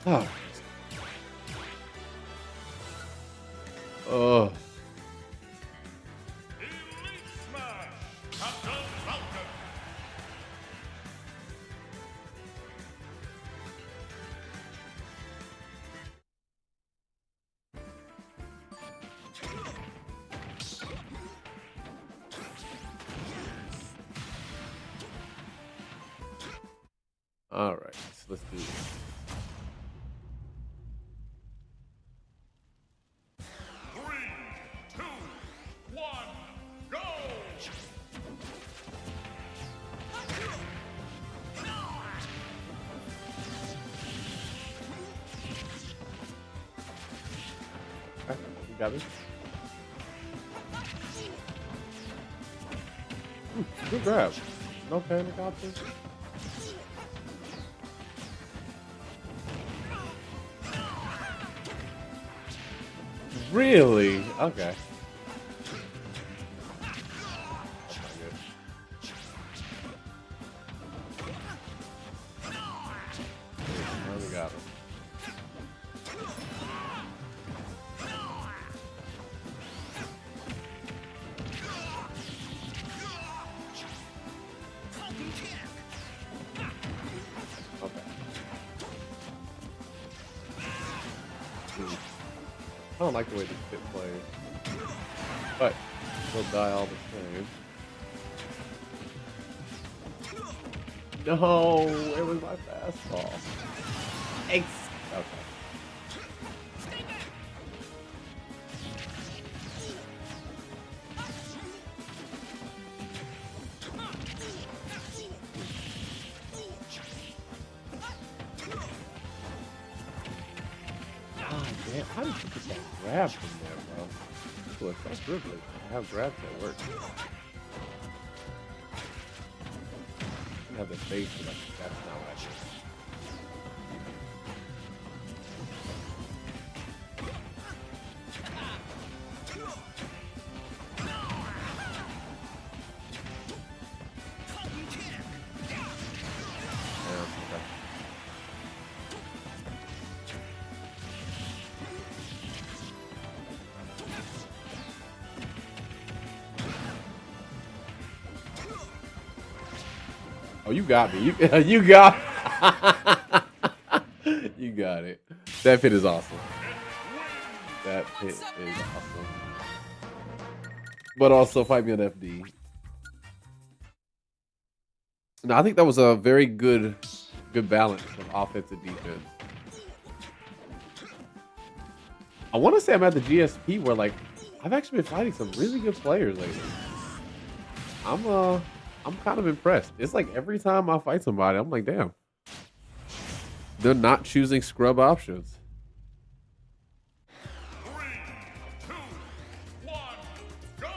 Oh. Oh. All right, so let's do this. Three, two, one, go! Okay, you got me. Good grab. No panic option. Really? Okay. That's not good. Now we got him. Okay. I don't like the way this fit plays, but we'll die all the same. No, it was my fastball. Okay. Ah, damn. How did you get that grab from there, bro? Look, that's privilege. I have grabs that work. You have the face, but like, that's not what I did. Yeah, okay. Oh, you got me. You got you got it. That pit is awesome. That pit is awesome. But also fight me on FD. No, I think that was a very good balance of offense and defense. I want to say I'm at the GSP where like I've actually been fighting some really good players lately. I'm kind of impressed. It's like every time I fight somebody, I'm like, damn. They're not choosing scrub options. Three, two, one, go!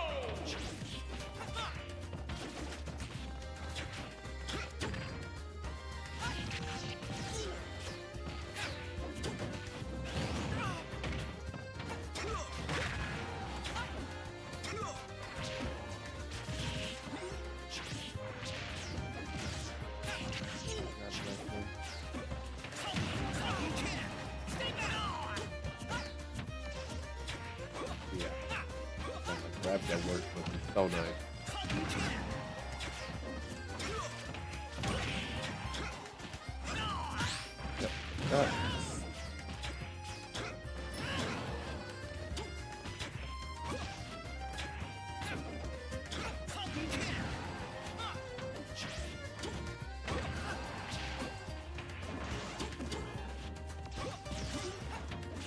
Yeah. That grab that works with me so nice. Yep. Got it.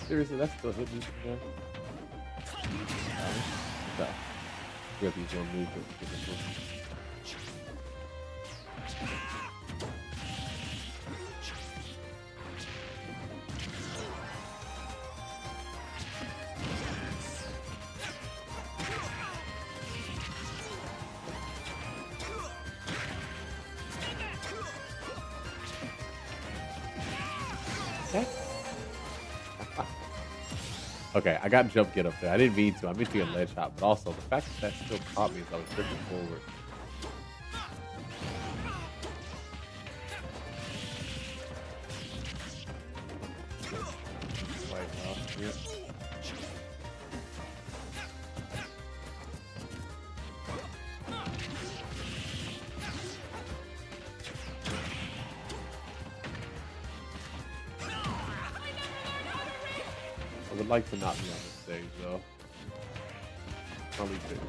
Seriously, that's still hitting me from there. Okay. We got these one move to get this one. Okay. Okay, I got jump get up there. I didn't mean to. I meant to get ledge hop, but also the fact that that still caught me as I was drifting forward. White House. Yeah. I would like to not be on the stage though. Probably too.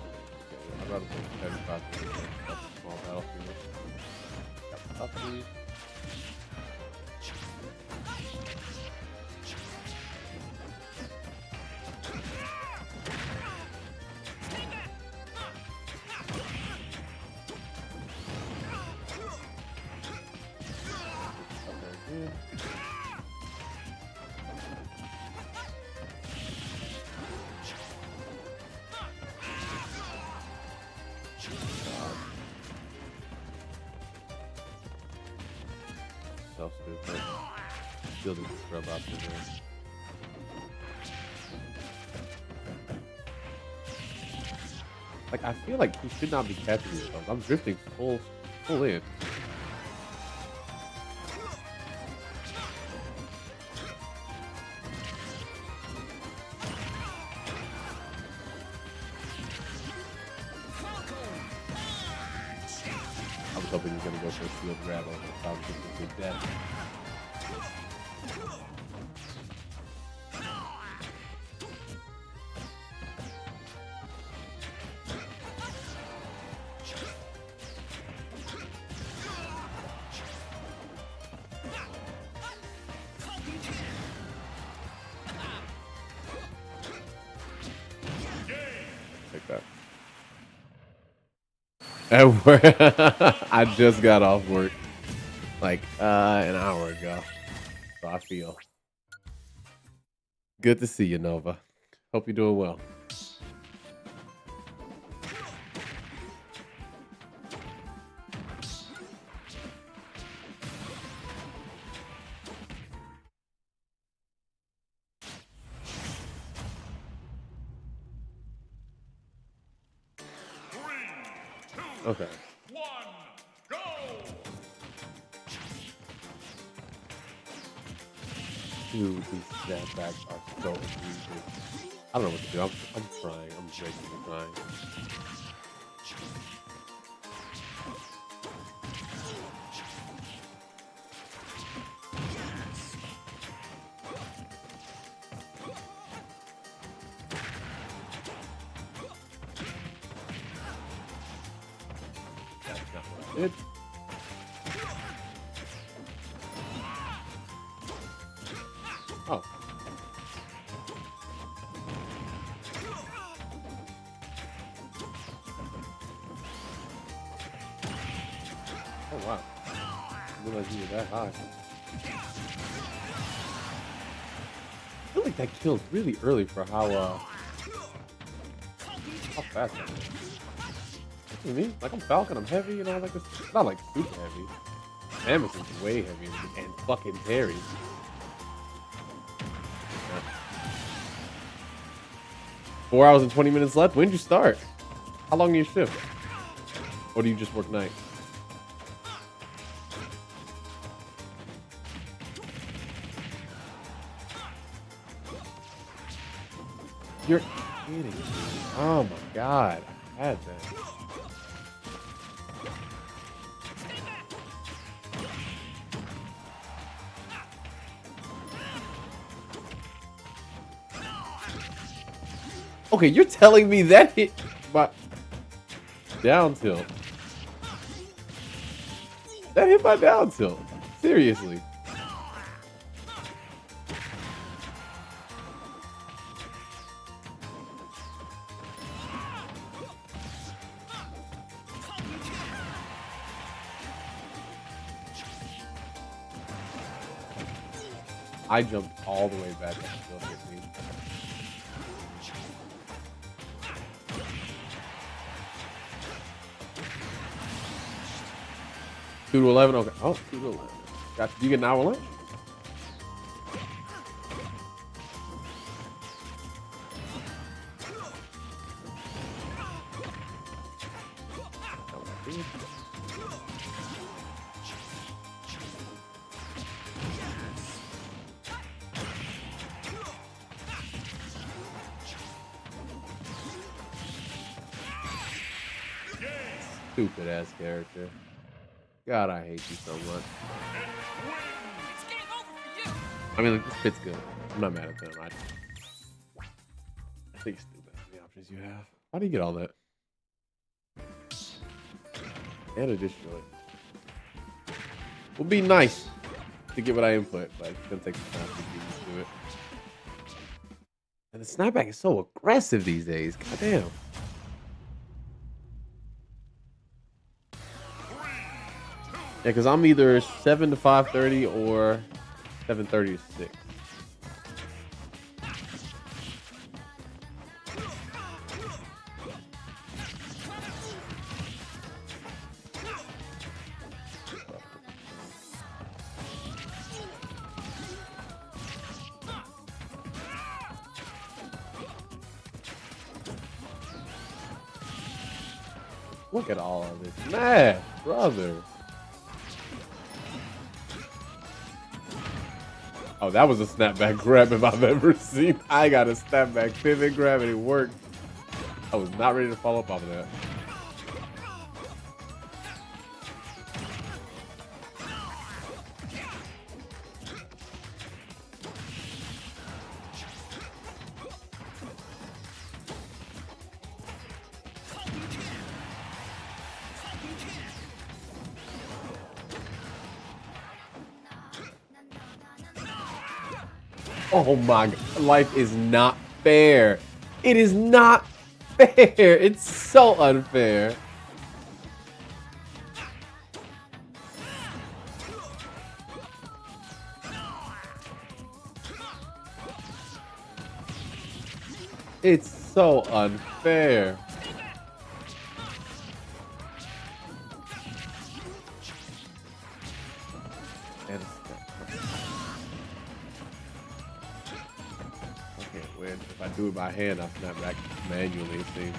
I'd rather play 75 minutes than a small battlefield. Got puppy. So stupid. Still didn't scrub out through there. Like, I feel like he should not be catching these stuff. I'm drifting full in. I was hoping he was gonna go for a shield grab on the top of the big death. Take that. At work, I just got off work like an hour ago, so I feel good to see you, Nova. Hope you're doing well. Okay. Go! Dude, these snapbacks are so easy. I don't know what to do. I'm trying. I'm basically trying. It. Oh. Oh wow. I didn't realize you were that high. I feel like that kills really early for how fast that is. You know what I mean? Like, I'm Falcon, I'm heavy, you know, like this. Not like super heavy. Samus is way heavier and fucking Terry. Yeah. 4 hours and 20 minutes left. When did you start? How long are your shift? Or do you just work night? You're kidding me. Oh my god. I had that. Okay, you're telling me that hit my down tilt. That hit my down tilt. Seriously. I jumped all the way back and still hit me. 2 to 11. Okay. Oh, 2 to 11. Gotcha. You get an hour lunch? Stupid ass character. God, I hate you so much. I mean, like, this fit's good. I'm not mad at them. I think it's stupid the options you have. How do you get all that? And additionally, would be nice to get what I input, but it's gonna take some time to get used to it. And the snapback is so aggressive these days. God damn. Yeah, because I'm either 7 to 5:30 or 7:30 to 6. Look at all of this. Man, brother. Oh, that was a snapback grab if I've ever seen. I got a snapback pivot grab and it worked. I was not ready to follow up off of that. Oh my God, life is not fair. It is not fair. It's so unfair. It's so unfair. And I can't win. If I do it by hand, I'll snap back manually, it seems.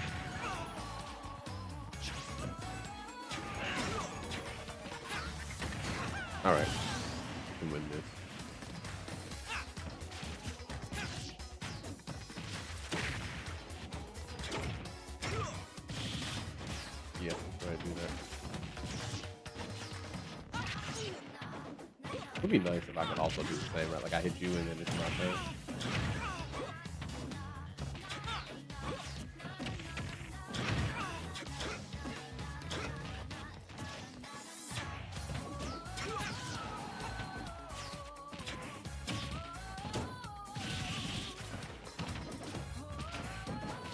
All right, I can win this. Yeah, try to do that. It'd be nice if I could also do the same, right? Like I hit you and then it's my turn.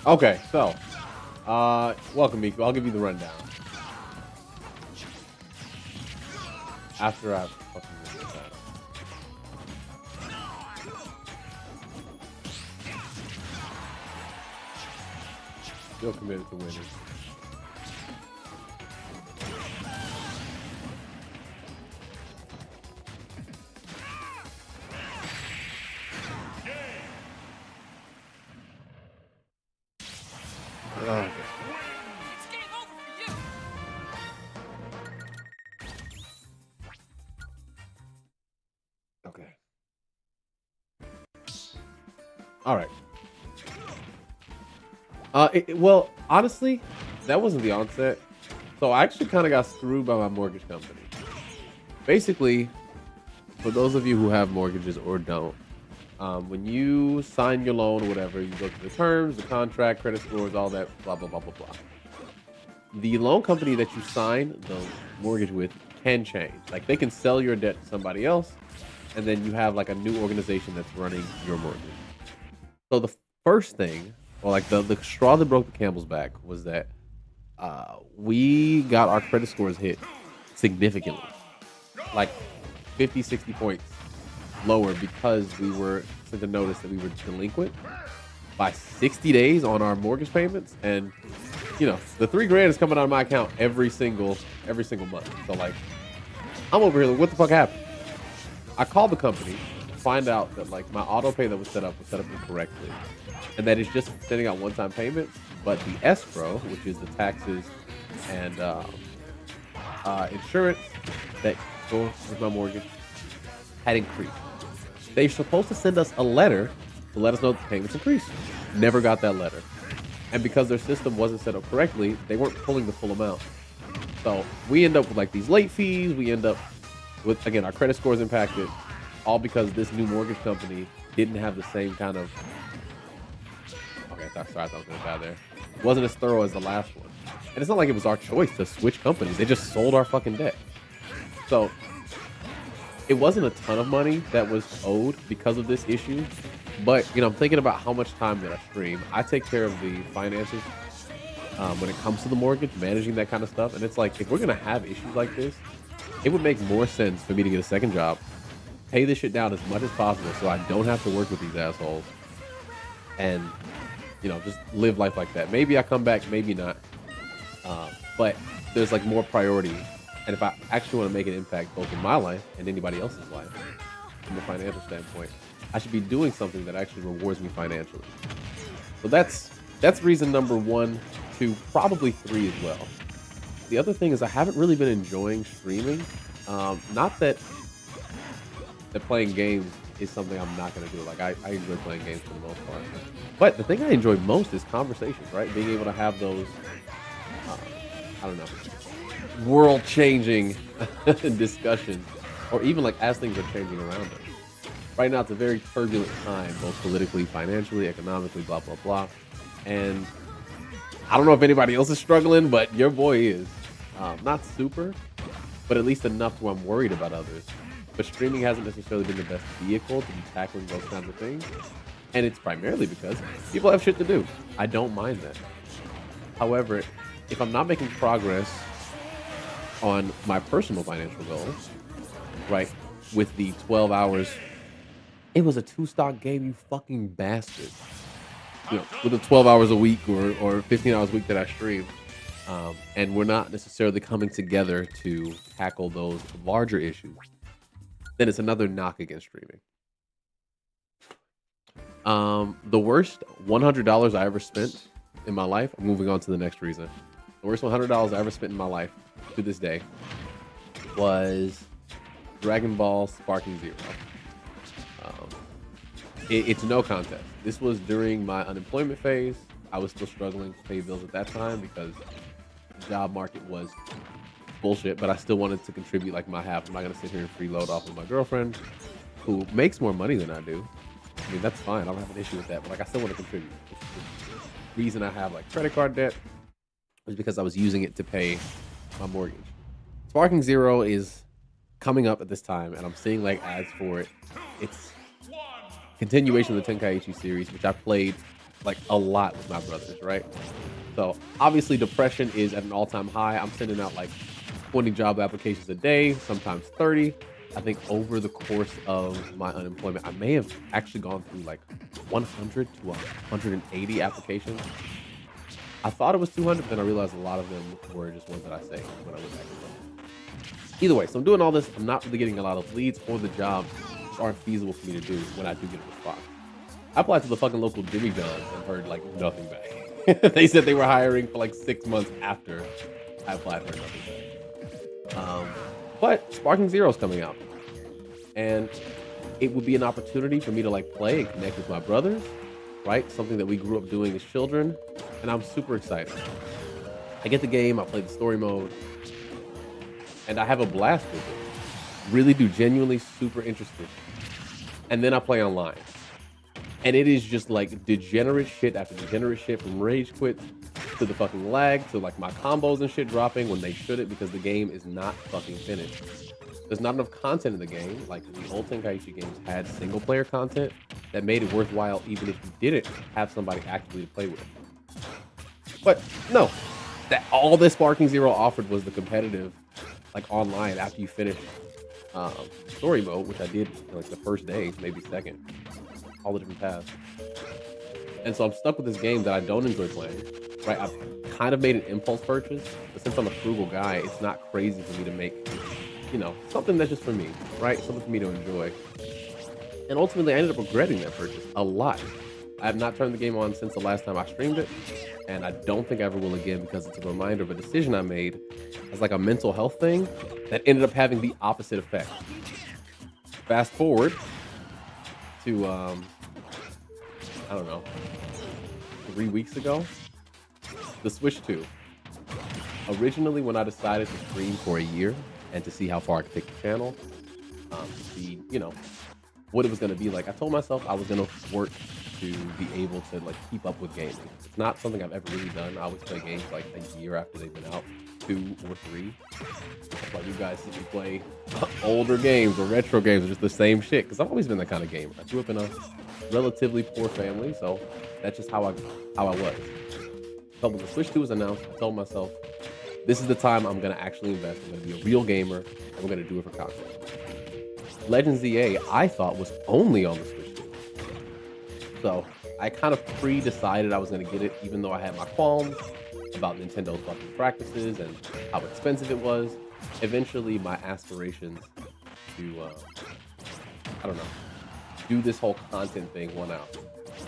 Okay, so, welcome, Miku. I'll give you the rundown. After I fucking get this out. Still committed to winning. Okay. Okay. All right. Well, honestly, that wasn't the onset. So I actually kind of got screwed by my mortgage company. Basically, for those of you who have mortgages or don't, when you sign your loan or whatever, you go through the terms, the contract, credit scores, all that, blah, blah, blah, blah, blah. The loan company that you sign the mortgage with can change. Like they can sell your debt to somebody else, and then you have like a new organization that's running your mortgage. So the first thing, or like the straw that broke the camel's back, was that we got our credit scores hit significantly, like 50, 60 points lower because we were sent a notice that we were delinquent by 60 days on our mortgage payments. And you know, the $3,000 is coming out of my account every single month. So like, I'm over here like, what the fuck happened? I called the company to find out that like my auto pay that was set up incorrectly, and that it's just sending out one-time payments, but the escrow, which is the taxes and insurance that goes with my mortgage, had increased. They're supposed to send us a letter to let us know the payments increased. Never got that letter. And because their system wasn't set up correctly, they weren't pulling the full amount. So we end up with like these late fees. We end up with, again, our credit scores impacted, all because this new mortgage company didn't have the same kind of. Okay, sorry, I thought I was gonna die there. It wasn't as thorough as the last one, and it's not like it was our choice to switch companies. They just sold our fucking debt. So it wasn't a ton of money that was owed because of this issue, but I'm thinking about how much time that I stream. I take care of the finances when it comes to the mortgage, managing that kind of stuff, and it's like if we're gonna have issues like this, it would make more sense for me to get a second job, pay this shit down as much as possible, so I don't have to work with these assholes, and just live life like that. Maybe I come back, maybe not, but there's like more priority. And if I actually want to make an impact both in my life and anybody else's life, from a financial standpoint, I should be doing something that actually rewards me financially. So that's reason number 1, 2, probably 3 as well. The other thing is I haven't really been enjoying streaming. Not that playing games is something I'm not going to do. Like I enjoy playing games for the most part. But the thing I enjoy most is conversations, right? Being able to have those, I don't know, world-changing discussions, or even like as things are changing around us. Right now, it's a very turbulent time, both politically, financially, economically, blah, blah, blah. And I don't know if anybody else is struggling, but your boy is. Not super, but at least enough to where I'm worried about others. But streaming hasn't necessarily been the best vehicle to be tackling those kinds of things. And it's primarily because people have shit to do. I don't mind that. However, if I'm not making progress on my personal financial goals, right, with the 12 hours, it was a 2-stock game, you fucking bastard. With the 12 hours a week or 15 hours a week that I stream, and we're not necessarily coming together to tackle those larger issues, then it's another knock against streaming. The worst $100 I ever spent in my life, I'm moving on to the next reason. The worst $100 I ever spent in my life to this day was Dragon Ball Sparking Zero. It's no contest. This was during my unemployment phase. I was still struggling to pay bills at that time because the job market was bullshit, but I still wanted to contribute like my half. I'm not going to sit here and freeload off of my girlfriend who makes more money than I do. I mean, that's fine. I don't have an issue with that, but like I still want to contribute. The reason I have like credit card debt is because I was using it to pay my mortgage. Sparking Zero is coming up at this time, and I'm seeing like ads for it. It's continuation of the Tenkaichi series, which I played like a lot with my brothers, right? So obviously depression is at an all-time high. I'm sending out like 20 job applications a day, sometimes 30. I think over the course of my unemployment, I may have actually gone through like 100 to 180 applications. I thought it was 200, but then I realized a lot of them were just ones that I saved when I went back to them. Either way, so I'm doing all this. I'm not really getting a lot of leads, or the jobs just aren't feasible for me to do when I do get a response. I applied to the fucking local Jimmy John's and heard like nothing back. They said they were hiring for like 6 months after I applied for nothing back. But Sparking Zero is coming out, and it would be an opportunity for me to like play and connect with my brothers, right? Something that we grew up doing as children, and I'm super excited. I get the game, I play the story mode, and I have a blast with it. Really do, genuinely super interested. And then I play online, and it is just like degenerate shit after degenerate shit, from rage quits to the fucking lag to like my combos and shit dropping when they shouldn't, because the game is not fucking finished. There's not enough content in the game. Like the old Tenkaichi games had single player content that made it worthwhile even if you didn't have somebody actively to play with. But no, that all this Sparking Zero offered was the competitive, like online after you finish story mode, which I did like the first day, maybe second, all the different paths. And so I'm stuck with this game that I don't enjoy playing. Right, I've kind of made an impulse purchase, but since I'm a frugal guy, it's not crazy for me to make, something that's just for me, right? Something for me to enjoy. And ultimately, I ended up regretting that purchase a lot. I have not turned the game on since the last time I streamed it, and I don't think I ever will again, because it's a reminder of a decision I made as like a mental health thing that ended up having the opposite effect. Fast forward to, I don't know, 3 weeks ago, the Switch 2. Originally, when I decided to stream for a year and to see how far I could take the channel, to see, what it was going to be like, I told myself I was going to work to be able to like keep up with gaming. It's not something I've ever really done. I always play games like a year after they've been out, 2 or 3. Like you guys see me play older games or retro games or just the same shit because I've always been that kind of gamer. I grew up in a relatively poor family, so that's just how I was. So when the Switch 2 was announced, I told myself, this is the time I'm gonna actually invest. I'm gonna be a real gamer, and we're gonna do it for content. Legends EA, I thought was only on the Switch 2. So I kind of pre-decided I was gonna get it, even though I had my qualms about Nintendo's fucking practices and how expensive it was. Eventually, my aspirations to, I don't know, do this whole content thing won out.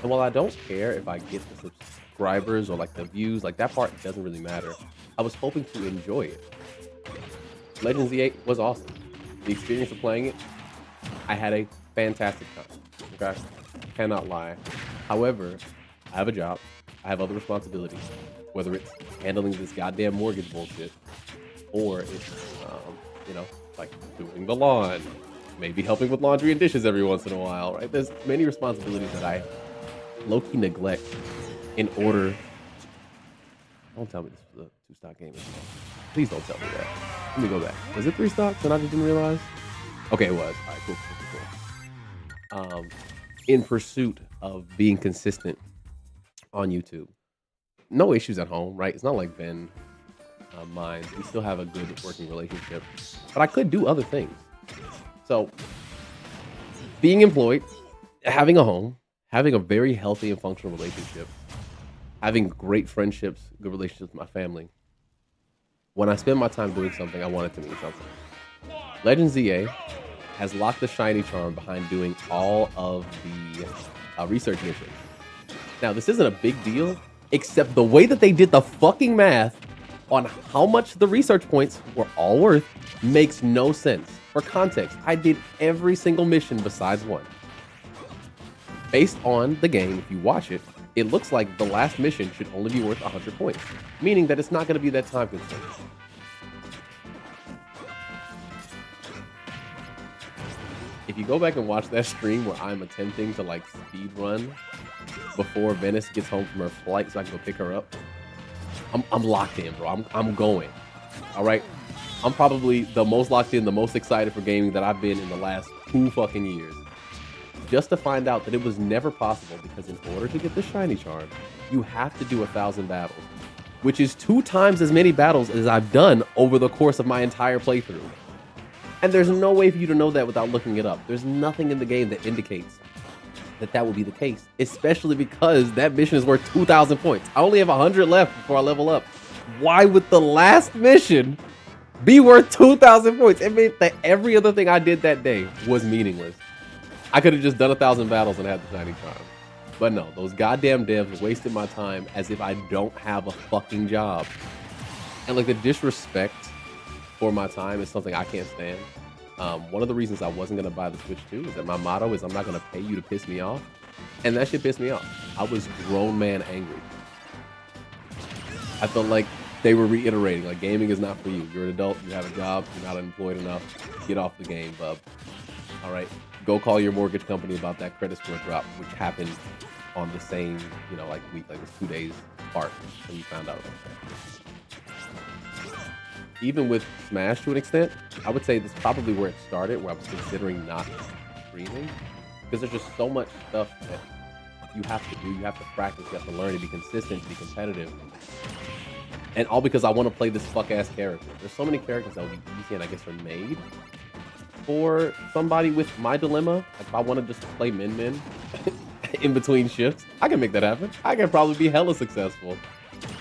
And while I don't care if I get the subscribers or like the views, like that part doesn't really matter. I was hoping to enjoy it. Legends EA was awesome. The experience of playing it, I had a fantastic time. Okay, cannot lie. However, I have a job. I have other responsibilities. Whether it's handling this goddamn mortgage bullshit, or it's like doing the lawn, maybe helping with laundry and dishes every once in a while. Right? There's many responsibilities that I low-key neglect in order. Don't tell me this was a 2-stock game. Please don't tell me that. Let me go back. Was it 3 stocks and I just didn't realize? Okay, it was. All right, cool. In pursuit of being consistent on YouTube. No issues at home, right? It's not like Ben minds. We still have a good working relationship. But I could do other things. So, being employed, having a home, having a very healthy and functional relationship, having great friendships, good relationships with my family. When I spend my time doing something, I want it to mean something. Legends EA has locked the shiny charm behind doing all of the research missions. Now, this isn't a big deal, except the way that they did the fucking math on how much the research points were all worth makes no sense. For context, I did every single mission besides one. Based on the game, if you watch it, it looks like the last mission should only be worth 100 points, meaning that it's not going to be that time consuming. If you go back and watch that stream where I'm attempting to like speed run before Venice gets home from her flight so I can go pick her up, I'm locked in, bro. I'm going. All right. I'm probably the most locked in, the most excited for gaming that I've been in the last 2 fucking years. Just to find out that it was never possible because in order to get the shiny charm, you have to do 1,000 battles, which is 2 times as many battles as I've done over the course of my entire playthrough. And there's no way for you to know that without looking it up. There's nothing in the game that indicates that that will be the case, especially because that mission is worth 2,000 points. I only have 100 left before I level up. Why would the last mission be worth 2,000 points? It meant that every other thing I did that day was meaningless. I could have just done 1,000 battles and had the shiny charm. But no, those goddamn devs wasted my time as if I don't have a fucking job. And like the disrespect for my time is something I can't stand. One of the reasons I wasn't going to buy the Switch 2 is that my motto is I'm not going to pay you to piss me off. And that shit pissed me off. I was grown man angry. I felt like they were reiterating, like, gaming is not for you. You're an adult, you have a job, you're not unemployed enough. Get off the game, bub. All right, go call your mortgage company about that credit score drop, which happened on the same, like week, like it was 2 days apart when you found out about that. Even with Smash to an extent, I would say this is probably where it started, where I was considering not streaming, because there's just so much stuff that you have to do, you have to practice, you have to learn to be consistent, to be competitive. And all because I want to play this fuck-ass character. There's so many characters that would be easy and I guess are made for somebody with my dilemma. Like if I want to just play Min in between shifts, I can make that happen. I can probably be hella successful.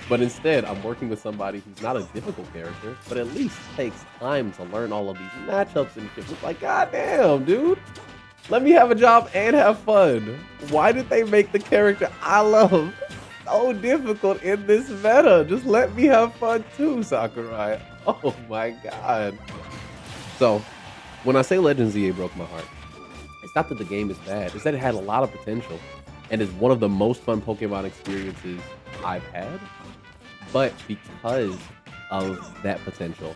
But instead, I'm working with somebody who's not a difficult character, but at least takes time to learn all of these matchups and shit. It's like, goddamn, dude. Let me have a job and have fun. Why did they make the character I love so difficult in this meta? Just let me have fun too, Sakurai. Oh my god. So, when I say Legends EA broke my heart, it's not that the game is bad. It's that it had a lot of potential and is one of the most fun Pokemon experiences I've had. But because of that potential.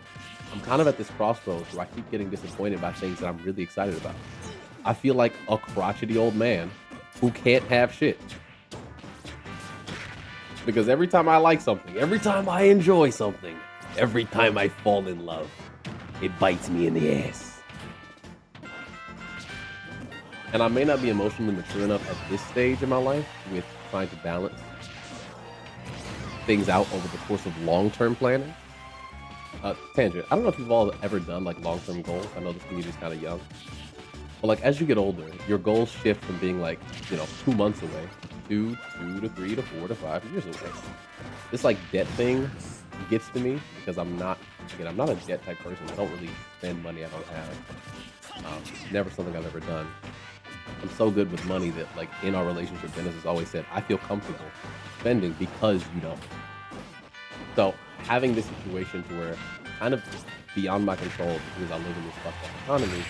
I'm kind of at this crossroads where I keep getting disappointed by things that I'm really excited about. I feel like a crotchety old man who can't have shit. Because every time I like something, every time I enjoy something, every time I fall in love, it bites me in the ass. And I may not be emotionally mature enough at this stage in my life with trying to balance things out over the course of long-term planning. Tangent. I don't know if you've all ever done like long-term goals. I know this community is kind of young. But like as you get older, your goals shift from being like, 2 months away to 2 to 3 to 4 to 5 years away. This like debt thing gets to me because I'm not a debt type person. I don't really spend money I don't have. Never something I've ever done. I'm so good with money that like in our relationship, Dennis has always said, I feel comfortable spending because you don't. So having this situation to where kind of beyond my control because I live in this fucked up economy,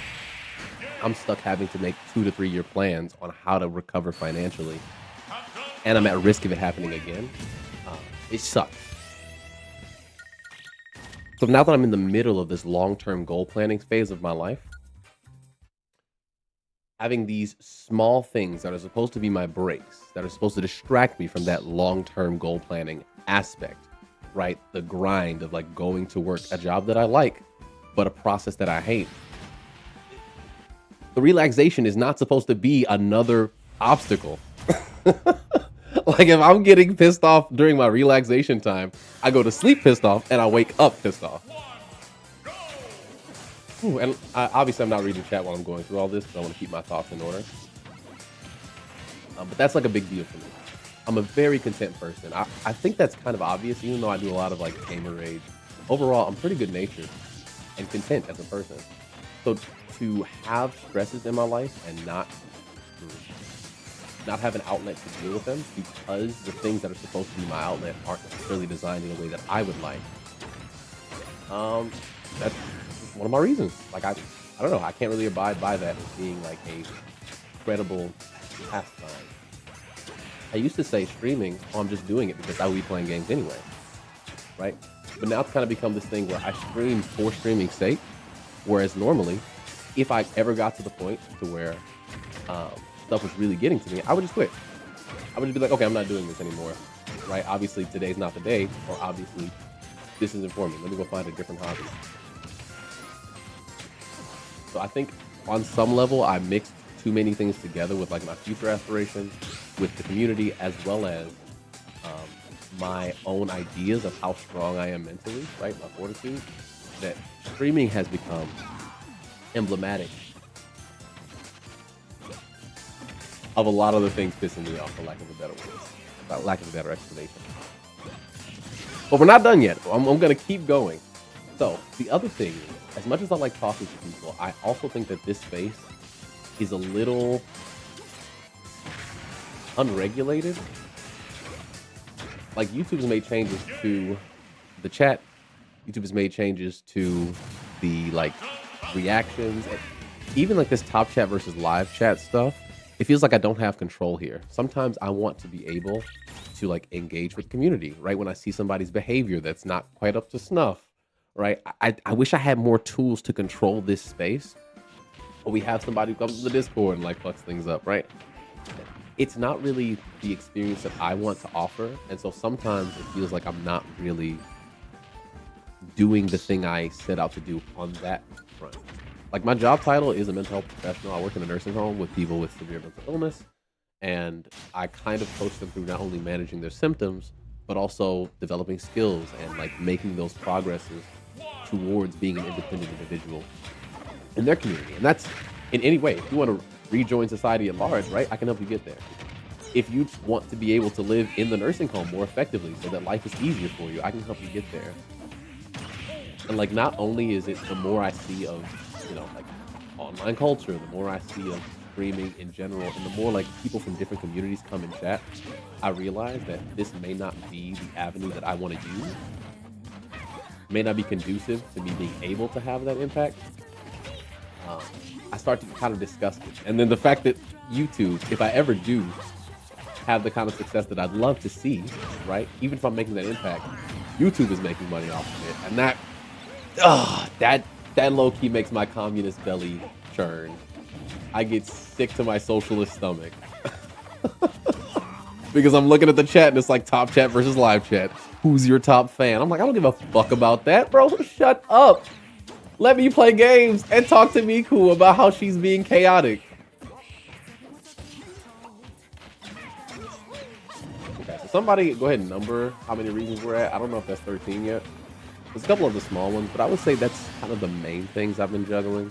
I'm stuck having to make 2 to 3 year plans on how to recover financially. And I'm at risk of it happening again. It sucks. So now that I'm in the middle of this long-term goal planning phase of my life, having these small things that are supposed to be my breaks, that are supposed to distract me from that long-term goal planning aspect, right? The grind of like going to work, a job that I like, but a process that I hate. The relaxation is not supposed to be another obstacle. Like if I'm getting pissed off during my relaxation time, I go to sleep pissed off and I wake up pissed off. Ooh, and obviously I'm not reading chat while I'm going through all this because I want to keep my thoughts in order. But that's like a big deal for me. I'm a very content person. I think that's kind of obvious, even though I do a lot of like gamer rage. Overall, I'm pretty good natured and content as a person. So to have stresses in my life and not have an outlet to deal with them because the things that are supposed to be my outlet aren't necessarily designed in a way that I would like. That's one of my reasons. Like I don't know, I can't really abide by that as being like a credible pastime. I used to say streaming, I'm just doing it because I would be playing games anyway, right? But now it's kind of become this thing where I stream for streaming's sake, whereas normally, if I ever got to the point to where stuff was really getting to me, I would just quit. I would just be like, okay, I'm not doing this anymore, right? Obviously, today's not the day, or obviously, this isn't for me. Let me go find a different hobby. So I think on some level, I mixed too many things together with like my future aspirations, with the community, as well as my own ideas of how strong I am mentally, right? My fortitude, that streaming has become emblematic of a lot of the things pissing me off, for lack of a better word, lack of a better explanation. But we're not done yet. I'm going to keep going. So the other thing is, as much as I like talking to people, I also think that this space is a little unregulated. Like YouTube's made changes to the chat. YouTube has made changes to the like reactions, and even like this top chat versus live chat stuff. It feels like I don't have control here. Sometimes I want to be able to like engage with the community, right? When I see somebody's behavior that's not quite up to snuff, right? I wish I had more tools to control this space. But we have somebody who comes to the Discord and like fucks things up, right? It's not really the experience that I want to offer. And so sometimes it feels like I'm not really doing the thing I set out to do on that front. Like my job title is a mental health professional. I work in a nursing home with people with severe mental illness. And I kind of coach them through not only managing their symptoms, but also developing skills and like making those progresses towards being an independent individual in their community. And that's in any way. If you want to rejoin society at large, right? I can help you get there. If you want to be able to live in the nursing home more effectively so that life is easier for you, I can help you get there. And like, not only is it the more I see of, like online culture, the more I see of streaming in general, and the more like people from different communities come and chat, I realize that this may not be the avenue that I want to use. May not be conducive to me being able to have that impact. I start to kind of discuss it. And then the fact that YouTube, if I ever do have the kind of success that I'd love to see, right? Even if I'm making that impact, YouTube is making money off of it, and that low key makes my communist belly churn. I get sick to my socialist stomach because I'm looking at the chat and it's like top chat versus live chat. Who's your top fan? I'm like, I don't give a fuck about that, bro. Shut up. Let me play games and talk to Miku about how she's being chaotic. Okay, so somebody go ahead and number how many reasons we're at. I don't know if that's 13 yet. There's a couple of the small ones, but I would say that's kind of the main things I've been juggling.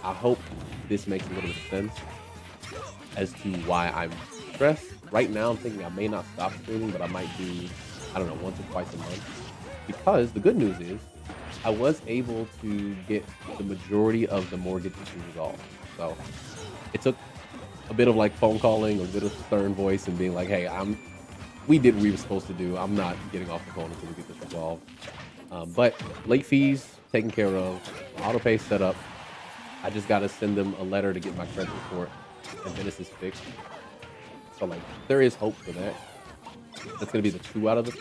I hope this makes a little bit of sense as to why I'm stressed. Right now, I'm thinking I may not stop streaming, but I might do, I don't know, once or twice a month. Because the good news is, I was able to get the majority of the mortgage issues resolved. So it took a bit of like phone calling, a bit of stern voice, and being like, "Hey, we did what we were supposed to do. I'm not getting off the phone until we get this resolved." But late fees taken care of, auto pay set up. I just got to send them a letter to get my credit report, and then this is fixed. So like, there is hope for that. That's gonna be the 2 out of the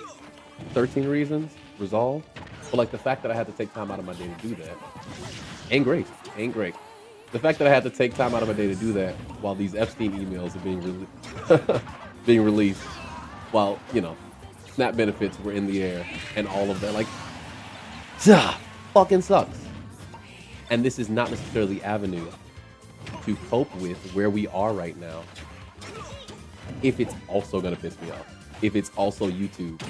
13 reasons resolved. But like the fact that I had to take time out of my day to do that ain't great. The fact that I had to take time out of my day to do that while these Epstein emails are being released, while, you know, SNAP benefits were in the air and all of that, like, fucking sucks. And this is not necessarily the avenue to cope with where we are right now. If it's also gonna piss me off, if it's also YouTube,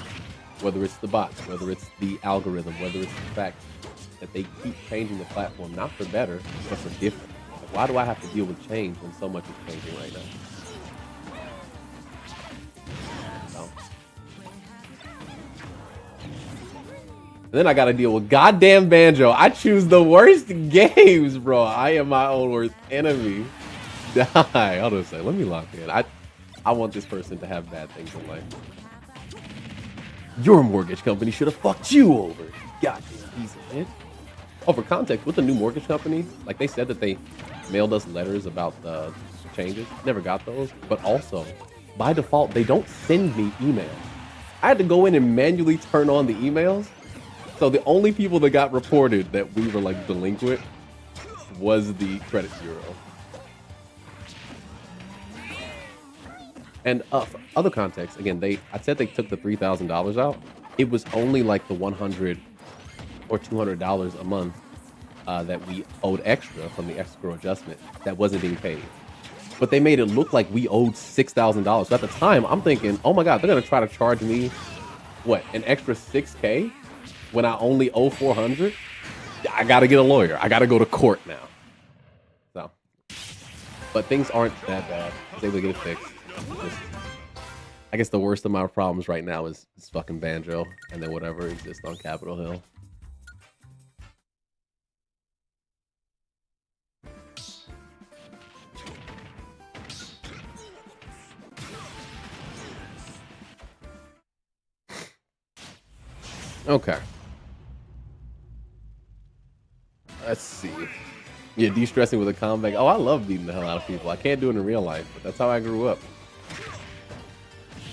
whether it's the bots, whether it's the algorithm, whether it's the fact that they keep changing the platform, not for better, but for different. Like, why do I have to deal with change when so much is changing right now? So. And then I gotta deal with goddamn Banjo. I choose the worst games, bro. I am my own worst enemy. Die. Hold on a second. Let me lock in. I want this person to have bad things in life. Your mortgage company should have fucked you over. Goddamn piece of shit. Oh, for context, with the new mortgage company, like they said that they mailed us letters about the changes. Never got those. But also, by default, they don't send me emails. I had to go in and manually turn on the emails. So the only people that got reported that we were like delinquent was the credit bureau. And for other context, again, I said they took the $3,000 out. It was only like the $100 or $200 a month that we owed extra from the escrow adjustment that wasn't being paid. But they made it look like we owed $6,000. So at the time, I'm thinking, oh my God, they're gonna try to charge me, what, an extra $6K when I only owe $400? I gotta get a lawyer. I gotta go to court now. So, but things aren't that bad. I was able to get it fixed. I guess the worst of my problems right now is fucking Banjo and then whatever exists on Capitol Hill. Okay. Let's see. Yeah, de-stressing with a comeback. Oh, I love beating the hell out of people. I can't do it in real life, but that's how I grew up.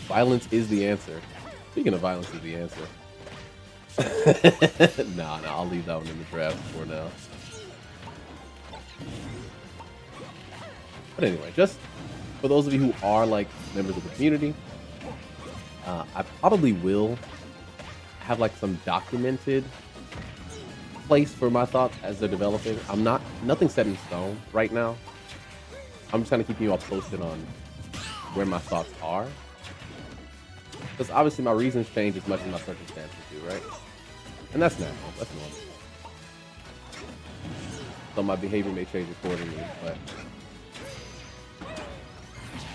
Violence is the answer. Speaking of violence is the answer. Nah, I'll leave that one in the draft for now. But anyway, just for those of you who are like members of the community, I probably will have like some documented place for my thoughts as they're developing. Nothing set in stone right now. I'm just kind of keeping you all posted on where my thoughts are. Because obviously my reasons change as much as my circumstances do, right? And that's natural, that's normal. So my behavior may change accordingly, but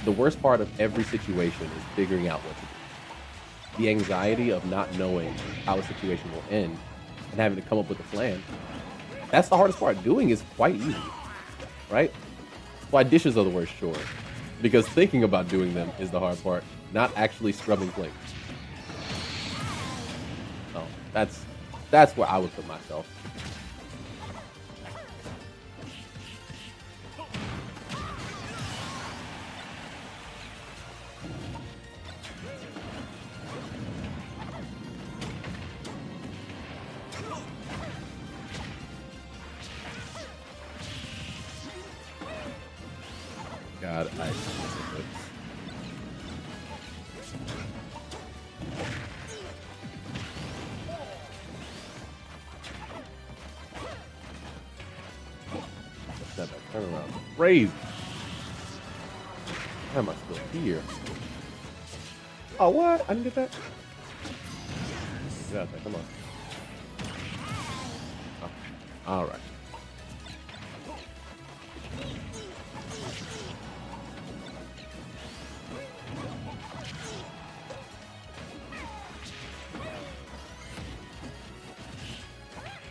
the worst part of every situation is figuring out what to do. The anxiety of not knowing how a situation will end and having to come up with a plan. That's the hardest part. Doing is quite easy, right? That's why dishes are the worst chore. Because thinking about doing them is the hard part, not actually scrubbing plates. So that's where I would put myself. God, I miss it. Step back, turn around. Crazy. How am I still here? Oh, what? I didn't get that? Get out there, come on. Oh, all right.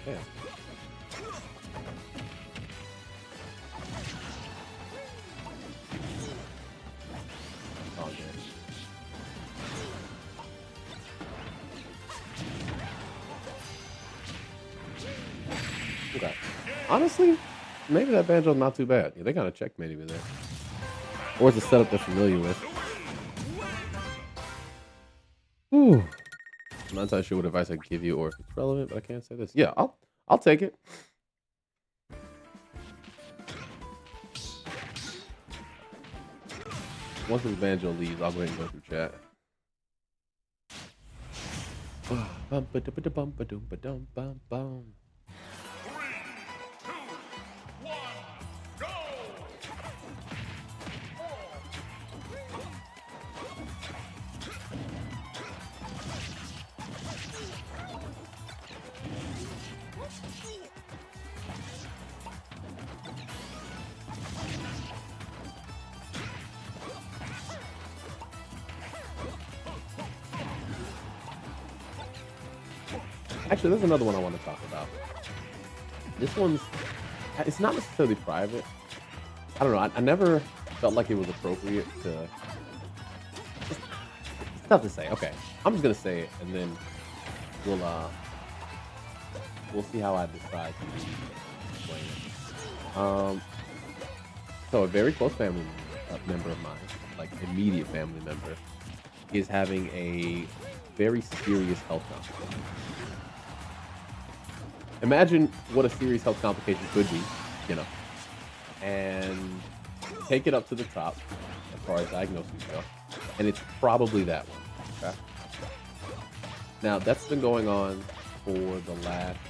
Yeah. Oh, man. Okay. Honestly, maybe that banjo's not too bad. Yeah, they kind of checkmated me there. Or it's a setup they're familiar with. Whew. I'm not entirely sure what advice I can give you or if it's relevant, but I can't say this. Yeah, I'll take it. Once this banjo leaves, I'll go ahead and go through chat. Bum-ba-da-ba-da-bum-ba-dum-ba-dum-ba-dum. Three, two, one, go! Actually, there's another one I want to talk about. This one's, it's not necessarily private. I don't know. I never felt like it was appropriate to. It's tough to say. Okay, I'm just gonna say it, and then we'll see how I decide to explain it. So a very close family member of mine, like immediate family member, is having a very serious health complication. Imagine what a serious health complication could be, you know, and take it up to the top as far as diagnoses go, and it's probably that one. Okay. Now that's been going on for the last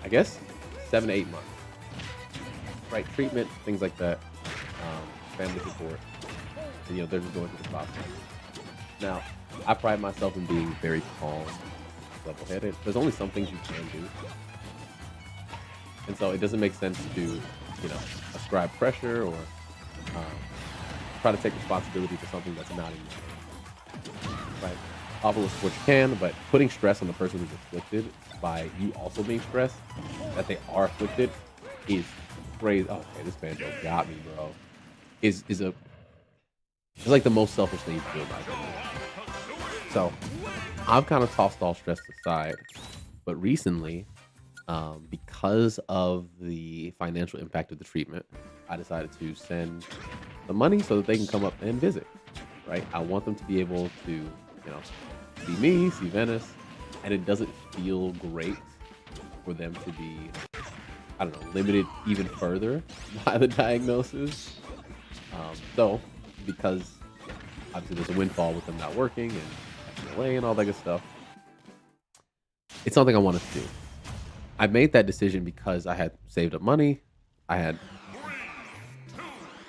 I guess 7 to 8 months. Right, treatment, things like that, family support, and they're just going through the process. Now, I pride myself in being very calm, level-headed. There's only some things you can do. And so it doesn't make sense to, ascribe pressure or try to take responsibility for something that's not in your hands. Right? Obviously what you can, but putting stress on the person who's afflicted by you also being stressed that they are afflicted is crazy. Oh, okay, this banjo got me, bro. It's like the most selfish thing you can do in my opinion. So I've kind of tossed all stress aside, but recently, because of the financial impact of the treatment, I decided to send the money so that they can come up and visit. Right? I want them to be able to, see me, see Venice, and it doesn't feel great for them to be, I don't know, limited even further by the diagnosis. So, because obviously there's a windfall with them not working and FMLA and all that good stuff, it's something I wanted to do. I made that decision because I had saved up money. I had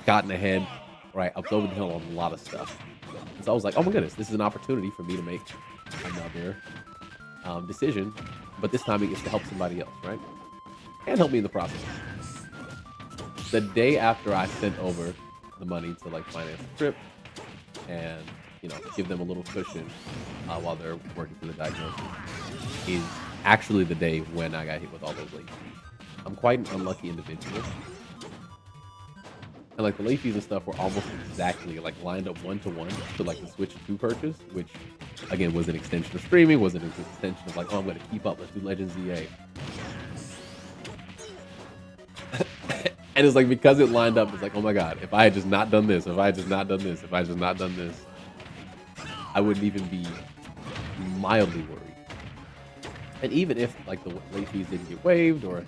gotten ahead, right? I was over the hill on a lot of stuff. And so I was like, oh my goodness, this is an opportunity for me to make another decision, but this time it gets to help somebody else, right? And help me in the process. The day after I sent over the money to finance the trip and, give them a little cushion while they're working through the diagnosis is actually the day when I got hit with all those late fees. I'm quite an unlucky individual. And the late fees and stuff were almost exactly lined up 1-to-1 to the Switch 2 purchase, which again was an extension of streaming, wasn't an extension of oh, I'm gonna keep up, let's do Legends EA. And it's because it lined up, it's oh my god, if I had just not done this, if I had just not done this, if I had just not done this, I wouldn't even be mildly worried. And even if the late fees didn't get waived or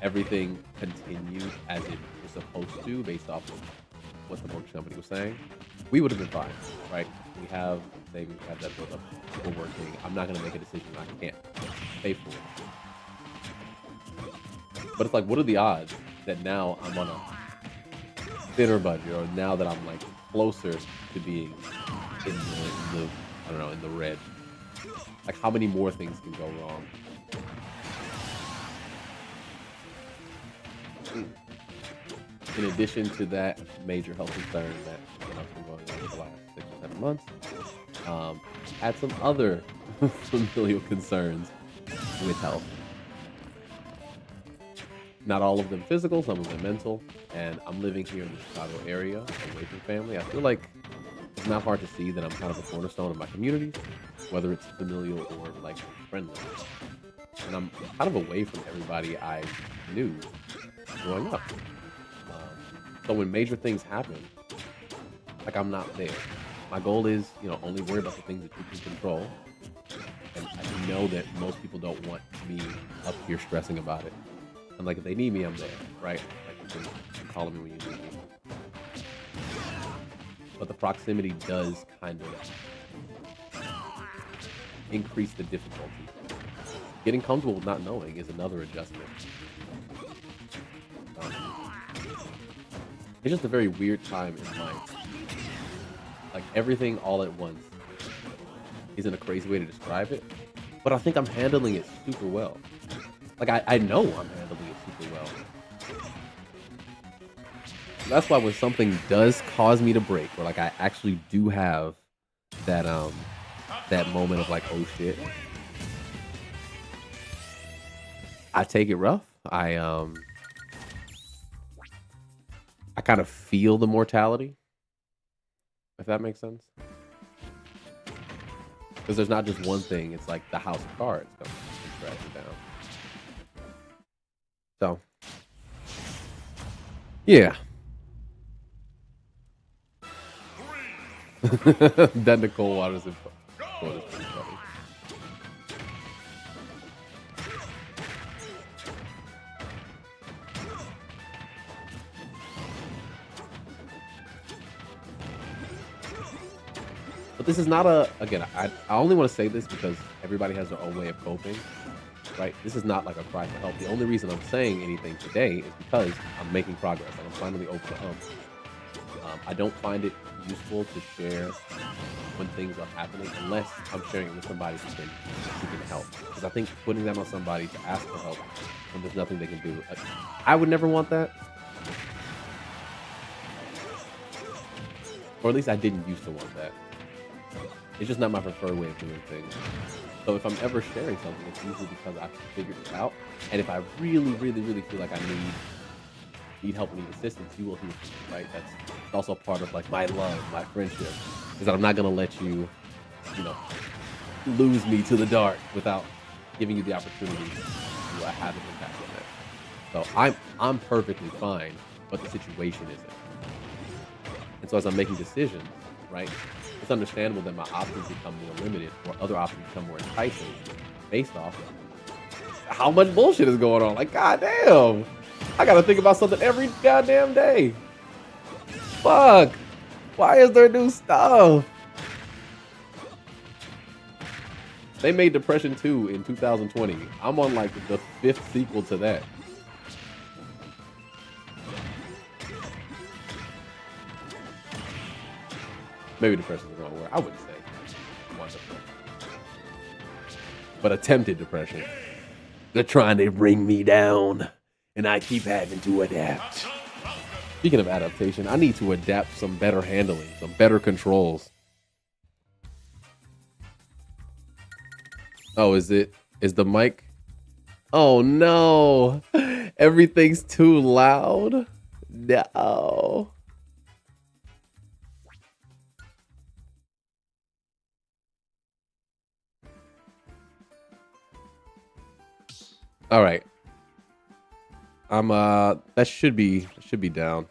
everything continued as it was supposed to based off of what the mortgage company was saying, we would have been fine, right? We have savings, we have that built up, we're working. I'm not going to make a decision I can't pay for it. But it's like, what are the odds that now I'm on a thinner budget, or now that I'm like closer to being in the I don't know, in the red? Like, how many more things can go wrong? In addition to that major health concern that has been going on for the last 6 or 7 months, had some other familial concerns with health. Not all of them physical, some of them mental. And I'm living here in the Chicago area, away from family. I feel like it's not hard to see that I'm kind of a cornerstone of my community, whether it's familial or like friendly. And I'm kind of away from everybody I knew growing up. So when major things happen, like, I'm not there. My goal is, only worry about the things that you can control. And I know that most people don't want me up here stressing about it. And like, if they need me, I'm there, right? Like, you can call me when you need me. But the proximity does kind of increase the difficulty. Getting comfortable with not knowing is another adjustment. It's just a very weird time in life. Like, everything all at once isn't a crazy way to describe it, but I think I'm handling it super well. Like, I know I'm handling it super well. That's why when something does cause me to break, or like I actually do have that that moment of like, oh shit, I take it rough. I kind of feel the mortality, if that makes sense. Because there's not just one thing, it's like the house of cards comes and crashes down. So, yeah. Then the cold water's in cold is pretty funny. But this is not again, I only want to say this because everybody has their own way of coping, right? This is not like a cry for help. The only reason I'm saying anything today is because I'm making progress. Like, I'm finally over the hump. I don't find it useful to share when things are happening unless I'm sharing it with somebody who can help. Because I think putting that on somebody to ask for help when there's nothing they can do, I would never want that. Or at least I didn't used to want that. It's just not my preferred way of doing things. So if I'm ever sharing something, it's usually because I've figured it out. And if I really, really, really feel like I need help, need assistance, you will hear from me, right? That's also part of like my love, my friendship, is that I'm not gonna let you, lose me to the dark without giving you the opportunity to have an impact on that. So I'm perfectly fine, but the situation isn't. And so as I'm making decisions, right, it's understandable that my options become more limited or other options become more enticing based off of how much bullshit is going on. Like, goddamn, I gotta think about something every goddamn day. Fuck, why is there new stuff? They made Depression 2 in 2020. I'm on like the 5th sequel to that. Maybe depression is the wrong word. I wouldn't say wonderful. But attempted depression. They're trying to bring me down, and I keep having to adapt. Speaking of adaptation, I need to adapt some better handling, some better controls. Oh, is the mic? Oh no, everything's too loud. No. All right. I'm that should be down.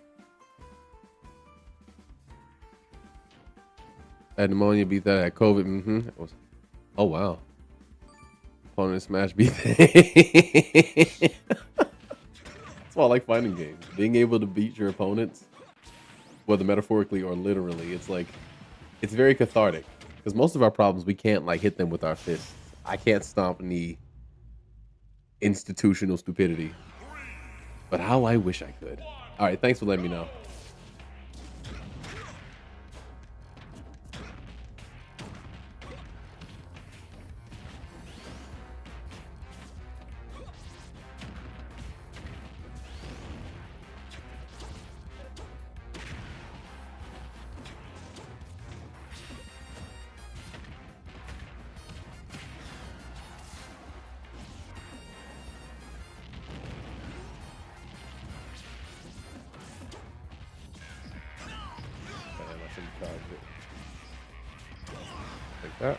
Had pneumonia, beat that. Had COVID. It was, oh wow. Opponent smash beat that. why I like fighting games. Being able to beat your opponents, whether metaphorically or literally, it's like it's very cathartic. Because most of our problems we can't like hit them with our fists. I can't stomp knee institutional stupidity. But how I wish I could. All right, thanks for letting me know. Damn, I shouldn't have charged it. Like that.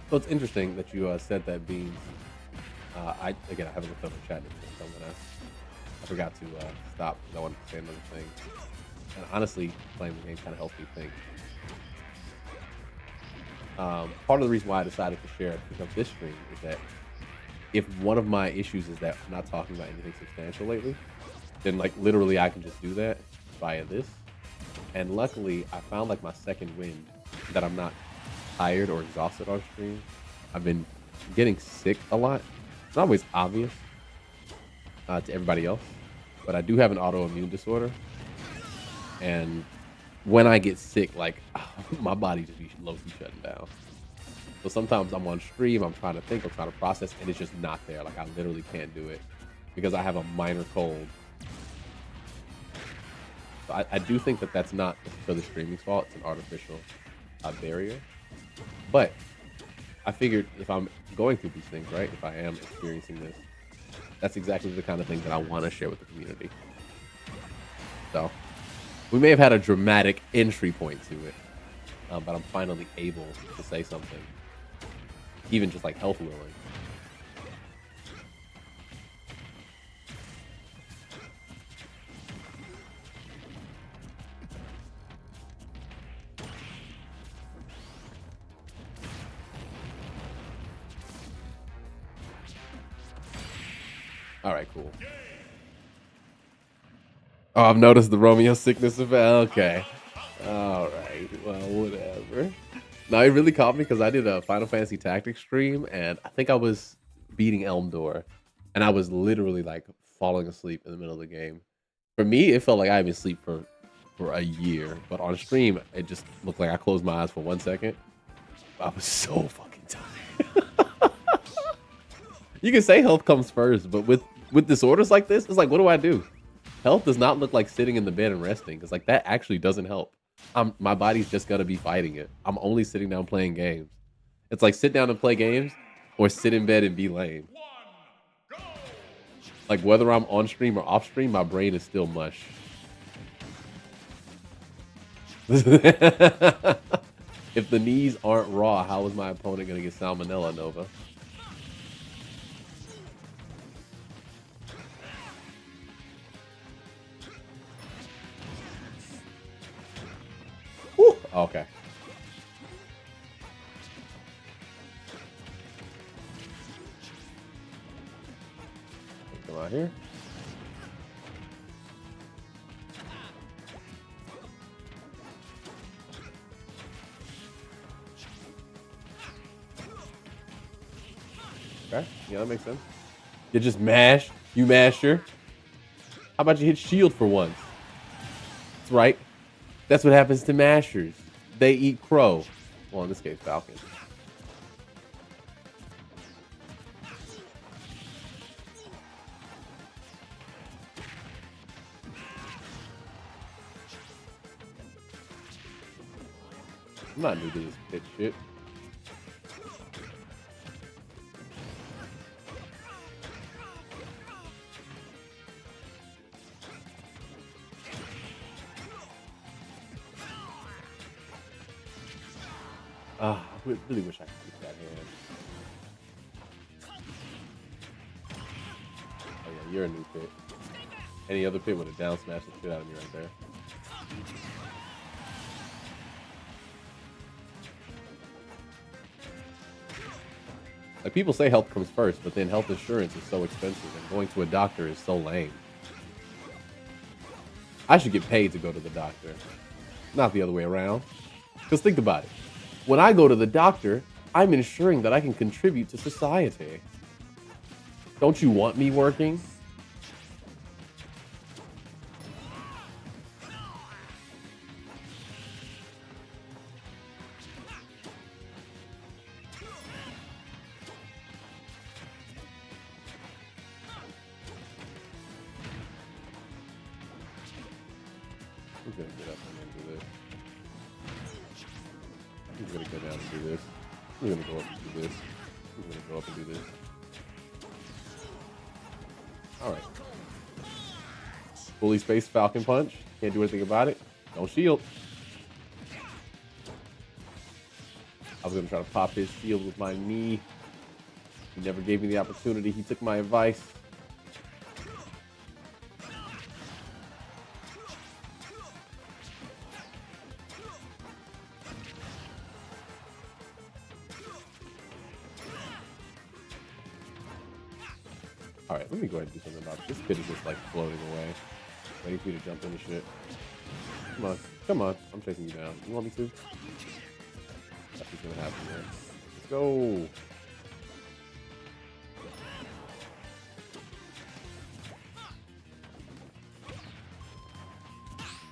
So it's interesting that you said that Beans. I haven't looked up the chat yet, so I forgot to stop because I wanted to say another thing. And honestly, playing the game kind of helps me think. Part of the reason why I decided to share it because of this stream is that if one of my issues is that I'm not talking about anything substantial lately, then like literally I can just do that via this. And luckily, I found like my second wind that I'm not tired or exhausted on stream. I've been getting sick a lot. It's not always obvious to everybody else, but I do have an autoimmune disorder. And when I get sick, like my body just be low-key shutting down. So sometimes I'm on stream, I'm trying to think, I'm trying to process, and it's just not there. Like I literally can't do it because I have a minor cold. So I do think that that's not for the streaming's fault. It's an artificial barrier. But I figured if I'm going through these things, right, if I am experiencing this, that's exactly the kind of thing that I want to share with the community. So we may have had a dramatic entry point to it, but I'm finally able to say something, even just like health willing. All right, cool. Oh, I've noticed the Romeo sickness effect. Okay. All right. Well, whatever. No, it really caught me because I did a Final Fantasy Tactics stream, and I think I was beating Elmdor, and I was literally like falling asleep in the middle of the game. For me, it felt like I had been asleep for a year, but on stream, it just looked like I closed my eyes for 1 second. I was so fucking tired. You can say health comes first, but with disorders like this, it's like, what do I do? Health does not look like sitting in the bed and resting, because like that actually doesn't help. My body's just gonna be fighting it. I'm only sitting down playing games. It's like sit down and play games, or sit in bed and be lame. Like whether I'm on stream or off stream, my brain is still mush. If the knees aren't raw, how is my opponent gonna get salmonella, Nova? Whew. Okay. Come out here. Okay. Yeah, that makes sense. You just mash. You masher. How about you hit shield for once? That's right. That's what happens to mashers. They eat crow. Well, in this case, falcon. I'm not new to this pitch shit. I really wish I could keep that hand. Oh yeah, you're a new pit. Any other pit would have down smashed the shit out of me right there. Like people say health comes first, but then health insurance is so expensive and going to a doctor is so lame. I should get paid to go to the doctor, not the other way around. Because think about it. When I go to the doctor, I'm ensuring that I can contribute to society. Don't you want me working? I'm gonna get up and do this. I'm gonna go down and do this. I'm gonna go up and do this. I'm gonna go up and do this. Alright. Fully spaced Falcon Punch. Can't do anything about it. Don't shield. I was gonna try to pop his shield with my knee. He never gave me the opportunity. He took my advice. All right, let me go ahead and do something about it. This kid is just like floating away, waiting for you to jump into shit. Come on, come on. I'm chasing you down. You want me to? That's what's gonna happen here. Let's go.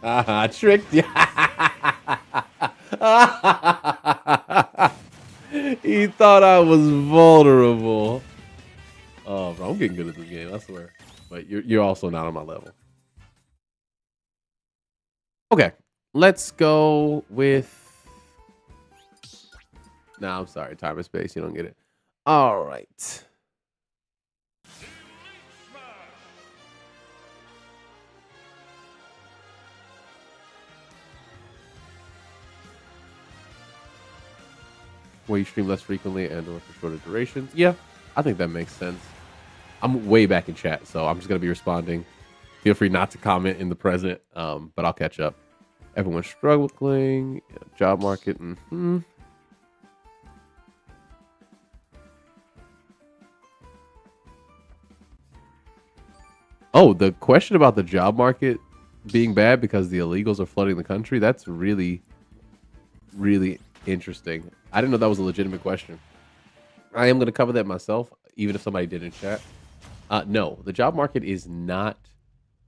I tricked you. He thought I was vulnerable. Oh, bro, I'm getting good at this game, I swear. But you're also not on my level. Okay, let's go with. Nah, I'm sorry, time and space. You don't get it. All right. Where you stream less frequently and or for shorter durations. Yeah, I think that makes sense. I'm way back in chat, so I'm just gonna be responding. Feel free not to comment in the present, but I'll catch up. Everyone's struggling. Yeah, job market. Oh, the question about the job market being bad because the illegals are flooding the country. That's really, really interesting. I didn't know that was a legitimate question. I am going to cover that myself, even if somebody did in chat. No, the job market is not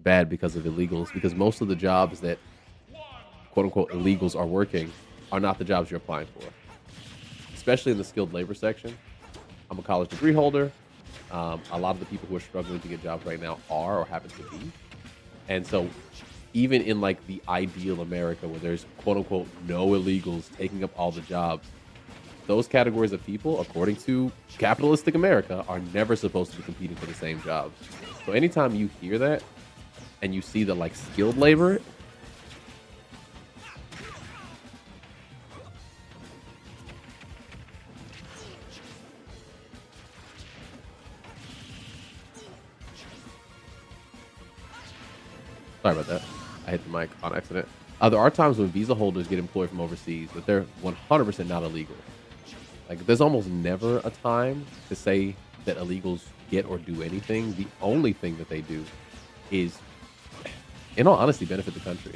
bad because of illegals, because most of the jobs that quote unquote illegals are working are not the jobs you're applying for, especially in the skilled labor section. I'm a college degree holder. A lot of the people who are struggling to get jobs right now are or happen to be. And so even in like the ideal America where there's quote unquote no illegals taking up all the jobs, those categories of people, according to capitalistic America, are never supposed to be competing for the same jobs. So anytime you hear that and you see the like skilled labor, sorry about that. I hit the mic on accident. There are times when visa holders get employed from overseas, but they're 100% not illegal. Like, there's almost never a time to say that illegals get or do anything. The only thing that they do is, in all honesty, benefit the country.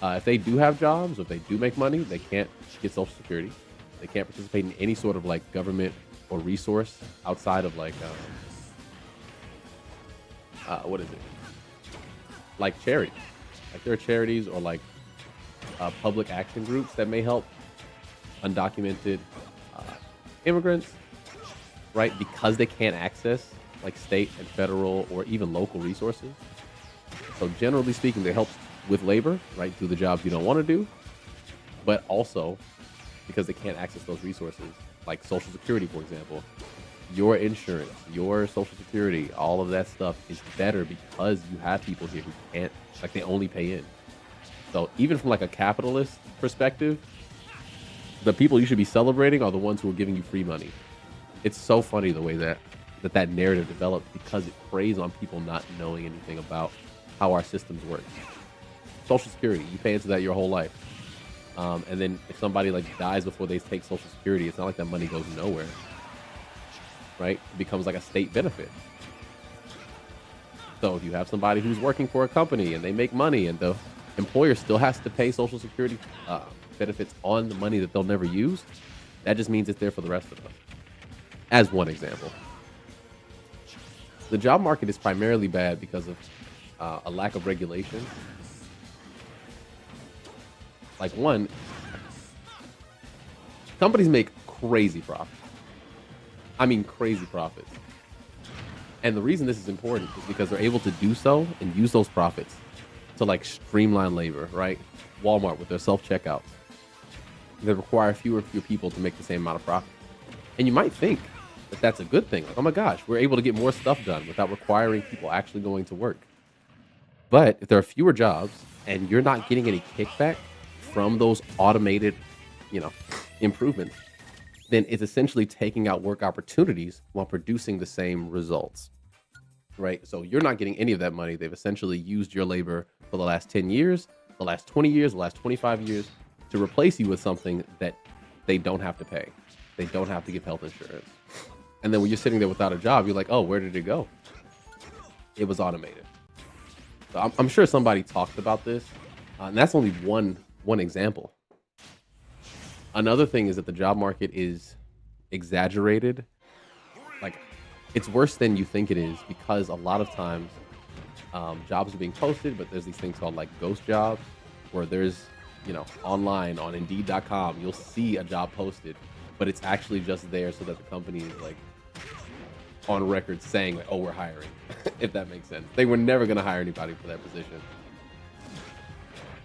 If they do have jobs, or if they do make money, they can't get Social Security. They can't participate in any sort of like government or resource outside of like, what is it? Like charity. Like there are charities or like public action groups that may help undocumented immigrants, right? Because they can't access like state and federal or even local resources. So generally speaking, they help with labor, right? Do the jobs you don't want to do, but also because they can't access those resources, like Social Security, for example, your insurance, your Social Security, all of that stuff is better because you have people here who can't, like they only pay in. So even from like a capitalist perspective, the people you should be celebrating are the ones who are giving you free money. It's so funny the way that narrative developed because it preys on people not knowing anything about how our systems work. Social Security, you pay into that your whole life. And then if somebody like dies before they take Social Security, it's not like that money goes nowhere. right? It becomes like a state benefit. So if you have somebody who's working for a company and they make money and the employer still has to pay Social Security benefits on the money that they'll never use, that just means it's there for the rest of us. As one example. The job market is primarily bad because of a lack of regulation. Like one, companies make crazy profits. I mean, crazy profits. And the reason this is important is because they're able to do so and use those profits to like streamline labor, right? Walmart with their self-checkouts. They require fewer and fewer people to make the same amount of profit. And you might think that that's a good thing. Like, oh my gosh, we're able to get more stuff done without requiring people actually going to work. But if there are fewer jobs and you're not getting any kickback from those automated, improvements, then it's essentially taking out work opportunities while producing the same results, right? So you're not getting any of that money. They've essentially used your labor for the last 10 years, the last 20 years, the last 25 years to replace you with something that they don't have to pay. They don't have to give health insurance. And then when you're sitting there without a job, you're like, oh, where did it go? It was automated. So I'm sure somebody talked about this, and that's only one example. Another thing is that the job market is exaggerated. Like, it's worse than you think it is because a lot of times jobs are being posted, but there's these things called like ghost jobs where there's, online on Indeed.com, you'll see a job posted, but it's actually just there so that the company is like on record saying, like, oh, we're hiring, if that makes sense. They were never going to hire anybody for that position.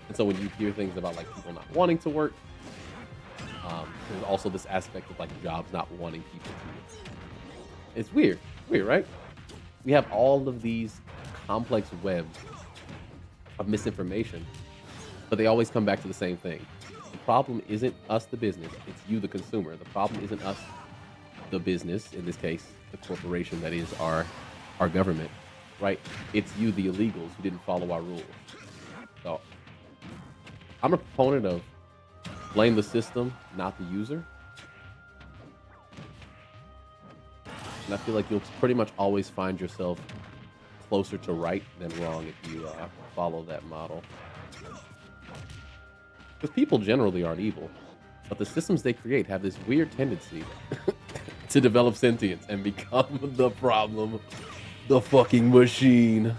And so when you hear things about like people not wanting to work, there's also this aspect of like jobs not wanting people to work. It's weird, right? We have all of these complex webs of misinformation, but they always come back to the same thing. The problem isn't us, the business. It's you, the consumer. The problem isn't us, the business, in this case, the corporation that is our government, right? It's you, the illegals, who didn't follow our rules. So I'm a proponent of blame the system, not the user. And I feel like you'll pretty much always find yourself closer to right than wrong if you follow that model. Because people generally aren't evil, but the systems they create have this weird tendency to develop sentience and become the problem, the fucking machine.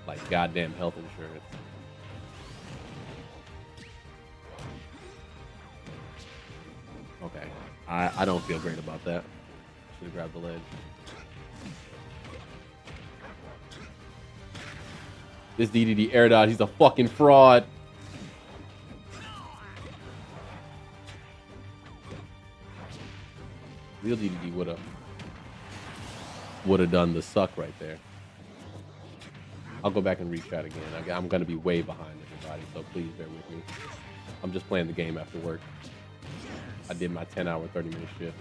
Like goddamn health insurance. Okay, I don't feel great about that. Should have grabbed the ledge. This DDD air dodge, he's a fucking fraud. Real DDD would have done the suck right there. I'll go back and retry again. I'm gonna be way behind everybody, so please bear with me. I'm just playing the game after work. I did my 10-hour, 30-minute shift.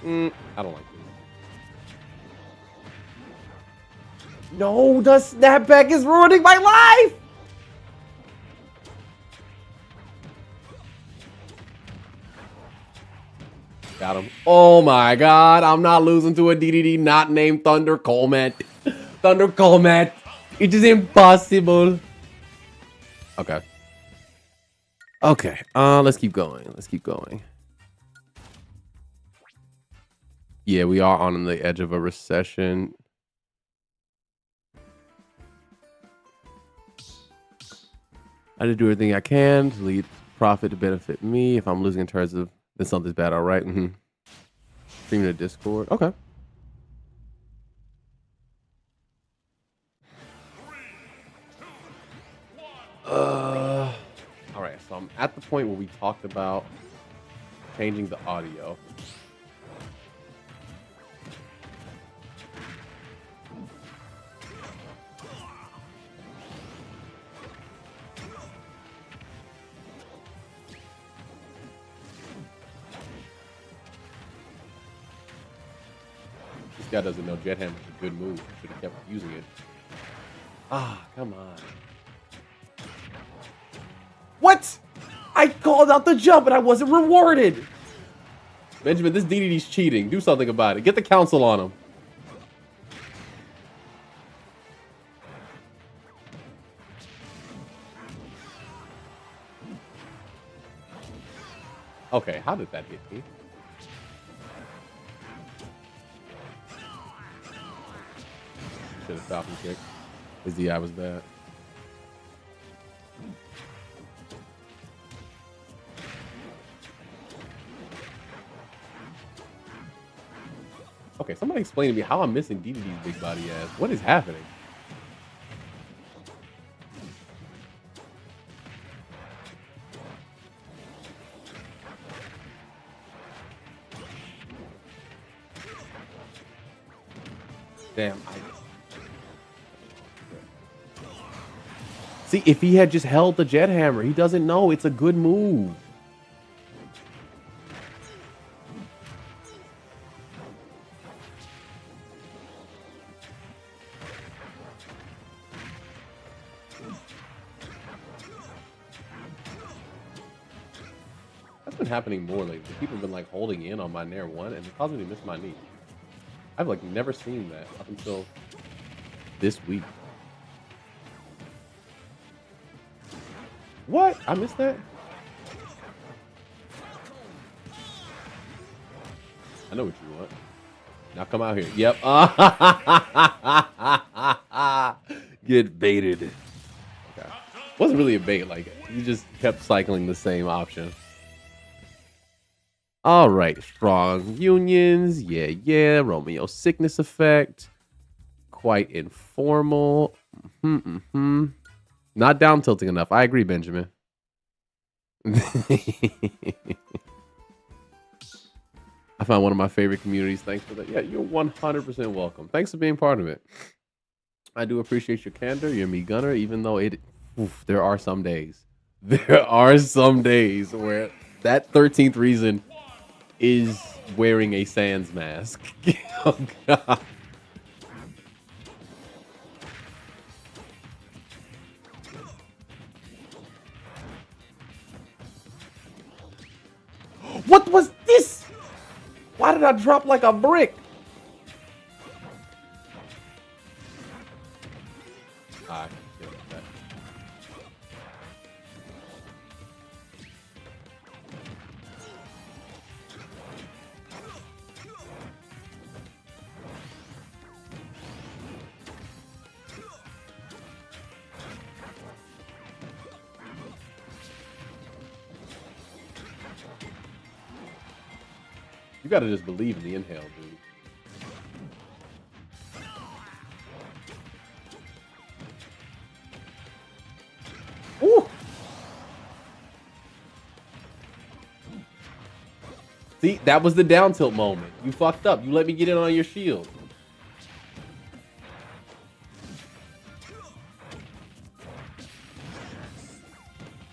I don't like this. No, the snapback is ruining my life! Got him. Oh my god, I'm not losing to a DDD not named Thunder Coleman. Thunder Coleman. It is impossible. Okay. Okay, let's keep going. Yeah, we are on the edge of a recession. I did do everything I can to lead profit to benefit me. If I'm losing in terms of then something's bad, all right. Streaming to Discord. Okay. All right, so I'm at the point where we talked about changing the audio. This guy doesn't know Jet Hammer's a good move. Should have kept using it. Ah, come on. What? I called out the jump and I wasn't rewarded. Benjamin, this DDD's cheating. Do something about it. Get the council on him. Okay, how did that hit me? Should have Falcon kicked. His DI was bad. Okay, somebody explain to me how I'm missing DDD's big body ass. What is happening? Damn. See, if he had just held the jet hammer, he doesn't know it's a good move. That's been happening more lately. People have been like holding in on my Nair 1 and it causing me to miss my knee. I've like never seen that up until this week. What? I missed that? I know what you want. Now come out here. Yep. Get baited. Okay. Wasn't really a bait. Like, you just kept cycling the same option. All right. Strong unions. Yeah, yeah. Romeo sickness effect. Quite informal. Not down tilting enough. I agree, Benjamin. I found one of my favorite communities. Thanks for that. Yeah, you're 100% welcome. Thanks for being part of it. I do appreciate your candor. You're me gunner, even though there are some days. There are some days where that 13th reason is wearing a Sans mask. Oh, God. What was this? Why did I drop like a brick? Ah, yeah, that. You gotta just believe in the inhale, dude. Ooh. See, that was the down tilt moment. You fucked up. You let me get in on your shield.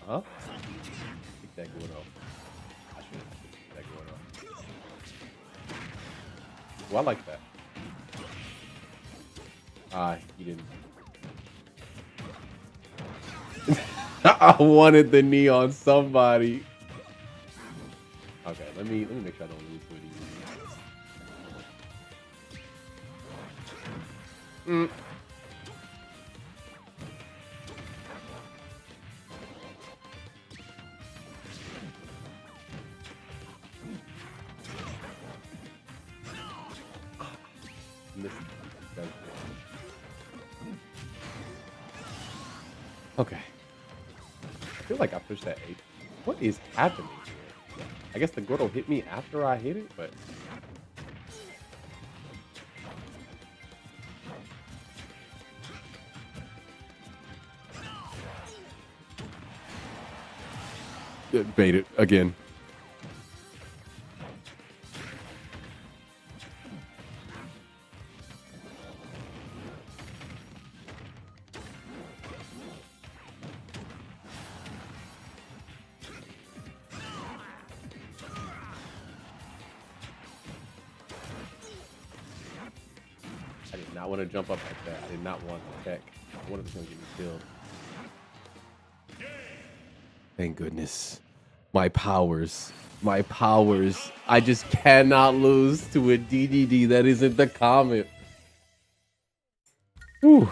Huh? Keep that going off. I should keep that going off. Well, I like that. He didn't. I wanted the knee on somebody. Okay, let me make sure I don't lose to it. Okay. I feel like I pushed that 8. What is happening here? I guess the Gordo hit me after I hit it, but... Bait it again. I did not want to jump up like that. I did not want to check. I wanted to get me killed. Thank goodness. My powers. My powers. I just cannot lose to a DDD that isn't the comet. Whew.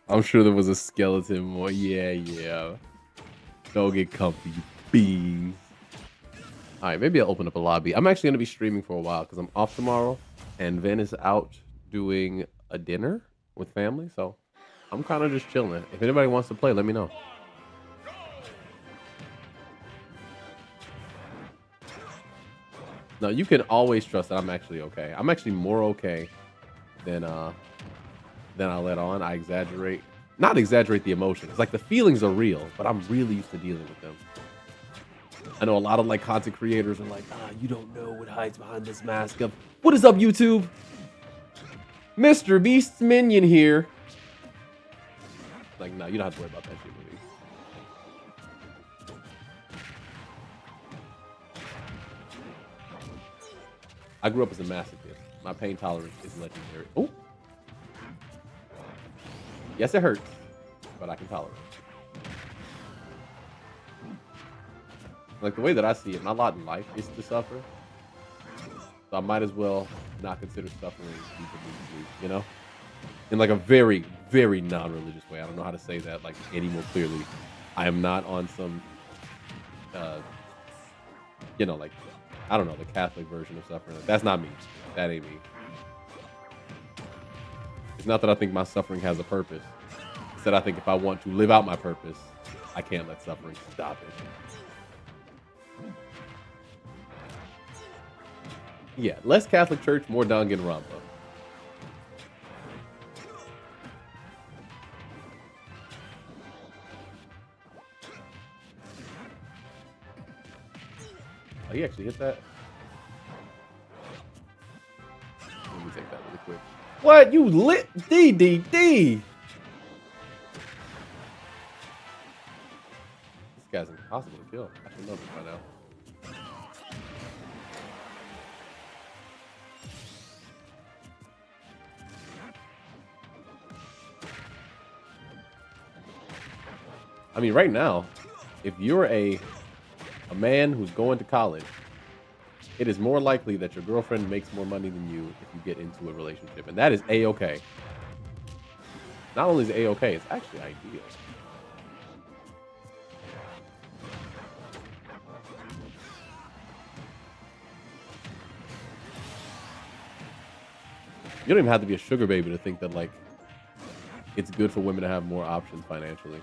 I'm sure there was a skeleton more. Yeah. Go get comfy, bees. All right, maybe I'll open up a lobby. I'm actually going to be streaming for a while because I'm off tomorrow. And Vin is out doing a dinner with family. So I'm kind of just chilling. If anybody wants to play, let me know. No, you can always trust that I'm actually okay. I'm actually more okay than I let on. I exaggerate. Not exaggerate the emotions. Like the feelings are real, but I'm really used to dealing with them. I know a lot of like content creators are like, you don't know what hides behind this mask of. What is up, YouTube? Mr. Beast's minion here. Like, no, you don't have to worry about that shit with me. I grew up as a masochist. My pain tolerance is legendary. Oh. Yes, it hurts, but I can tolerate it. Like the way that I see it, my lot in life is to suffer. So I might as well not consider suffering you know? In like a very, very non-religious way. I don't know how to say that like any more clearly. I am not on some, like, I don't know, the Catholic version of suffering. That's not me. That ain't me. It's not that I think my suffering has a purpose. It's that I think if I want to live out my purpose, I can't let suffering stop it. Yeah, less Catholic Church, more Danganronpa. Oh, he actually hit that? Let me take that really quick. What? You lit DDD? This guy's impossible to kill. I should know this by now. I mean, right now, if you're a man who's going to college, it is more likely that your girlfriend makes more money than you if you get into a relationship. And that is A-okay. Not only is it A-okay, it's actually ideal. You don't even have to be a sugar baby to think that, like, it's good for women to have more options financially.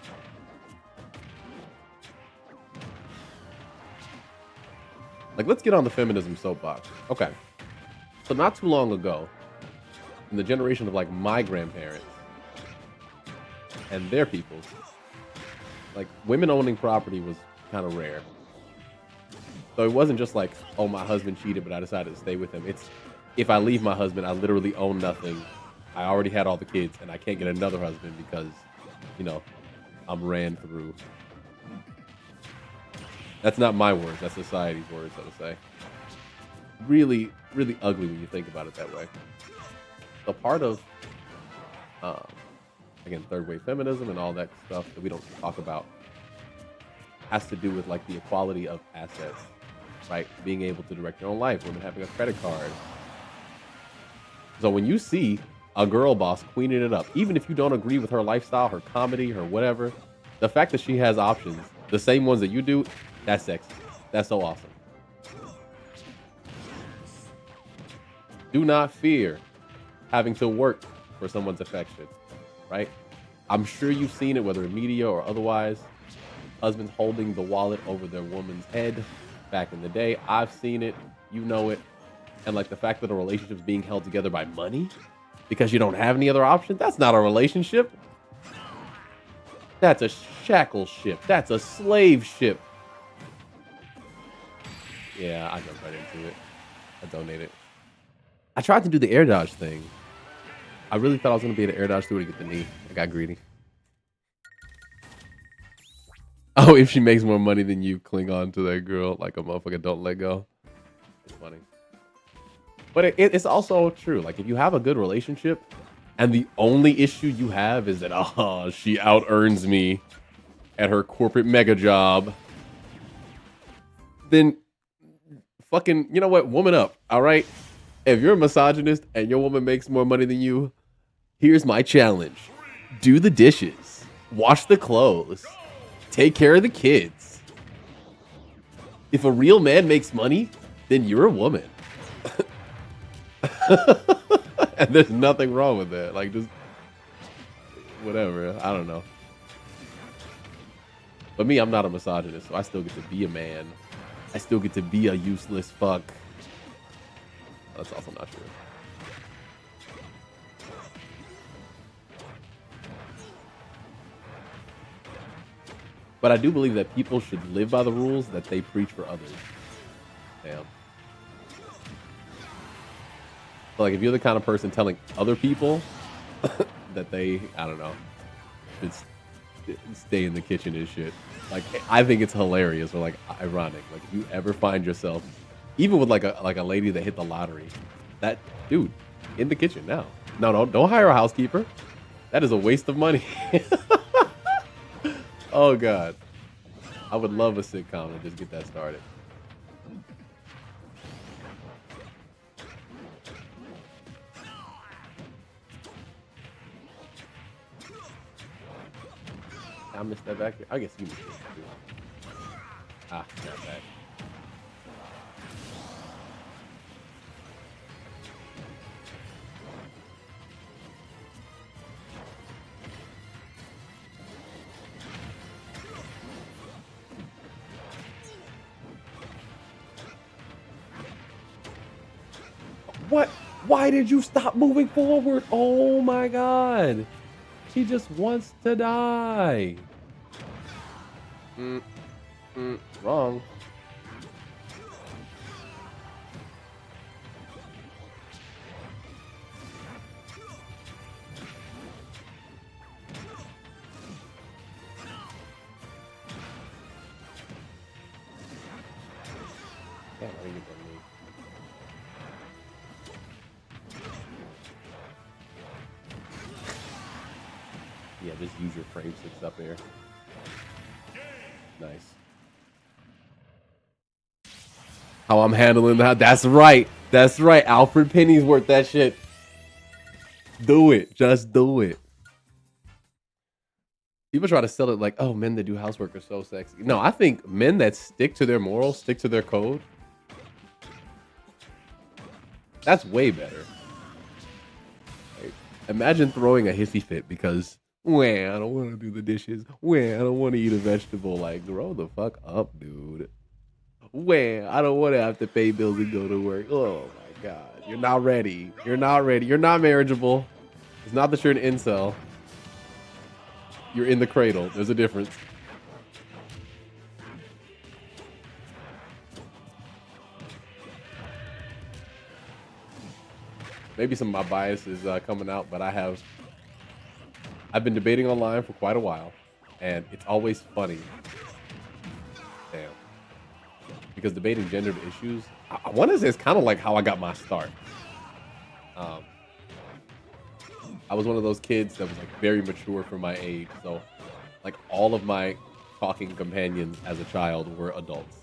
Like, let's get on the feminism soapbox. Okay. So not too long ago, in the generation of, like, my grandparents and their people, like, women owning property was kind of rare. So it wasn't just like, oh, my husband cheated, but I decided to stay with him. It's, if I leave my husband, I literally own nothing. I already had all the kids, and I can't get another husband because, I'm ran through. That's not my words. That's society's words, so to say. Really, really ugly when you think about it that way. So part of, again, third wave feminism and all that stuff that we don't talk about has to do with, like, the equality of assets, right? Being able to direct your own life, women having a credit card. So when you see a girl boss queening it up, even if you don't agree with her lifestyle, her comedy, her whatever, the fact that she has options, the same ones that you do, that's sexy. That's so awesome. Do not fear having to work for someone's affection, right? I'm sure you've seen it, whether in media or otherwise. Husbands holding the wallet over their woman's head back in the day. I've seen it. You know it. And, like, the fact that a relationship is being held together by money because you don't have any other option, that's not a relationship. That's a shackle ship. That's a slave ship. Yeah, I jumped right into it. I donated. I tried to do the air dodge thing. I really thought I was going to be able to air dodge through to get the knee. I got greedy. Oh, if she makes more money than you, cling on to that girl like a motherfucker. Don't let go. It's funny. But it's also true. Like, if you have a good relationship and the only issue you have is that, oh, she out earns me at her corporate mega job, then fucking, you know what? Woman up. All right. If you're a misogynist and your woman makes more money than you, here's my challenge: do the dishes, wash the clothes, take care of the kids. If a real man makes money, then you're a woman. And there's nothing wrong with that. Like, just whatever. I don't know. But me, I'm not a misogynist, so I still get to be a man. I still get to be a useless fuck. That's also not true. But I do believe that people should live by the rules that they preach for others. Damn. So, like, if you're the kind of person telling other people that they, I don't know, should stay in the kitchen and shit, like, I think it's hilarious or like ironic. Like, if you ever find yourself, even with like a lady that hit the lottery, that dude in the kitchen now. No, don't hire a housekeeper. That is a waste of money. Oh God, I would love a sitcom to just get that started. I missed that back here. I guess you missed it too. Ah, not bad. What? Why did you stop moving forward? Oh my God. He just wants to die. Wrong. Damn, I didn't get that move. Yeah, just use your frame six up there. Nice. How I'm handling that. That's right. That's right. Alfred Penny's worth that shit. Do it. Just do it. People try to sell it like, oh, men that do housework are so sexy. No, I think men that stick to their morals, stick to their code, that's way better. Like, imagine throwing a hissy fit because, well, I don't want to do the dishes. Well, I don't want to eat a vegetable. Like, grow the fuck up, dude. Well, I don't want to have to pay bills and go to work. Oh my God. You're not ready. You're not ready. You're not marriageable. It's not that you're an incel. You're in the cradle. There's a difference. Maybe some of my bias is coming out, but I've been debating online for quite a while, and it's always funny. Damn. Because debating gendered issues, I want to say it's kind of like how I got my start. I was one of those kids that was like very mature for my age, so like all of my talking companions as a child were adults.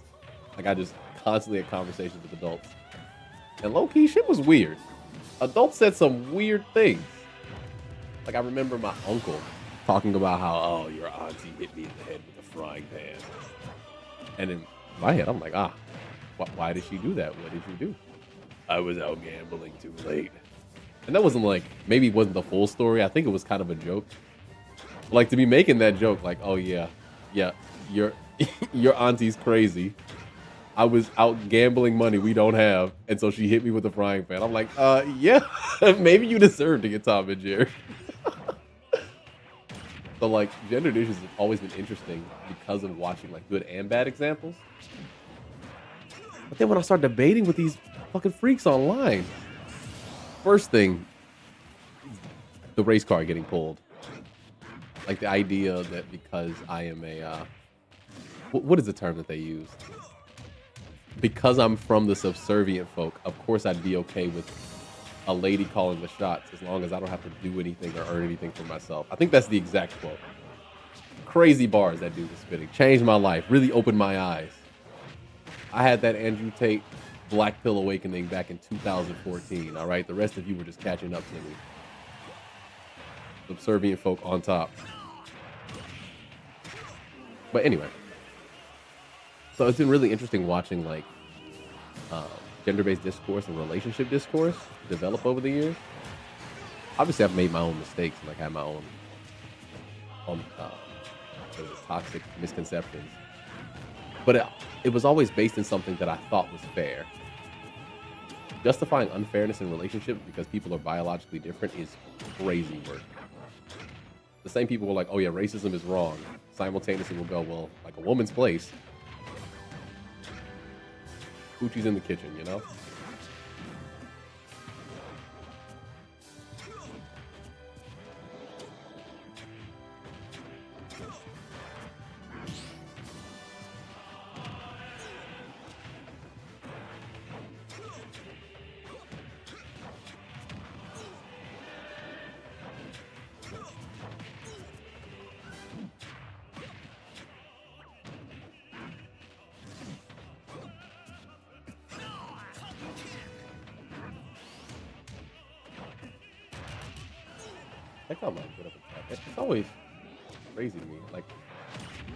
Like I just constantly had conversations with adults, and low key shit was weird. Adults said some weird things. Like I remember my uncle talking about how, oh, your auntie hit me in the head with a frying pan, and in my head, I'm like, why did she do that? What did you do? I was out gambling too late. And that wasn't like, maybe it wasn't the full story. I think it was kind of a joke. Like to be making that joke, like, oh yeah, your auntie's crazy. I was out gambling money we don't have, and so she hit me with a frying pan. I'm like, yeah, maybe you deserve to get Tom and Jerry. So like, gendered issues have always been interesting because of watching like good and bad examples. But then when I start debating with these fucking freaks online, first thing, the race car getting pulled. Like the idea that because I am a what is the term that they use? Because I'm from the subservient folk, of course I'd be okay with a lady calling the shots as long as I don't have to do anything or earn anything for myself. I think that's the exact quote. Crazy bars that dude was spitting. Changed my life. Really opened my eyes. I had that Andrew Tate Black Pill Awakening back in 2014. All right. The rest of you were just catching up to me. Subservient folk on top. But anyway. So it's been really interesting watching like gender-based discourse and relationship discourse develop over the years. Obviously, I've made my own mistakes and like had my own toxic misconceptions. But it was always based in something that I thought was fair. Justifying unfairness in relationships because people are biologically different is crazy work. The same people were like, oh yeah, racism is wrong. Simultaneously will go, well, like a woman's place. Coochie's in the kitchen, you know? Check out my good up attack. It's always crazy to me. Like,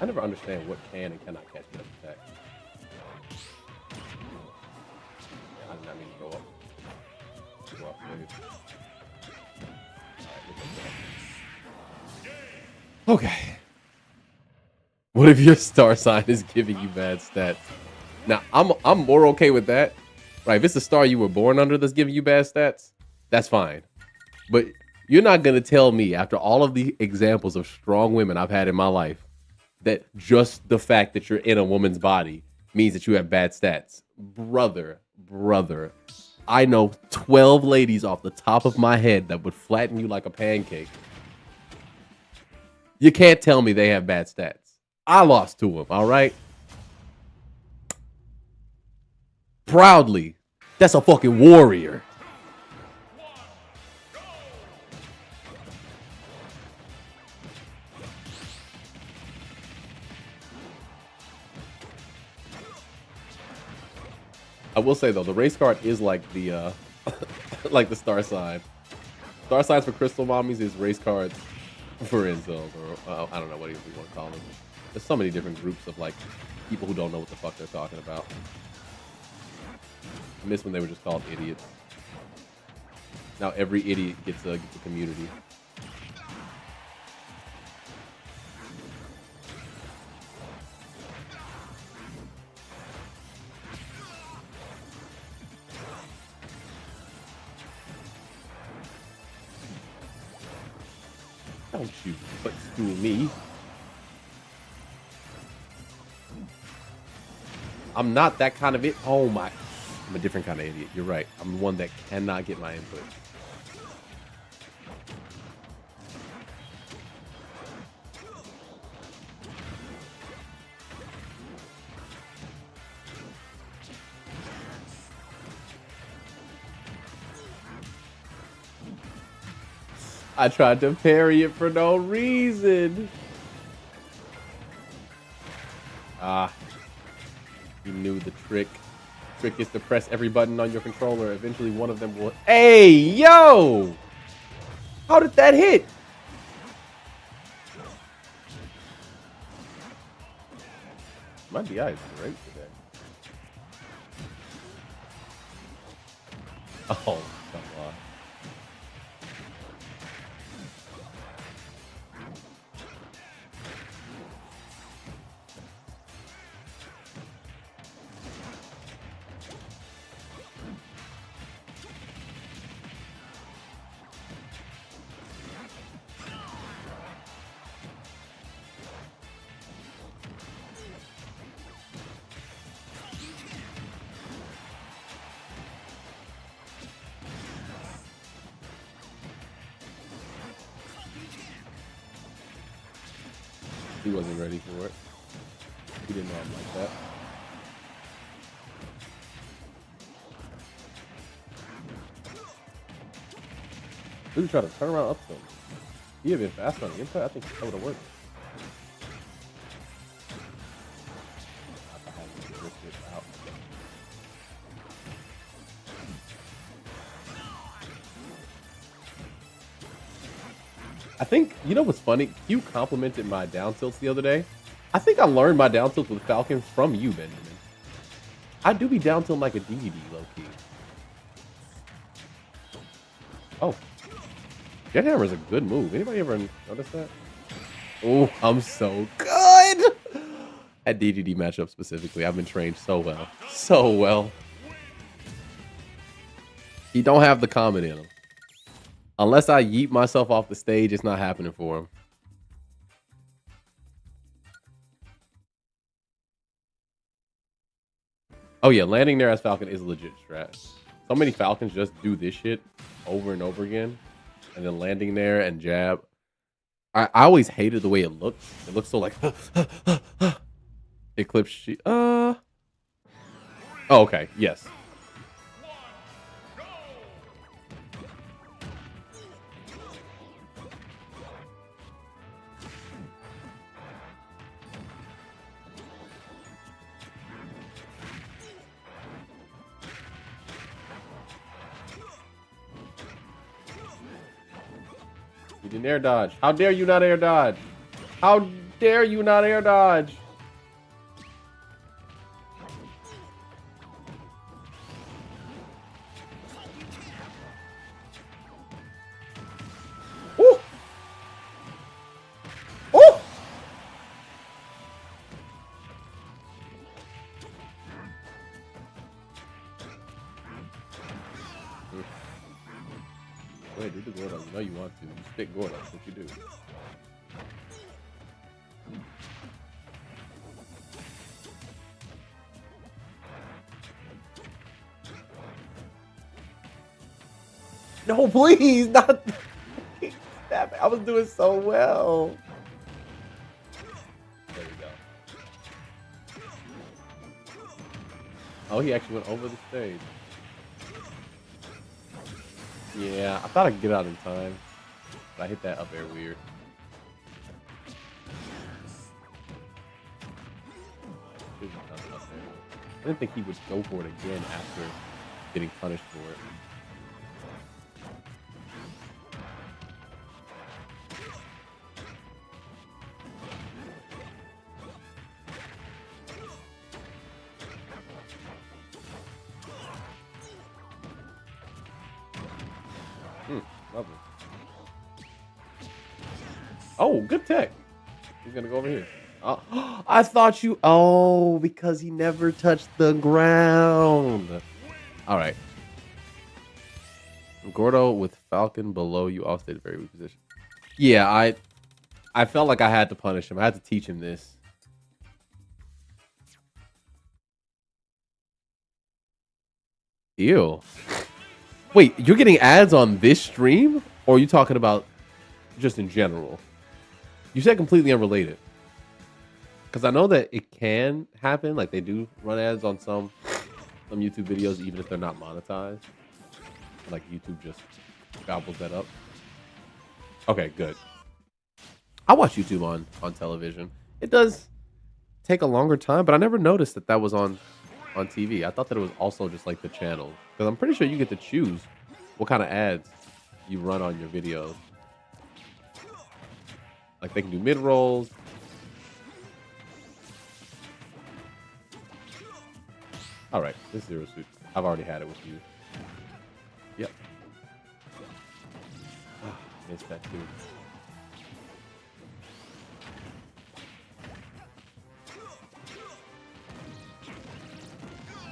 I never understand what can and cannot catch good up attack. Yeah, I did not mean to go up. Go up, maybe. All right, okay. What if your star sign is giving you bad stats? Now, I'm more okay with that. Right, if it's the star you were born under that's giving you bad stats, that's fine. But you're not going to tell me, after all of the examples of strong women I've had in my life, that just the fact that you're in a woman's body means that you have bad stats. Brother, I know 12 ladies off the top of my head that would flatten you like a pancake. You can't tell me they have bad stats. I lost to them, all right? Proudly. That's a fucking warrior. I will say though, the race card is like the like the star sign. Star signs for crystal mommies is race cards for incels, or I don't know what you want to call them. There's so many different groups of like people who don't know what the fuck they're talking about. I miss when they were just called idiots. Now every idiot gets a community. Don't you footstool me. I'm not that kind of it. Oh my. I'm a different kind of idiot. You're right. I'm the one that cannot get my input. I tried to parry it for no reason. Ah. You knew the trick. Trick is to press every button on your controller. Eventually one of them will... Hey, yo! How did that hit? My DI is great today. Oh, come on. He wasn't ready for it. He He didn't know I'm like that. Dude tried to turn around up to him. He had been faster on the impact. I think that would have worked. I had to rip it out. I think, you know what's funny? You complimented my down tilts the other day. I think I learned my down tilts with Falcon from you, Benjamin. I do be down tilting like a DVD, low-key. Oh. Jet Hammer is a good move. Anybody ever notice that? Oh, I'm so good! At DDD matchup specifically, I've been trained so well. So well. He don't have the comment in him. Unless I yeet myself off the stage, it's not happening for him. Oh yeah, landing there as Falcon is a legit strat. So many Falcons just do this shit over and over again. And then landing there and jab. I always hated the way it looks. It looks so like Eclipse. Oh, okay. Yes. You didn't air dodge. How dare you not air dodge? How dare you not air dodge? Woo! Woo! Wait, do the Gordo. You know you want to. You stick Gordo. That's what you do. No, please, not. I was doing so well. There we go. Oh, he actually went over the stage. Yeah, I thought I could get out in time, but I hit that up air weird. I didn't think he would go for it again after getting punished for it. Lovely. Oh, good tech. He's gonna go over here. Oh, I thought you. Oh, because he never touched the ground. All right. Gordo with Falcon below you all stayed in a very weak position. Yeah, I felt like I had to punish him. I had to teach him this. Ew. Wait, you're getting ads on this stream? Or are you talking about just in general? You said completely unrelated. Because I know that it can happen. Like, they do run ads on some YouTube videos, even if they're not monetized. Like, YouTube just gobbles that up. Okay, good. I watch YouTube on television. It does take a longer time, but I never noticed that was on TV. I thought that it was also just like the channel. Because I'm pretty sure you get to choose what kind of ads you run on your videos. Like, they can do mid-rolls. All right, this Zero Suit. I've already had it with you. Yep. Missed that too.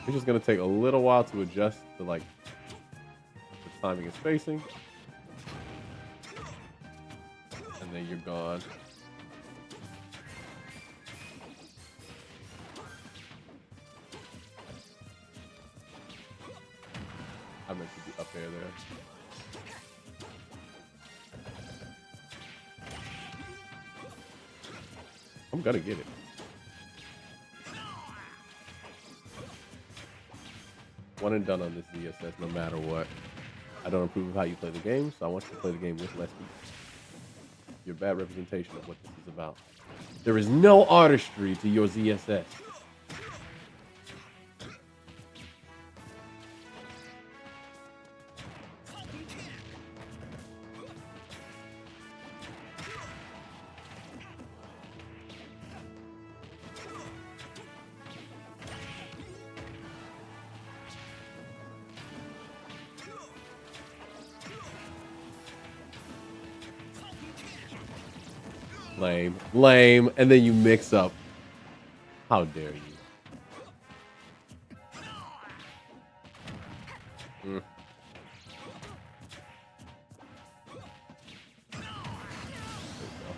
It's just gonna take a little while to adjust to like the timing and spacing. And then you're gone. I meant to be up there. I'm gonna get it. one and done on this ZSS no matter what. I don't approve of how you play the game, so I want you to play the game with less people. You're a bad representation of what this is about. There is no artistry to your ZSS. Lame, lame, and then you mix up. How dare you? Mm. There you go.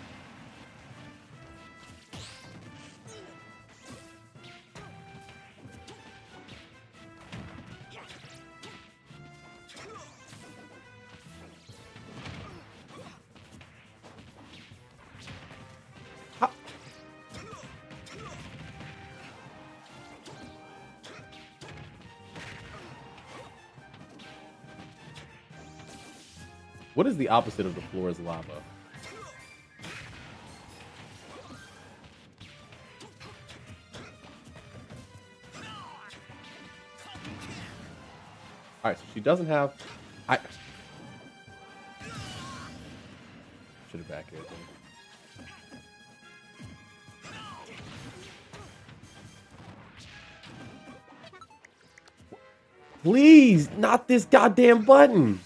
How- What is the opposite of the floor is lava? All right, so she doesn't have. I should have back it. Please, not this goddamn button.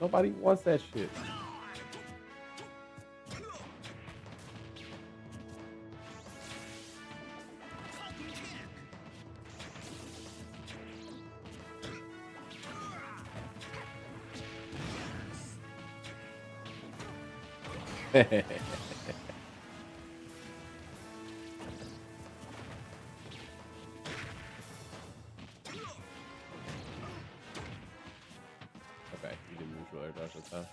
Nobody wants that shit. Okay, you didn't neutral air dodge this time.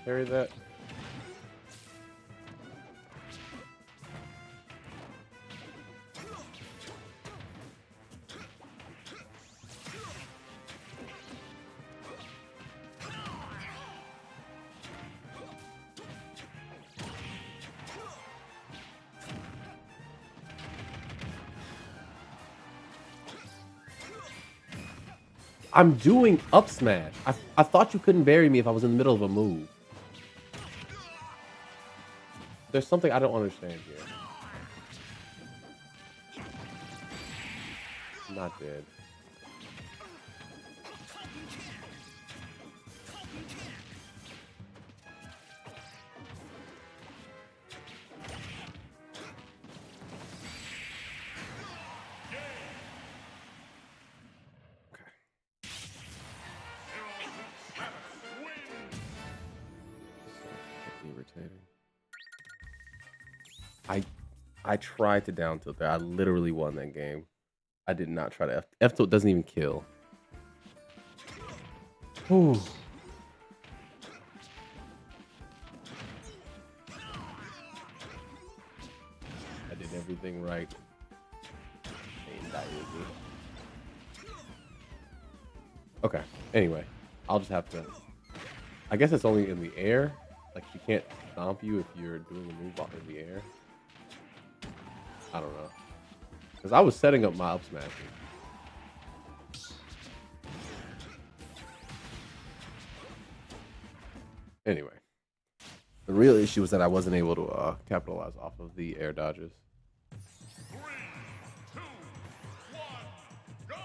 Carry that. I'm doing up smash. I thought you couldn't bury me if I was in the middle of a move. There's something I don't understand here. I'm not dead. Irritating. I tried to down tilt there. I literally won that game. I did not try to F tilt doesn't even kill. Whew. I did everything right. Ain't that easy. Okay. Anyway, I'll just have to. I guess it's only in the air. Like she can't stomp you if you're doing a move in the air. I don't know. Because I was setting up my up smashing. Anyway. The real issue was that I wasn't able to capitalize off of the air dodges. 3, 2, 1, go!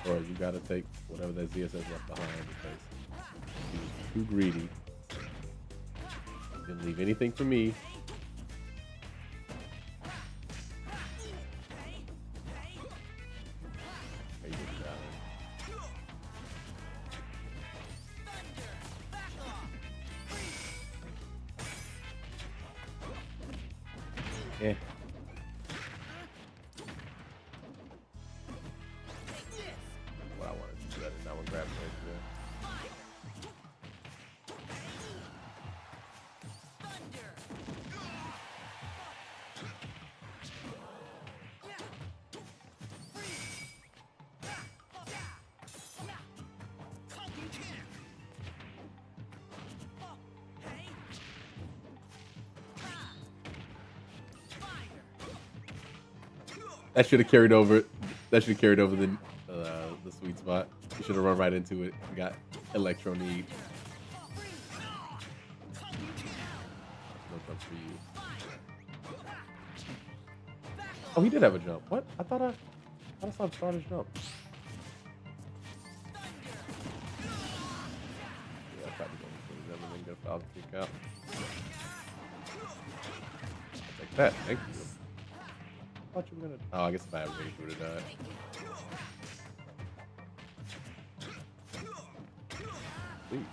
Or you gotta take whatever that ZSS left behind because he was too greedy. Didn't leave anything for me. There you go. Yeah. What I wanted to do that, and that one grabbed right there. That should have carried over. That should have carried over the sweet spot. You should have run right into it. We got Electro need. No jump for you. Oh, he did have a jump. What? I thought I saw him start his jump. Yeah, I tried to go for them and then get a foul kick out. Like that. Thank you. I thought you were gonna. Oh, I guess if I had rage, would have died. Sweet.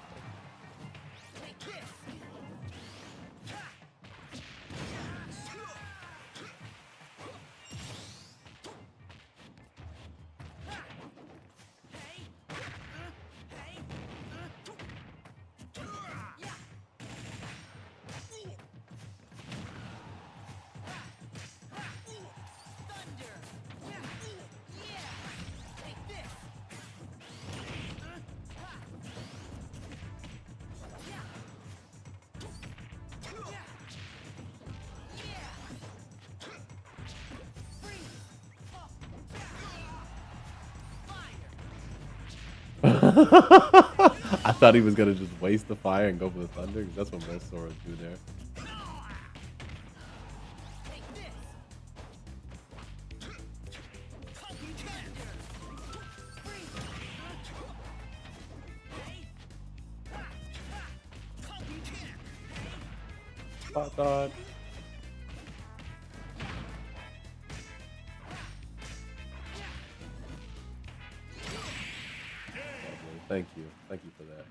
I thought he was gonna just waste the fire and go for the thunder, because that's what most Soras do there. Spot dodge. Thank you for that.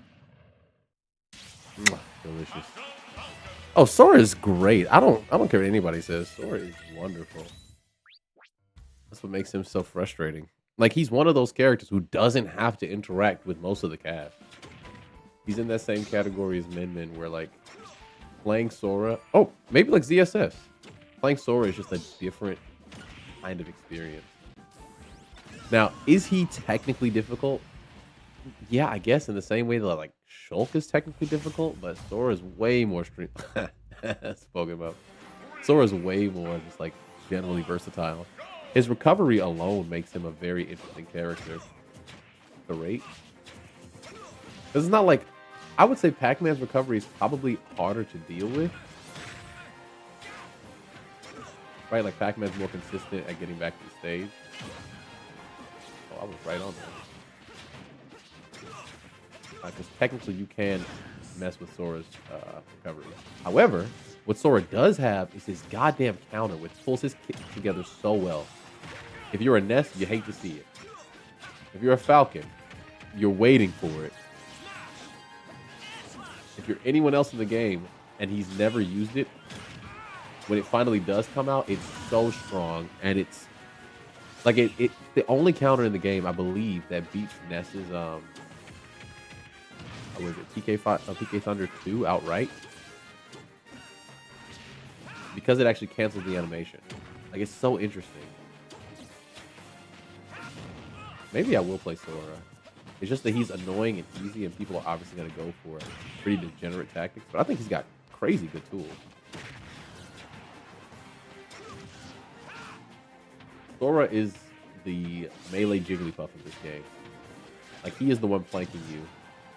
Mwah, delicious. Oh, Sora is great. I don't care what anybody says. Sora is wonderful. That's what makes him so frustrating. Like, he's one of those characters who doesn't have to interact with most of the cast. He's in that same category as Min Min, where like playing Sora. Oh, maybe like ZSS. Playing Sora is just a different kind of experience. Now, is he technically difficult? Yeah, I guess in the same way that like Shulk is technically difficult, but Sora is way more stream. Spoken about. Sora is way more just like generally versatile. His recovery alone makes him a very interesting character. The rate, this is not like, I would say Pac-Man's recovery is probably harder to deal with. Right, like Pac-Man's more consistent at getting back to the stage. Oh, I was right on that. Because technically you can mess with Sora's recovery. However, what Sora does have is his goddamn counter, which pulls his kit together so well. If you're a Ness, you hate to see it. If you're a Falcon, you're waiting for it. If you're anyone else in the game and he's never used it, when it finally does come out, it's so strong, and it's like it's the only counter in the game, I believe, that beats Ness's what is it, PK Thunder 2 outright, because it actually cancels the animation. Like, it's so interesting. Maybe I will play Sora. It's just that he's annoying and easy, and people are obviously going to go for pretty degenerate tactics. But I think he's got crazy good tools. Sora is the melee Jigglypuff of this game. Like, he is the one flanking you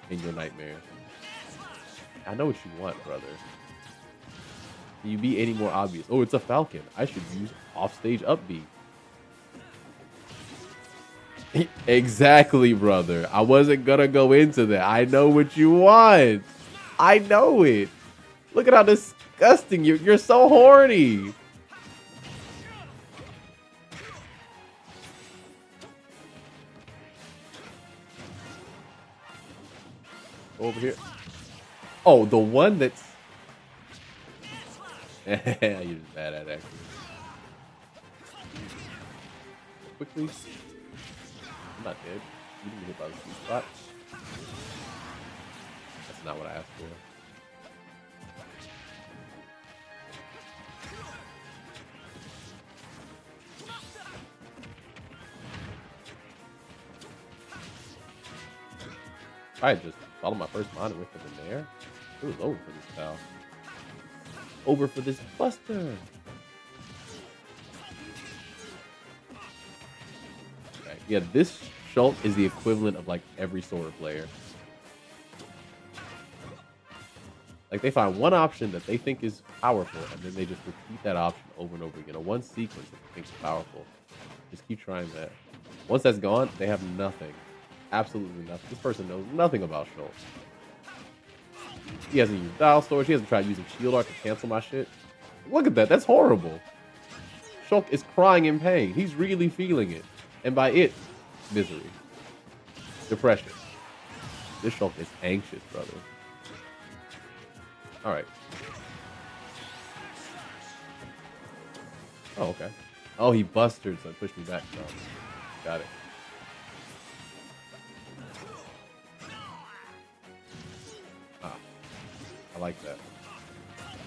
in your nightmares. I know what you want, brother. Can you be any more obvious? Oh, it's a Falcon. I should use offstage up B. Exactly, brother. I wasn't gonna go into that. I know what you want. I know it. Look at how disgusting you're so horny. Over here. Oh, the one that's you're just bad at actually. Quickly. I'm not dead. You didn't hit by the sweet spot. That's not what I asked for. I just followed my first mind and went for the nair. It was over for this pal. Over for this buster. Okay. Yeah, this Schultz is the equivalent of like every Sora player. Like they find one option that they think is powerful, and then they just repeat that option over and over again. Or one sequence that they think is powerful. Just keep trying that. Once that's gone, they have nothing. Absolutely nothing. This person knows nothing about Schultz. He hasn't used dial storage. He hasn't tried using shield art to cancel my shit. Look at that. That's horrible. Schultz is crying in pain. He's really feeling it. And by it, misery. Depression. This Schultz is anxious, brother. All right. Oh, okay. Oh, he busted, so it pushed me back. So. Got it. Ah, I like that.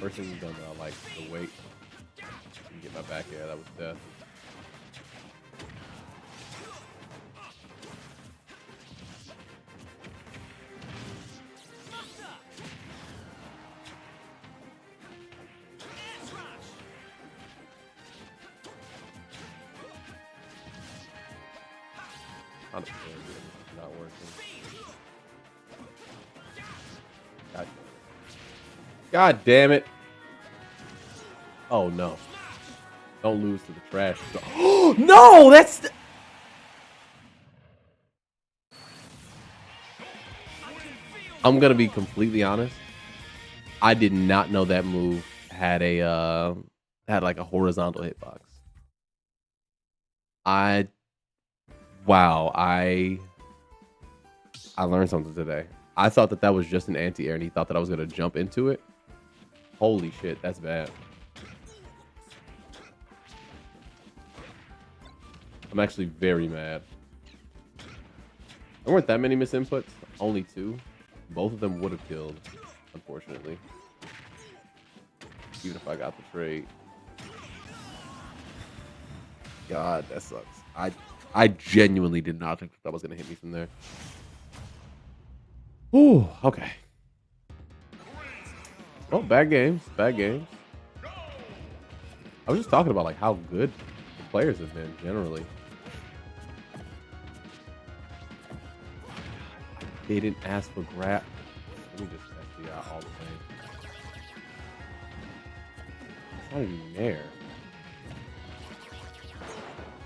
First thing you've done, I like the weight. You get my back air. That was death. Not working. God damn it. Oh no. Don't lose to the trash. No, that's I'm gonna be completely honest. I did not know that move had a had like a horizontal hitbox. Wow, I learned something today. I thought that that was just an anti-air, and he thought that I was gonna jump into it. Holy shit, that's bad. I'm actually very mad. There weren't that many misinputs, only 2. Both of them would have killed, unfortunately. Even if I got the trade. God, that sucks. I genuinely did not think that was gonna hit me from there. Ooh, okay. Well, bad games, bad games. I was just talking about like how good the players have been generally. They didn't ask for grab. Let me just SDI all the same. It's not even there.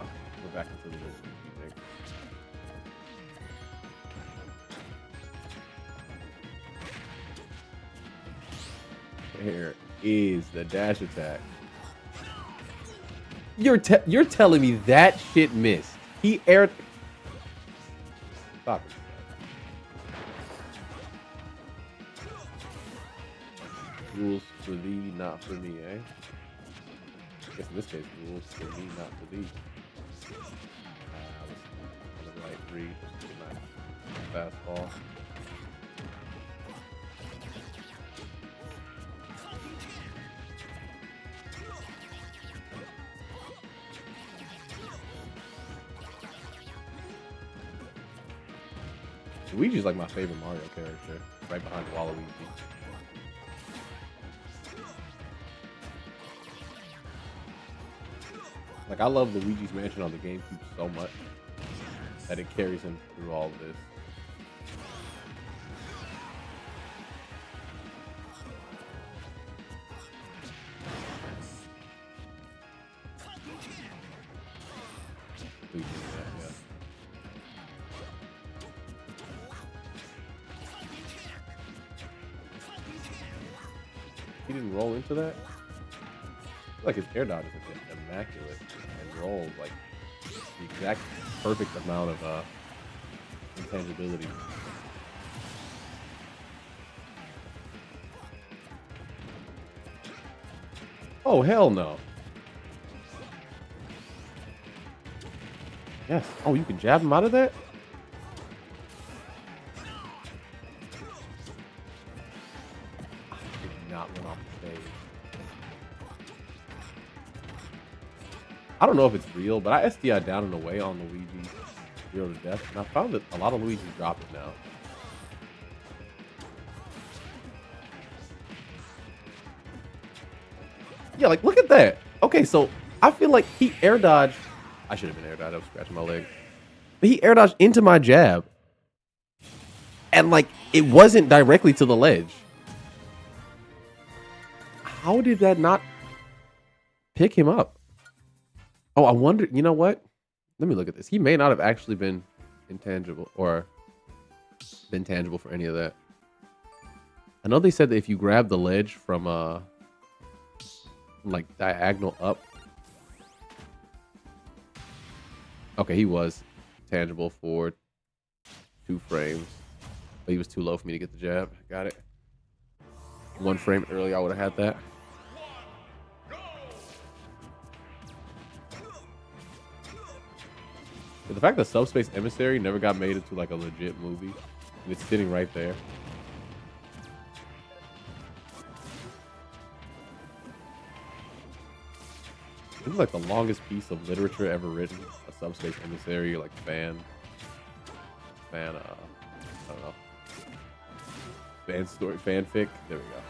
Okay, we're back into the list. Here is the dash attack. You're telling me that shit missed. He aired. Stop it. Rules for thee, not for me, eh? I guess in this case, rules for me, not for thee. On the right read, my fastball. Luigi's like my favorite Mario character, right behind Waluigi. Like, I love Luigi's Mansion on the GameCube so much that it carries him through all of this. Yeah. didn't roll into that. I feel like his air dodge is immaculate and rolls like the exact perfect amount of intangibility. Oh hell no! Yes. Oh, you can jab him out of that? I did not went off the stage. I don't know if it's real, but I SDI down and away on Luigi 0 to death, and I found that a lot of Luigi drop it now. Yeah, like look at that. Okay, so I feel like he air dodged. I should have been air dodged. I was scratching my leg. But he air dodged into my jab. And like it wasn't directly to the ledge. How did that not pick him up? Oh, I wonder, you know what? Let me look at this. He may not have actually been intangible or been tangible for any of that. I know they said that if you grab the ledge from like diagonal up. Okay, he was tangible for 2 frames. But he was too low for me to get the jab. Got it. 1 frame earlier, I would have had that. But the fact that Subspace Emissary never got made into like a legit movie, and it's sitting right there. This is like the longest piece of literature ever written. A Subspace Emissary, like fan, I don't know, fan story, fanfic. There we go.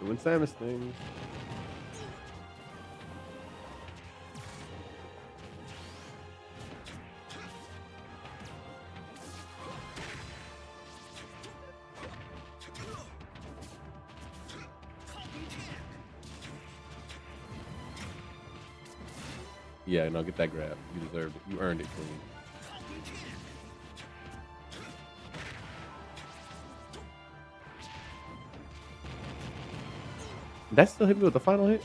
Doing Samus things. Yeah, no, get that grab. You deserved it. You earned it, Queen. That still hit me with the final hit?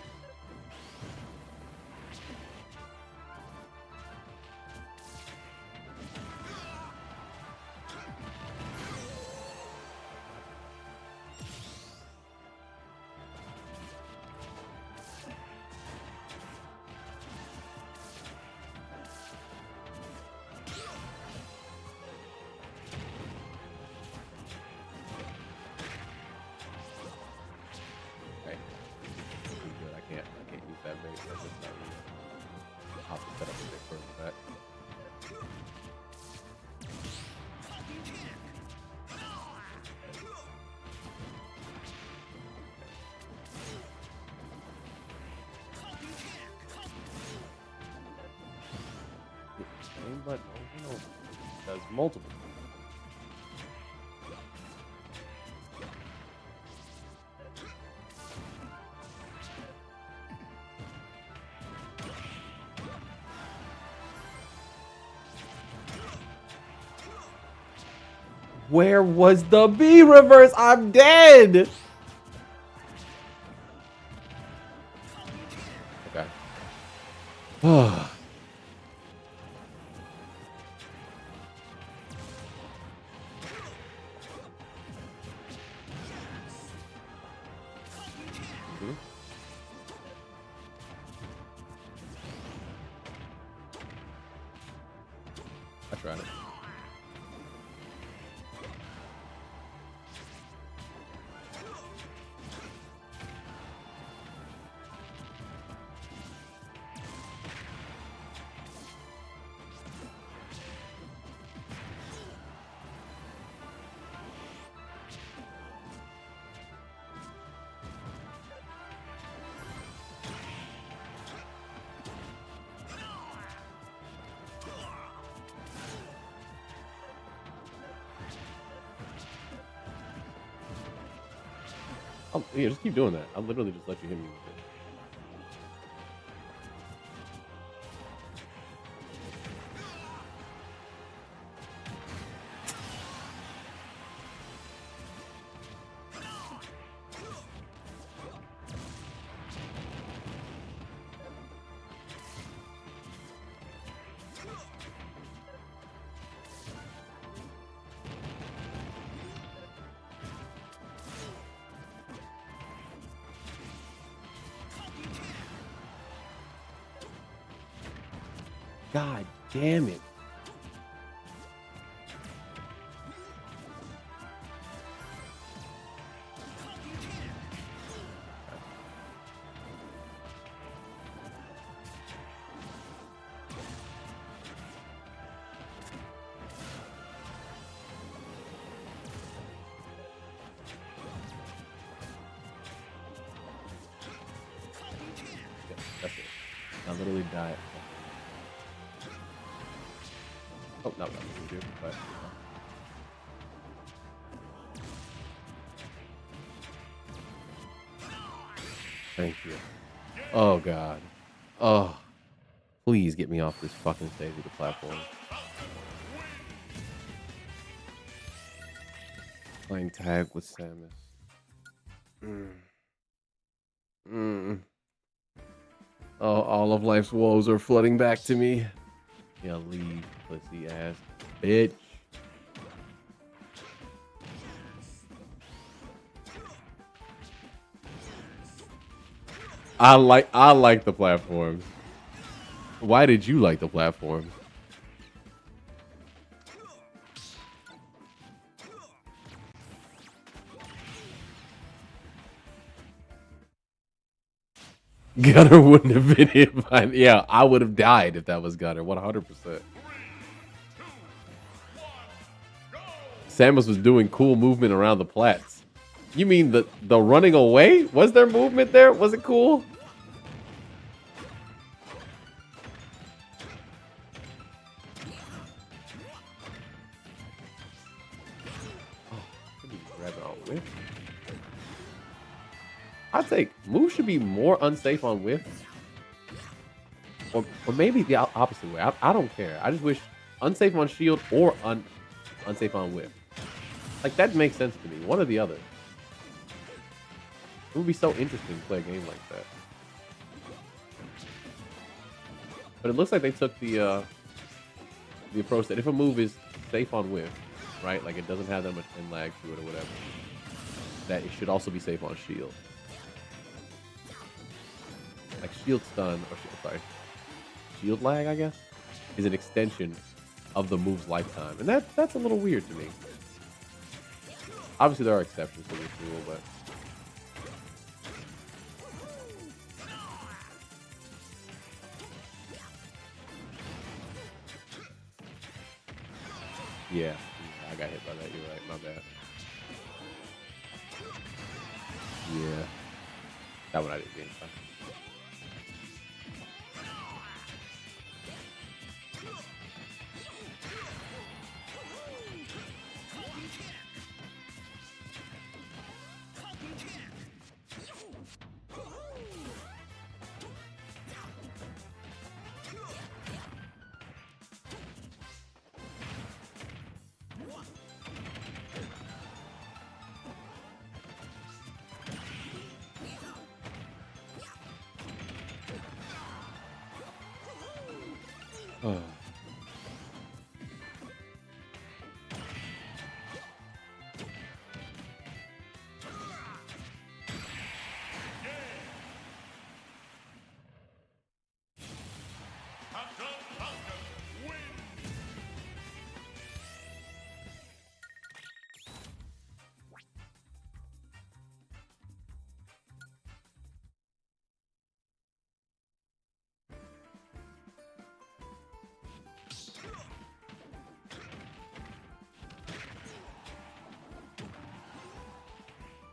But does multiple. Where was the B reverse? I'm dead. Okay. I tried it. Yeah, just keep doing that. I'll literally just let you hit me with it. God damn it. Yeah, that's it. I literally died. Oh, no, no, but thank you. Oh god. Oh, please get me off this fucking stage of the platform. Playing tag with Samus. Oh, all of life's woes are flooding back to me. Yeah, leave, pussy ass bitch. I like the platforms. Why did you like the platforms? Gunner wouldn't have been hit by. Yeah, I would have died if that was Gunner. 100%. Samus was doing cool movement around the plats. You mean the running away? Was there movement there? Was it cool? I'd say move should be more unsafe on whiff. Or maybe the opposite way. I don't care. I just wish unsafe on shield or unsafe on whiff. Like, that makes sense to me. One or the other. It would be so interesting to play a game like that. But it looks like they took the approach that if a move is safe on whiff, right? Like, it doesn't have that much in lag to it or whatever, that it should also be safe on shield. Like, shield stun, or sorry, shield lag, I guess, is an extension of the move's lifetime. And that's a little weird to me. Obviously, there are exceptions to this rule, but yeah, I got hit by that. You're right. My bad. Yeah, that one I didn't get. Oh.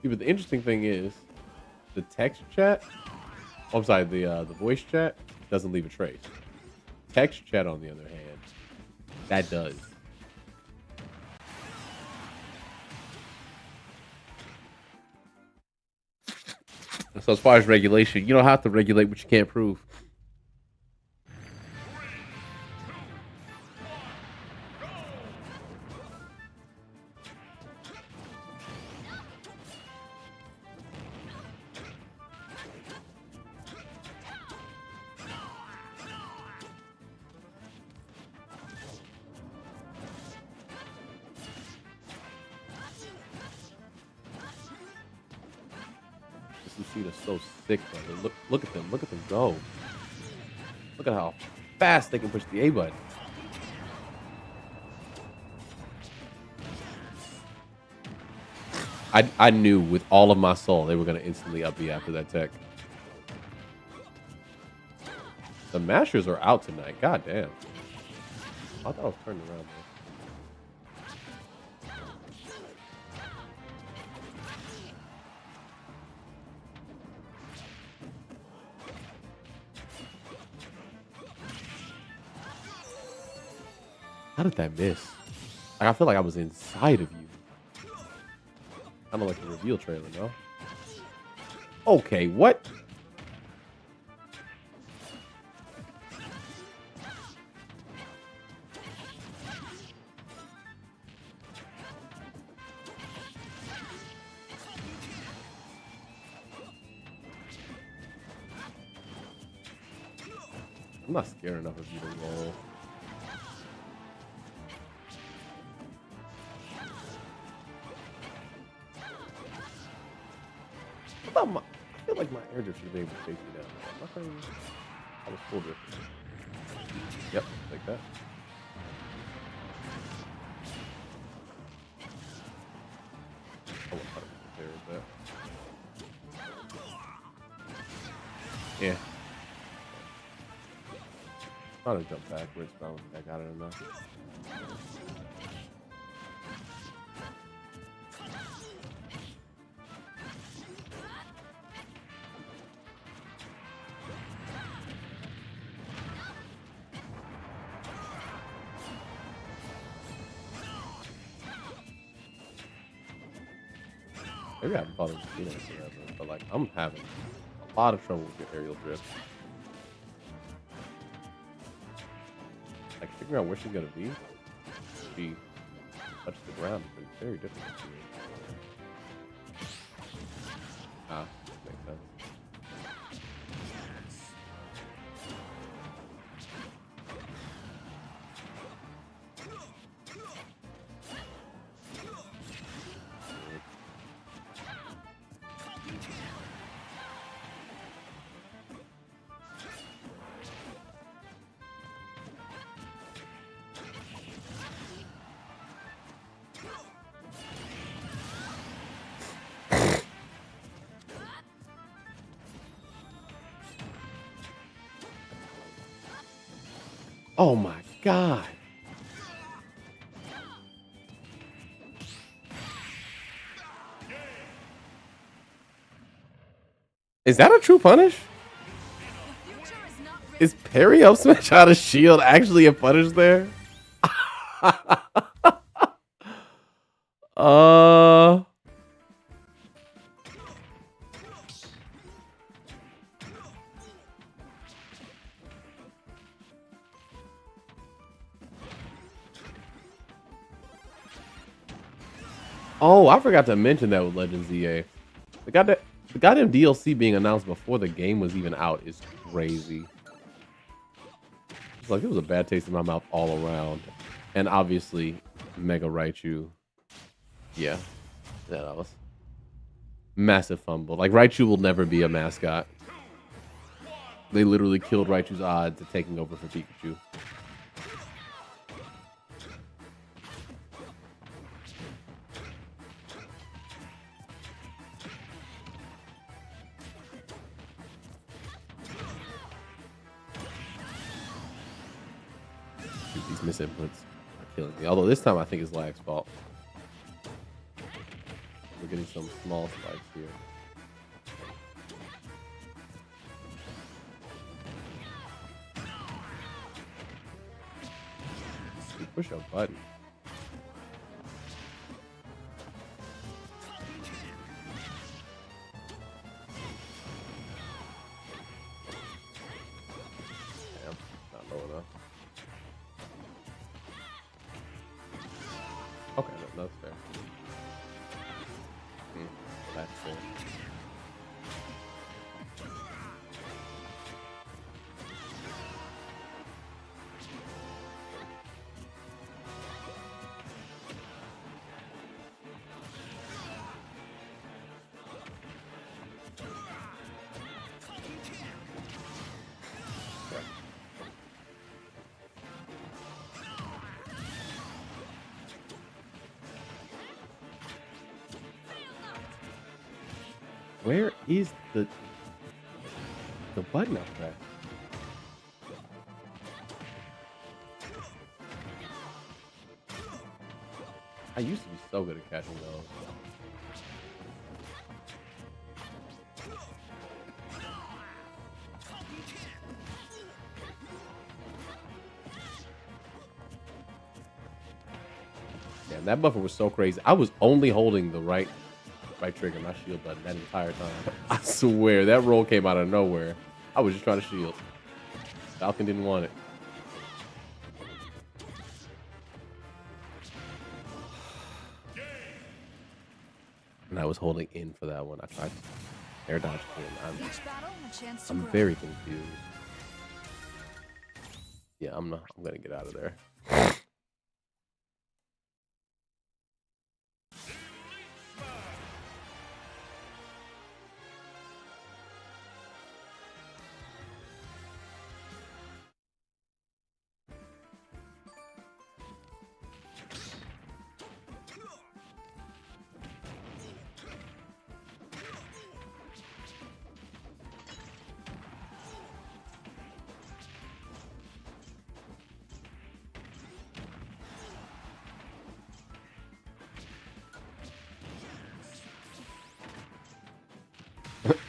See, but the interesting thing is, the text chat. Oh, I'm sorry, the voice chat doesn't leave a trace. Text chat, on the other hand, that does. So as far as regulation, you don't have to regulate what you can't prove. This Lucina is so sick, brother. Look at them. Look at them go. Look at how fast they can push the A button. I knew with all of my soul they were going to instantly up B after that tech. The mashers are out tonight. God damn. I thought I was turning around, man. How did that miss? Like, I feel like I was inside of you. Kind of like the reveal trailer, no? Okay, what? I'm not scared enough of you to roll. I feel like my air drift should be able to take me down. I'm not crazy. I was full drifting. Yep, like that. I was trying to prepare with that. Yeah. Trying to jump backwards, but I don't think I got it enough. Maybe I haven't fought a Lucina in forever, but like I'm having a lot of trouble with your aerial drift. Like figuring out where she's gonna be. She touches the ground. It's been very difficult for me. Ah, makes sense. Oh my god. Is that a true punish? Is parry up smash out of shield actually a punish there? Oh, I forgot to mention that with Legends EA. The goddamn DLC being announced before the game was even out is crazy. It's like it was a bad taste in my mouth all around. And obviously, Mega Raichu. Yeah, that was massive fumble. Like Raichu will never be a mascot. They literally killed Raichu's odds of taking over for Pikachu. These misinputs are killing me. Although this time I think it's lag's fault. We're getting some small spikes here. You push a button. That's it. Where is the button up there? I used to be so good at catching those. Man, that buffer was so crazy. I was only holding the right trigger, my shield button, that entire time. I swear, that roll came out of nowhere. I was just trying to shield. Falcon didn't want it. And I was holding in for that one. I tried to air dodge in. I'm very confused. Yeah, I'm gonna get out of there.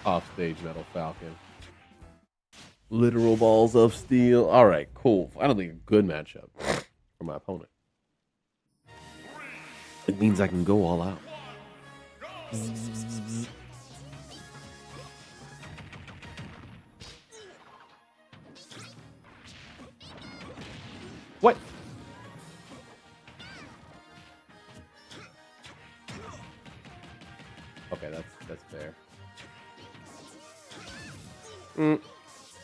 Offstage Metal Falcon. Literal balls of steel. All right, cool. Finally, a good matchup for my opponent. It means I can go all out. What? Okay, that's fair.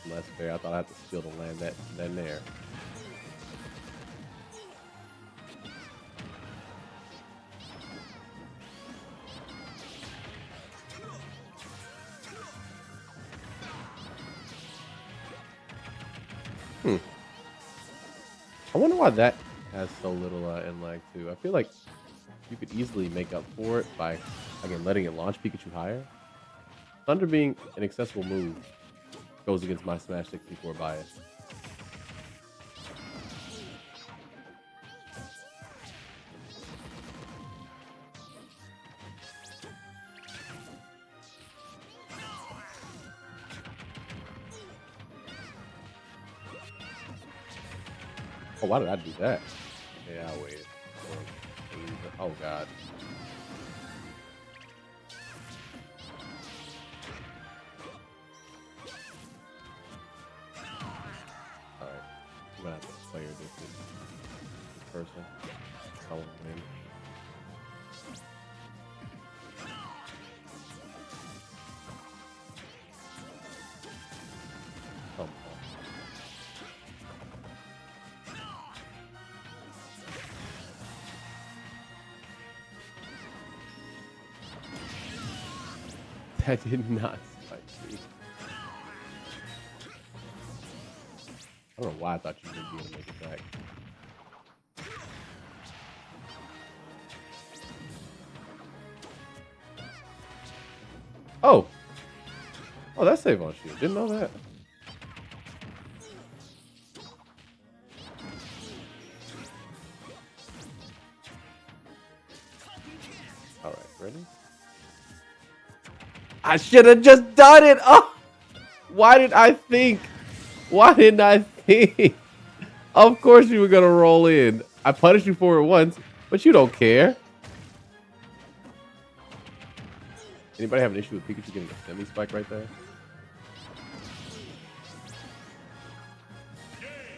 That's fair. I thought I had to steal to land that there. I wonder why that has so little in lag too. I feel like you could easily make up for it by, again, letting it launch Pikachu higher. Thunder being an accessible move goes against my Smash 64 bias. Oh, why did I do that? Yeah, I waited. Oh, God. Alright. I'm gonna have to player this person. I want to win. Come on. That did not spike me. I don't know why I thought you would be able to make it back. Oh! Oh, that's save on shield. Didn't know that. Alright, ready? I should have just done it! Oh! Why did I think? Why didn't I think? Of course you were gonna roll in. I punished you for it once, but you don't care. Anybody have an issue with Pikachu getting a semi-spike right there?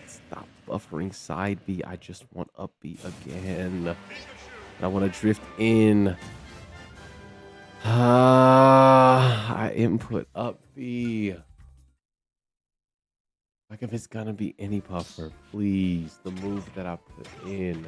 Stop buffering side B. I just want up B again. I want to drift in. I input up B. Like if it's gonna be any puffer, please. The move that I put in.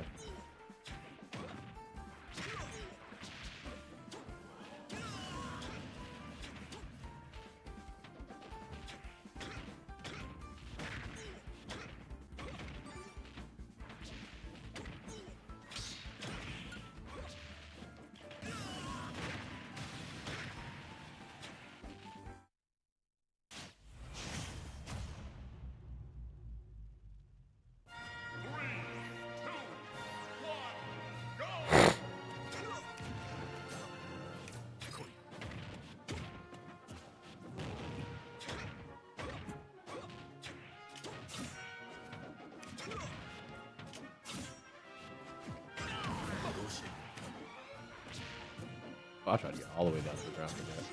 Oh, I'll try to get all the way down to the ground for that.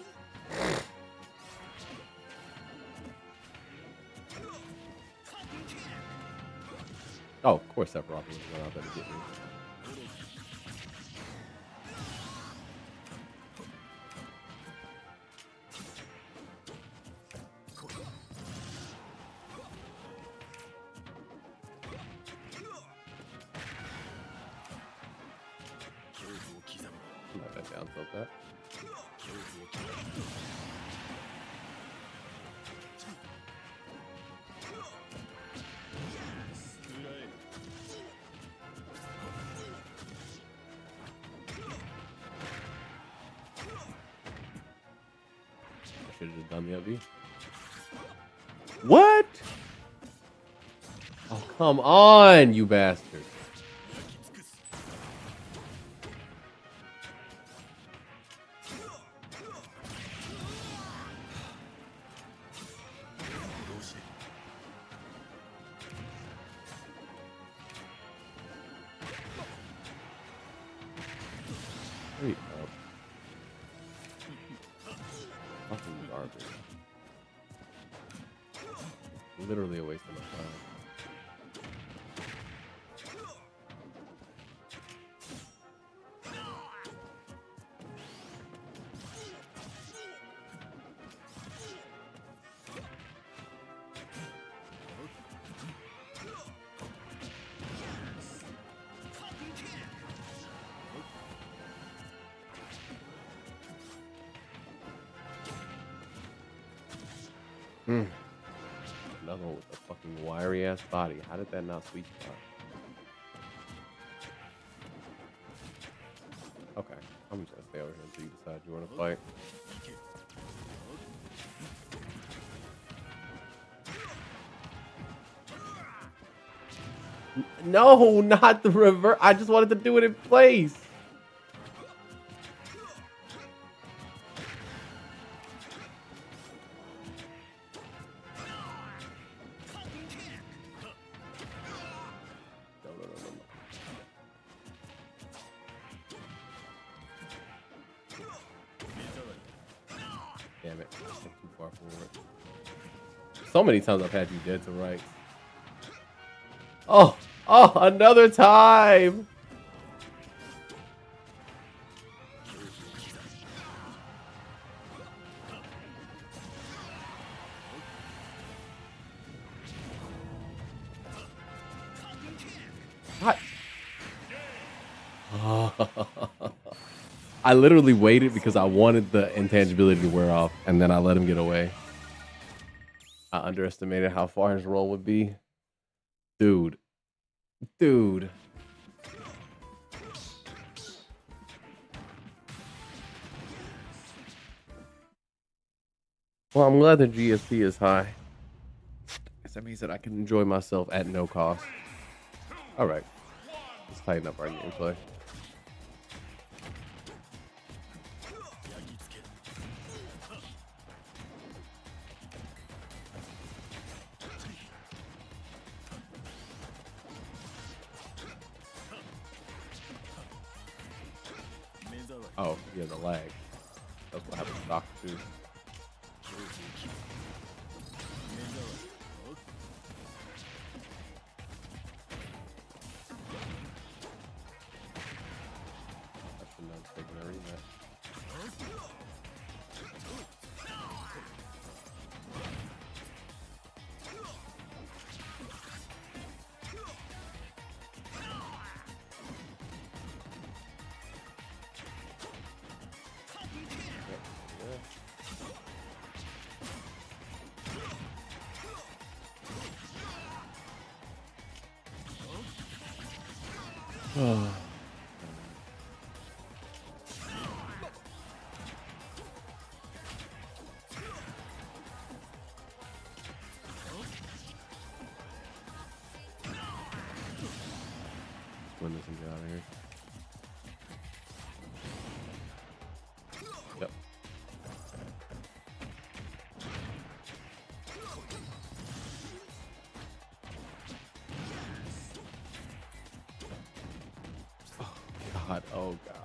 Oh, of course Sephiroth was going out there to get me. Not that down tilt that. I should have just done the up B. What? Oh, come on, you bastard. Hurry up. Fucking garbage. Literally a waste of my time. Another one with a fucking wiry ass body. How did that not sweet spot? Okay, I'm just gonna stay over here until you decide you want to fight. No, not the reverse. I just wanted to do it in place. Damn it. I took too far forward. So many times I've had you dead to rights. Oh, another time. What? I literally waited because I wanted the intangibility to wear off, and then I let him get away. I underestimated how far his roll would be. Dude. Well, I'm glad the GSP is high. Because that means that I can enjoy myself at no cost. All right. Let's tighten up our gameplay. Oh, yeah, the lag. That's what happened to Doc too. I should not have taken a rematch. Win this and get out of here. Yep. Oh God. Oh God.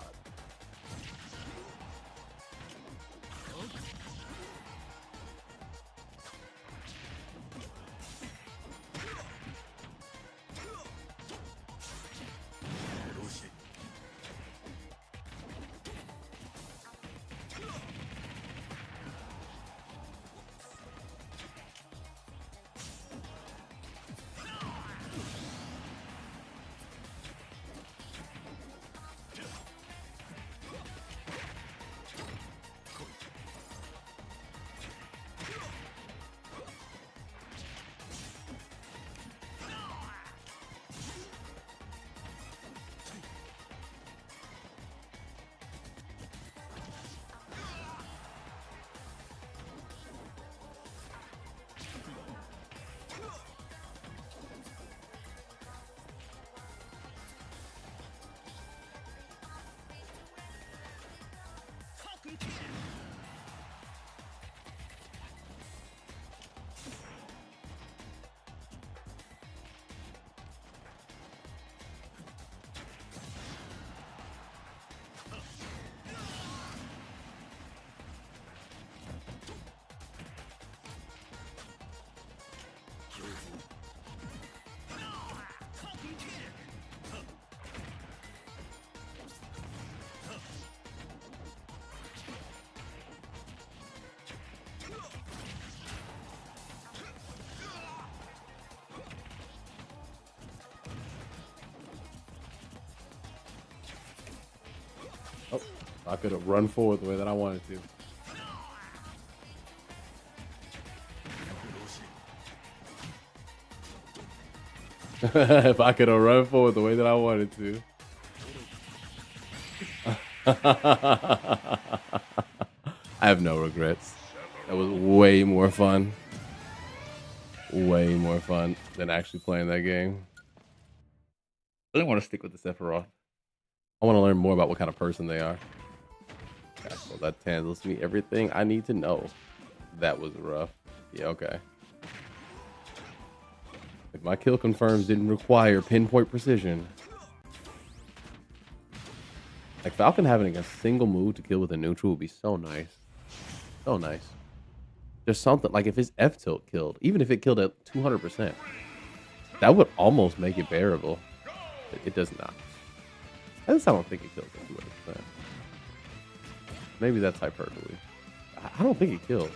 Oh, I could have run forward the way that I wanted to. If I could have run forward the way that I wanted to. I have no regrets. That was way more fun. Way more fun than actually playing that game. I didn't want to stick with the Sephiroth. I want to learn more about what kind of person they are. Okay, well, that tells me everything I need to know. That was rough. Yeah, okay. If my kill confirms didn't require pinpoint precision. Like Falcon having a single move to kill with a neutral would be so nice. So nice. There's something, like if his F tilt killed, even if it killed at 200%, that would almost make it bearable. But it does not. At least I don't think it kills at 200%. Maybe that's hyperbole. I don't think it kills.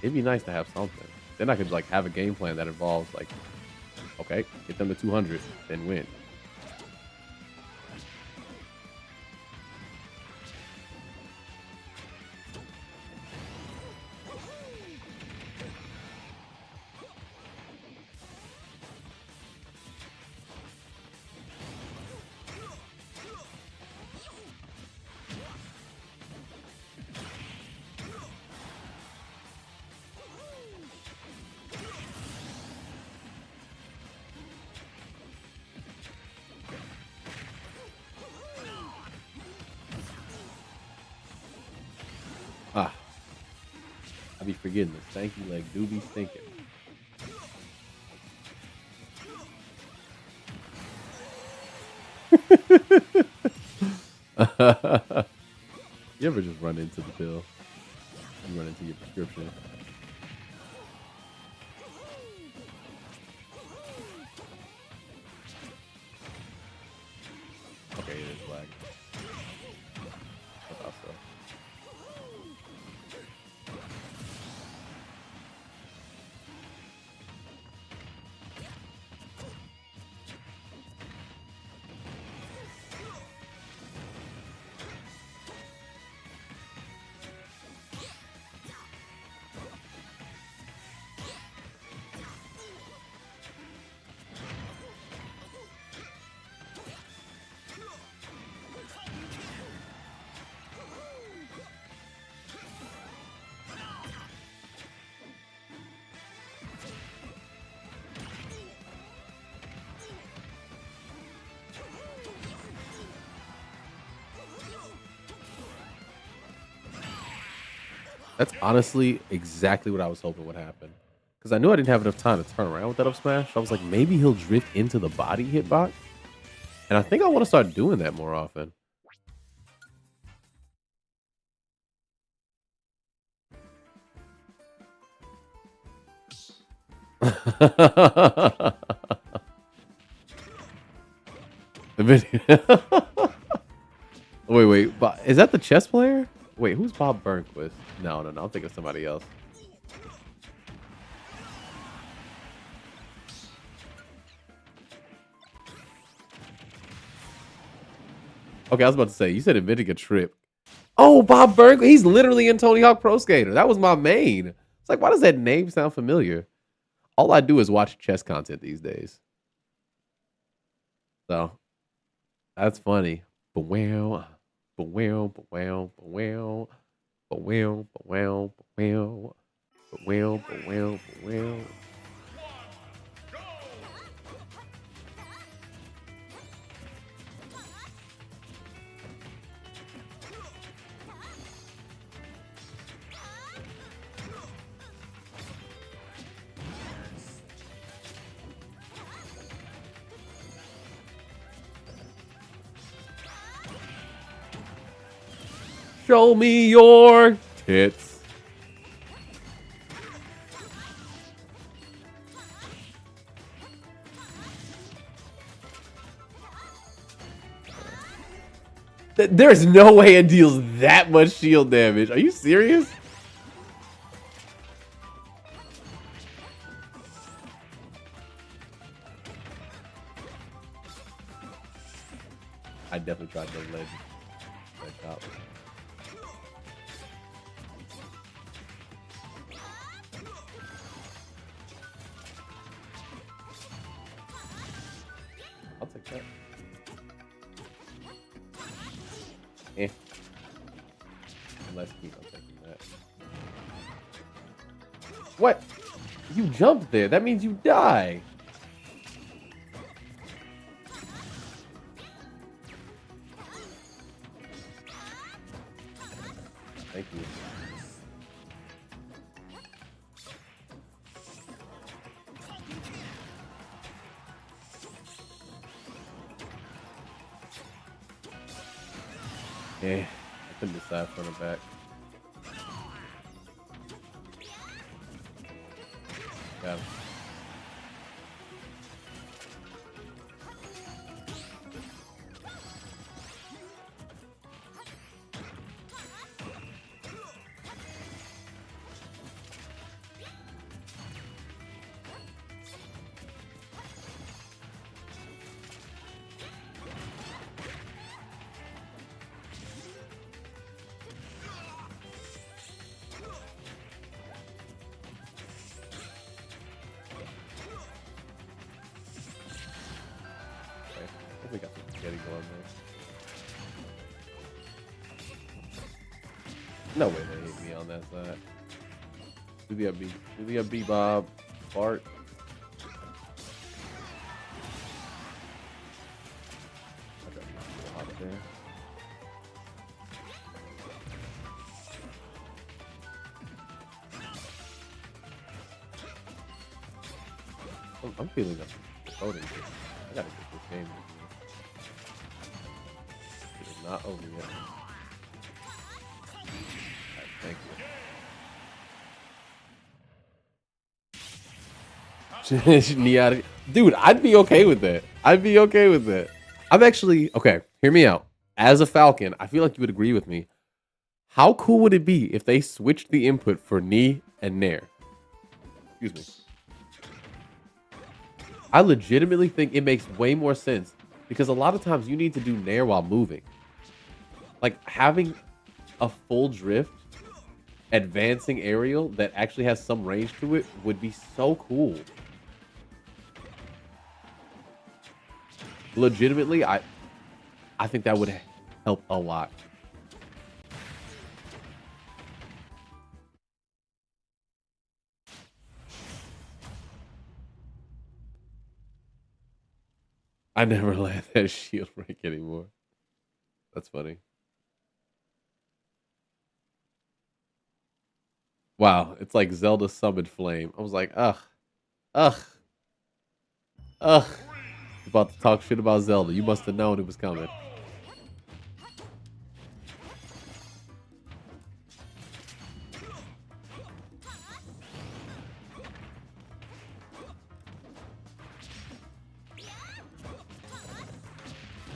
It'd be nice to have something. Then I could like have a game plan that involves like, okay, get them to 200, then win. Ah, I be forgetting this. Stanky leg do be stinking. You ever just run into the pill? You run into your prescription. Okay, it is lag. I thought so. That's honestly exactly what I was hoping would happen. Because I knew I didn't have enough time to turn around with that up smash. I was like, maybe he'll drift into the body hitbox. And I think I want to start doing that more often. The video. Wait. Is that the chess player? Wait, who's Bob Burnquist? No. I'm thinking of somebody else. Okay, I was about to say, you said inventing a trip. Oh, Bob Burnquist. He's literally in Tony Hawk Pro Skater. That was my main. It's like, why does that name sound familiar? All I do is watch chess content these days. So that's funny. But wow, but wow, but wow, but wow, but wow, but wow, but wow, but wow, but wow, but wow. Show me your tits. There's no way it deals that much shield damage. Are you serious? I definitely tried the ledge top. I'll take that. Eh. Unless keep on taking that. What? You jumped there. That means you die. Thank you. I couldn't decide front or back. Got him. We got some spaghetti going there. No way they hit me on that side. Do the up B Bob Bart. I got you out of there. I'm feeling up voting. I gotta get this game. It is not over yet. Right, thank you. Dude, I'd be okay with that. I'd be okay with that. I'm actually okay. Hear me out. As a Falcon, I feel like you would agree with me. How cool would it be if they switched the input for knee and nair? Excuse me. I legitimately think it makes way more sense because a lot of times you need to do nair while moving. Like having a full drift, advancing aerial that actually has some range to it would be so cool. Legitimately, I think that would help a lot. I never let that shield break anymore. That's funny. Wow, it's like Zelda summoned flame. I was like, ugh, ugh, ugh. About to talk shit about Zelda. You must have known it was coming.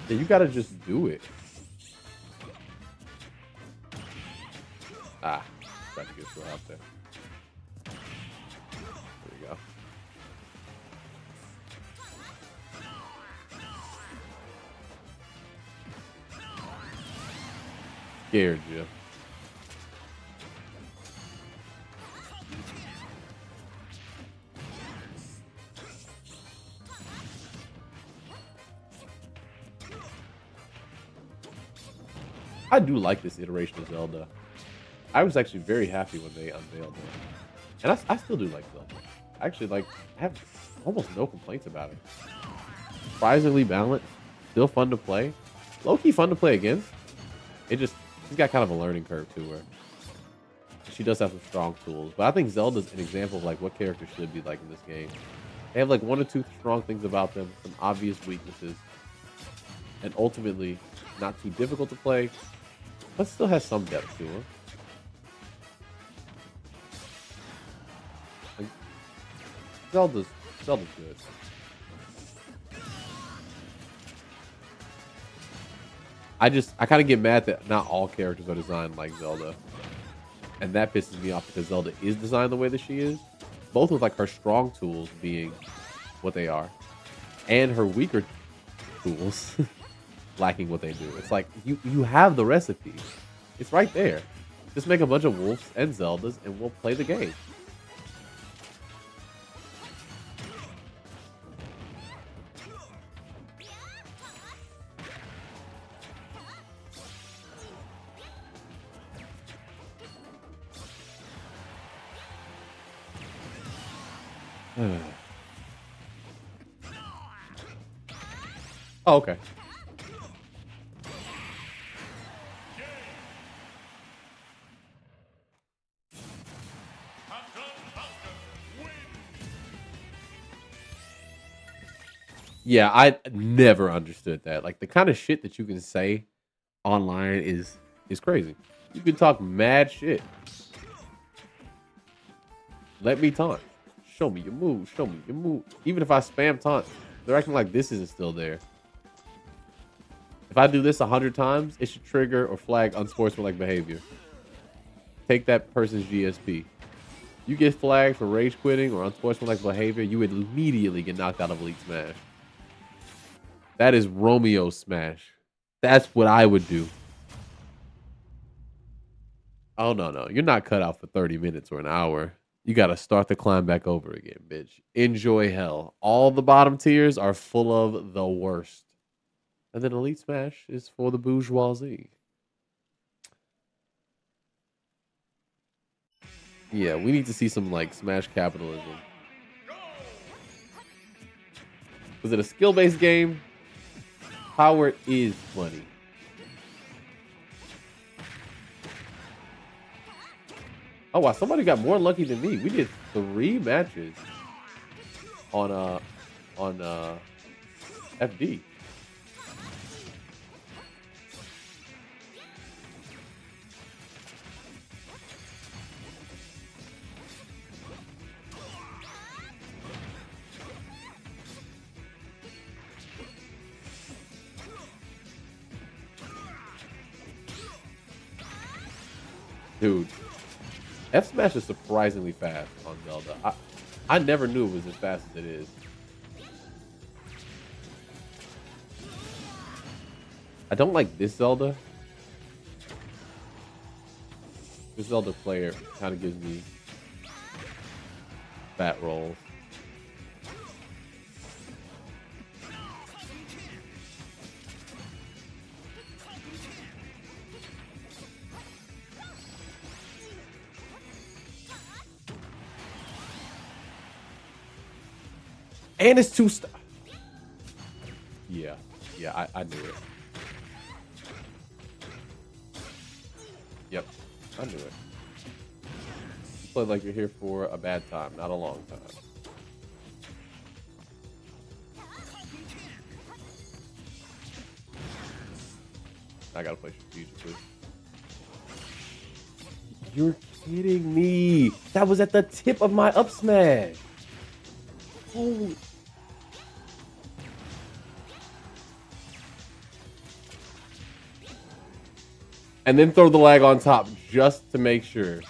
Yeah, you gotta just do it. Ah, tried to get through out there. There we go. Scared you. I do like this iteration of Zelda. I was actually very happy when they unveiled it. And I still do like Zelda. Actually, like, I have almost no complaints about it. Surprisingly balanced. Still fun to play. Low-key fun to play against. It just, she's got kind of a learning curve to her. She does have some strong tools. But I think Zelda's an example of, like, what characters should be like in this game. They have, like, one or two strong things about them. Some obvious weaknesses. And ultimately, not too difficult to play. But still has some depth to her. Like, Zelda's good. I kind of get mad that not all characters are designed like Zelda. And that pisses me off because Zelda is designed the way that she is. Both with like her strong tools being what they are. And her weaker tools lacking what they do. It's like you have the recipe. It's right there. Just make a bunch of wolves and Zeldas and we'll play the game. Oh, okay. Yeah, I never understood that. Like the kind of shit that you can say online is crazy. You can talk mad shit. Let me taunt. Show me your move. Show me your move. Even if I spam taunt, they're acting like this isn't still there. If I do this 100 times, it should trigger or flag unsportsmanlike behavior. Take that person's GSP. You get flagged for rage quitting or unsportsmanlike behavior, you would immediately get knocked out of Elite Smash. That is Romeo Smash. That's what I would do. Oh, no. You're not cut out for 30 minutes or an hour. You got to start the climb back over again, bitch. Enjoy hell. All the bottom tiers are full of the worst. And then Elite Smash is for the bourgeoisie. Yeah, we need to see some, like, Smash capitalism. Was it a skill-based game? Power is money. Oh wow, somebody got more lucky than me. We did 3 matches on FD. Dude, F Smash is surprisingly fast on Zelda. I never knew it was as fast as it is. I don't like this Zelda. This Zelda player kind of gives me fat rolls. And it's 2-star. Yeah, I knew it. Yep, I knew it. play like you're here for a bad time, not a long time. I gotta play strategically. You're kidding me. That was at the tip of my up smash. Holy. And then throw the lag on top just to make sure.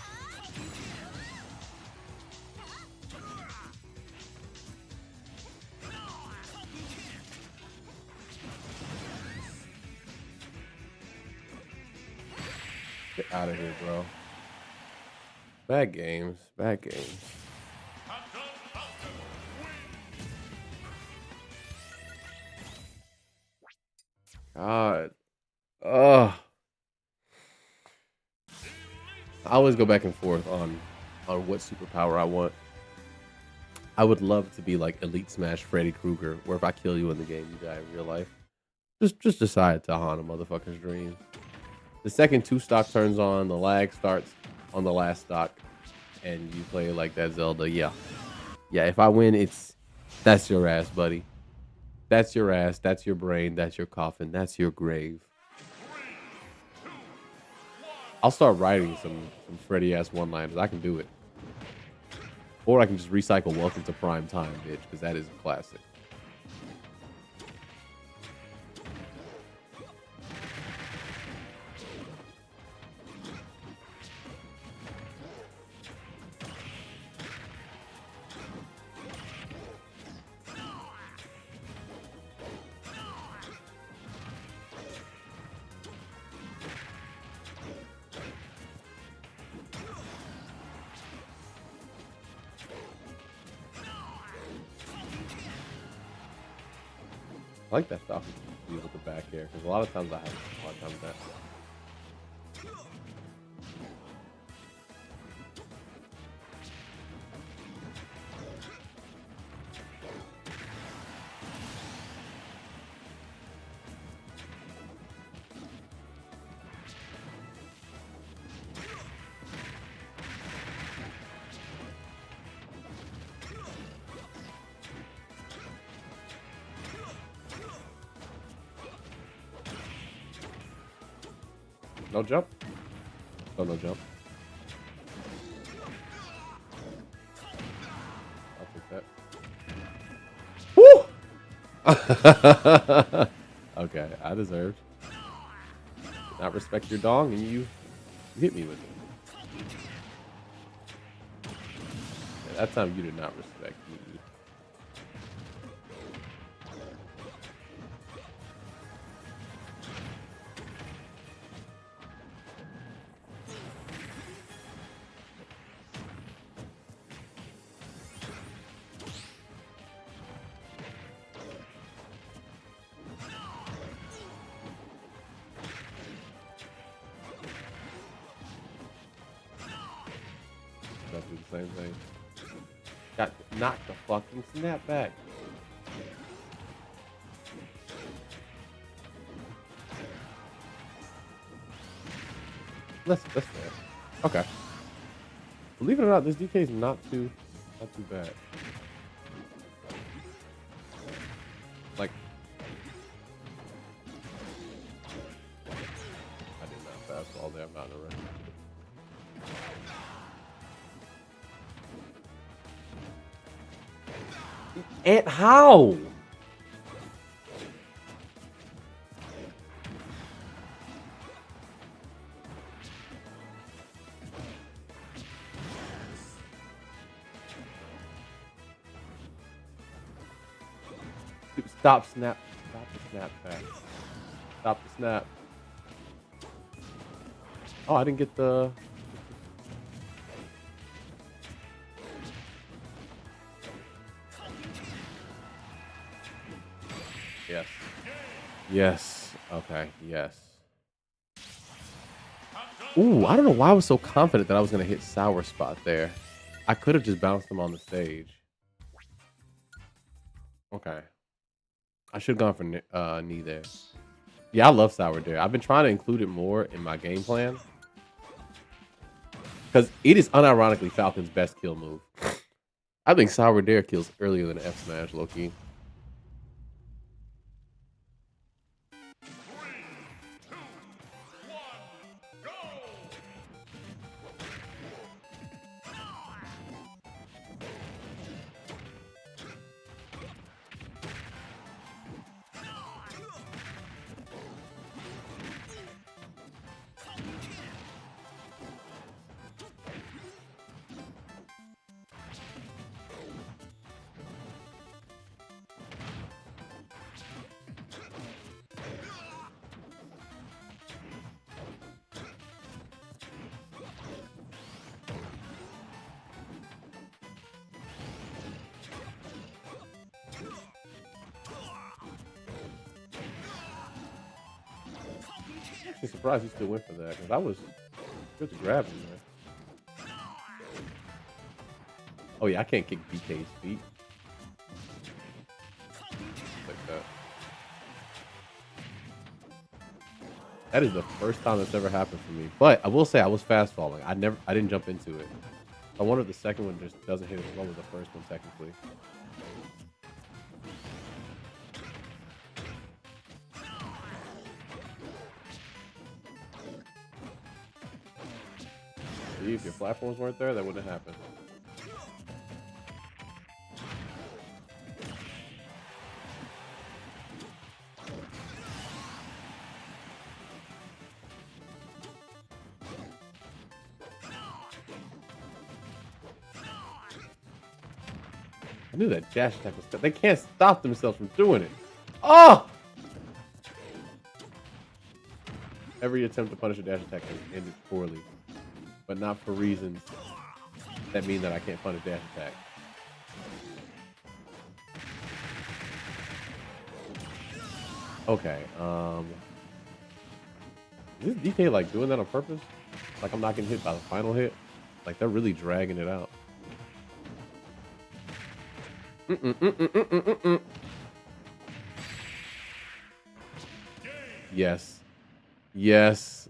Get out of here, bro. Bad games. Bad games. God. Ugh. I always go back and forth on what superpower I want. I would love to be like Elite Smash Freddy Krueger, where if I kill you in the game, you die in real life. Just decide to haunt a motherfucker's dreams. The second 2 stock turns on, the lag starts on the last stock, and you play like that Zelda. Yeah. If I win, that's your ass, buddy. That's your ass. That's your brain. That's your coffin. That's your grave. I'll start writing some Freddy ass one-liners. I can do it. Or I can just recycle Welcome to Prime Time, bitch, because that is a classic. I like that stuff with the back air, because a lot of times I have a hard time with that. No jump? Oh, no jump. I'll take that. Woo! Okay, I deserved. Did not respect your dong, and you hit me with it. Yeah, that time you did not respect me. Do the same thing. Got knocked the fucking snap back. That's fair. Okay. Believe it or not, this DK is not too bad. Like, I did not fast all day. I'm not in a rush. And how? Dude, stop snap. Stop the snap back. Stop the snap. Oh, I didn't get the... Yes. Yes. Okay. Yes. Ooh, I don't know why I was so confident that I was going to hit Sour Spot there. I could have just bounced him on the stage. Okay. I should have gone for knee there. Yeah, I love Sour Dare. I've been trying to include it more in my game plan. Because it is unironically Falcon's best kill move. I think Sour Dare kills earlier than F Smash, low key. I'm actually surprised he still went for that because I was good to grab him there. Oh yeah, I can't kick BK's feet. Like that. That is the first time that's ever happened for me. But I will say I was fast falling. I didn't jump into it. I wonder if the second one just doesn't hit as well as the first one technically. See, if your platforms weren't there, that wouldn't have happened. I knew that dash attack was. They can't stop themselves from doing it. Oh! Every attempt to punish a dash attack has ended poorly, but not for reasons that mean that I can't punish dash attack. Okay. Is this DK like doing that on purpose? Like I'm not getting hit by the final hit? Like they're really dragging it out. Yes. Yes.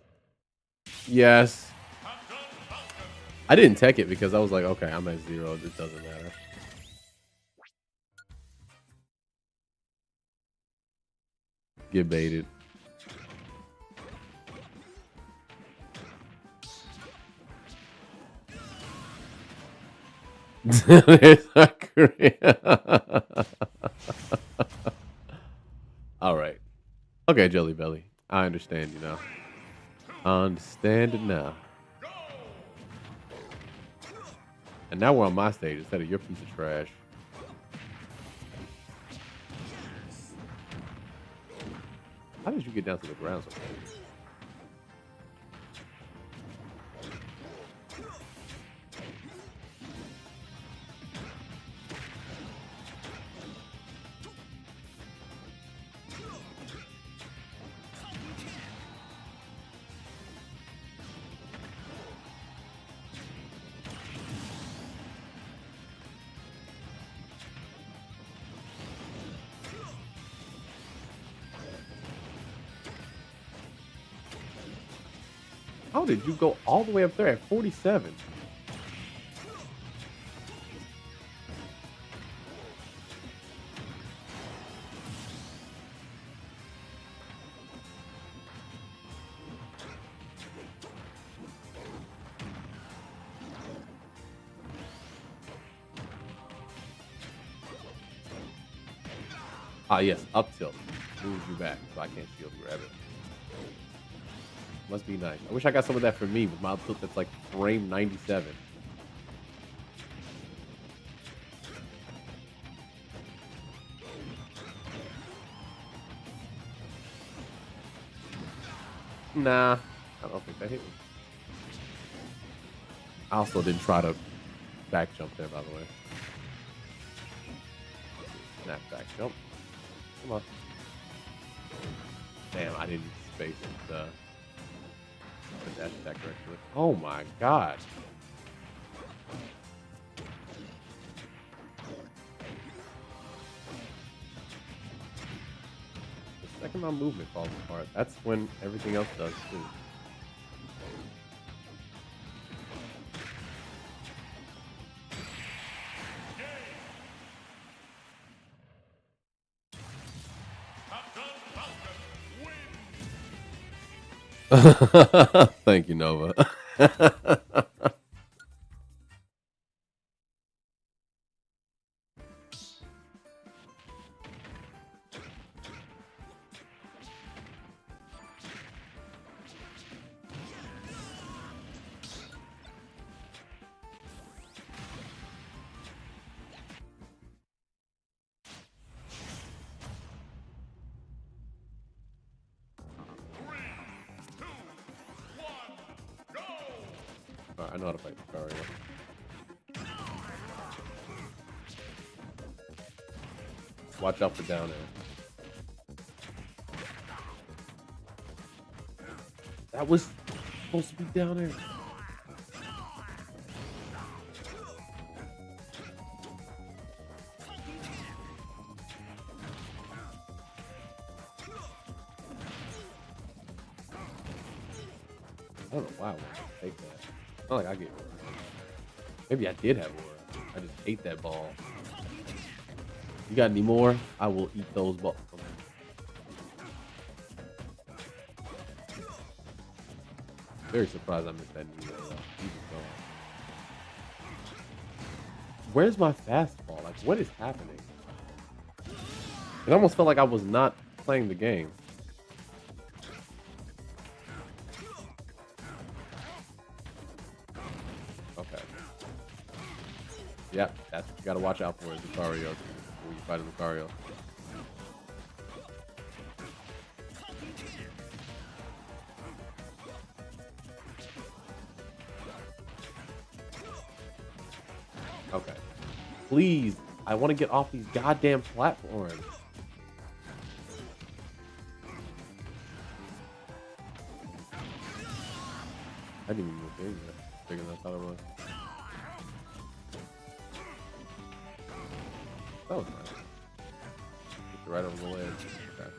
Yes. I didn't tech it because I was like, okay, I'm at 0. This doesn't matter. Get baited. All right. Okay, Jelly Belly. I understand you now. I understand it now. And now we're on my stage instead of your piece of trash. How did you get down to the ground so fast? How did you go all the way up there at 47? Ah, yes, up tilt. Moves you back, so I can't shield grab it. Must be nice. I wish I got some of that for me with my tilt that's like frame 97. Nah, I don't think that hit me. I also didn't try to back jump there, by the way. Snap back jump. Come on. Damn, I didn't space the dash attack correctly. Oh my god. The second my movement falls apart, that's when everything else does too. Thank you, Nova. Alright, I know how to fight Lucario. Watch out for down air. That was supposed to be down air. I don't know why I wanted to take that. It's not like I get aura. Maybe I did have aura. I just ate that ball. You got any more? I will eat those balls. Very surprised I missed that knee. Where's my fastball? Like, what is happening? It almost felt like I was not playing the game. Okay. Yep, that's you gotta watch out for it, Lucario. When you fight a Lucario. Okay. Please, I want to get off these goddamn platforms. I didn't even move in yet. Bigger than I thought it was. That was nice. Get right over the ledge. Okay.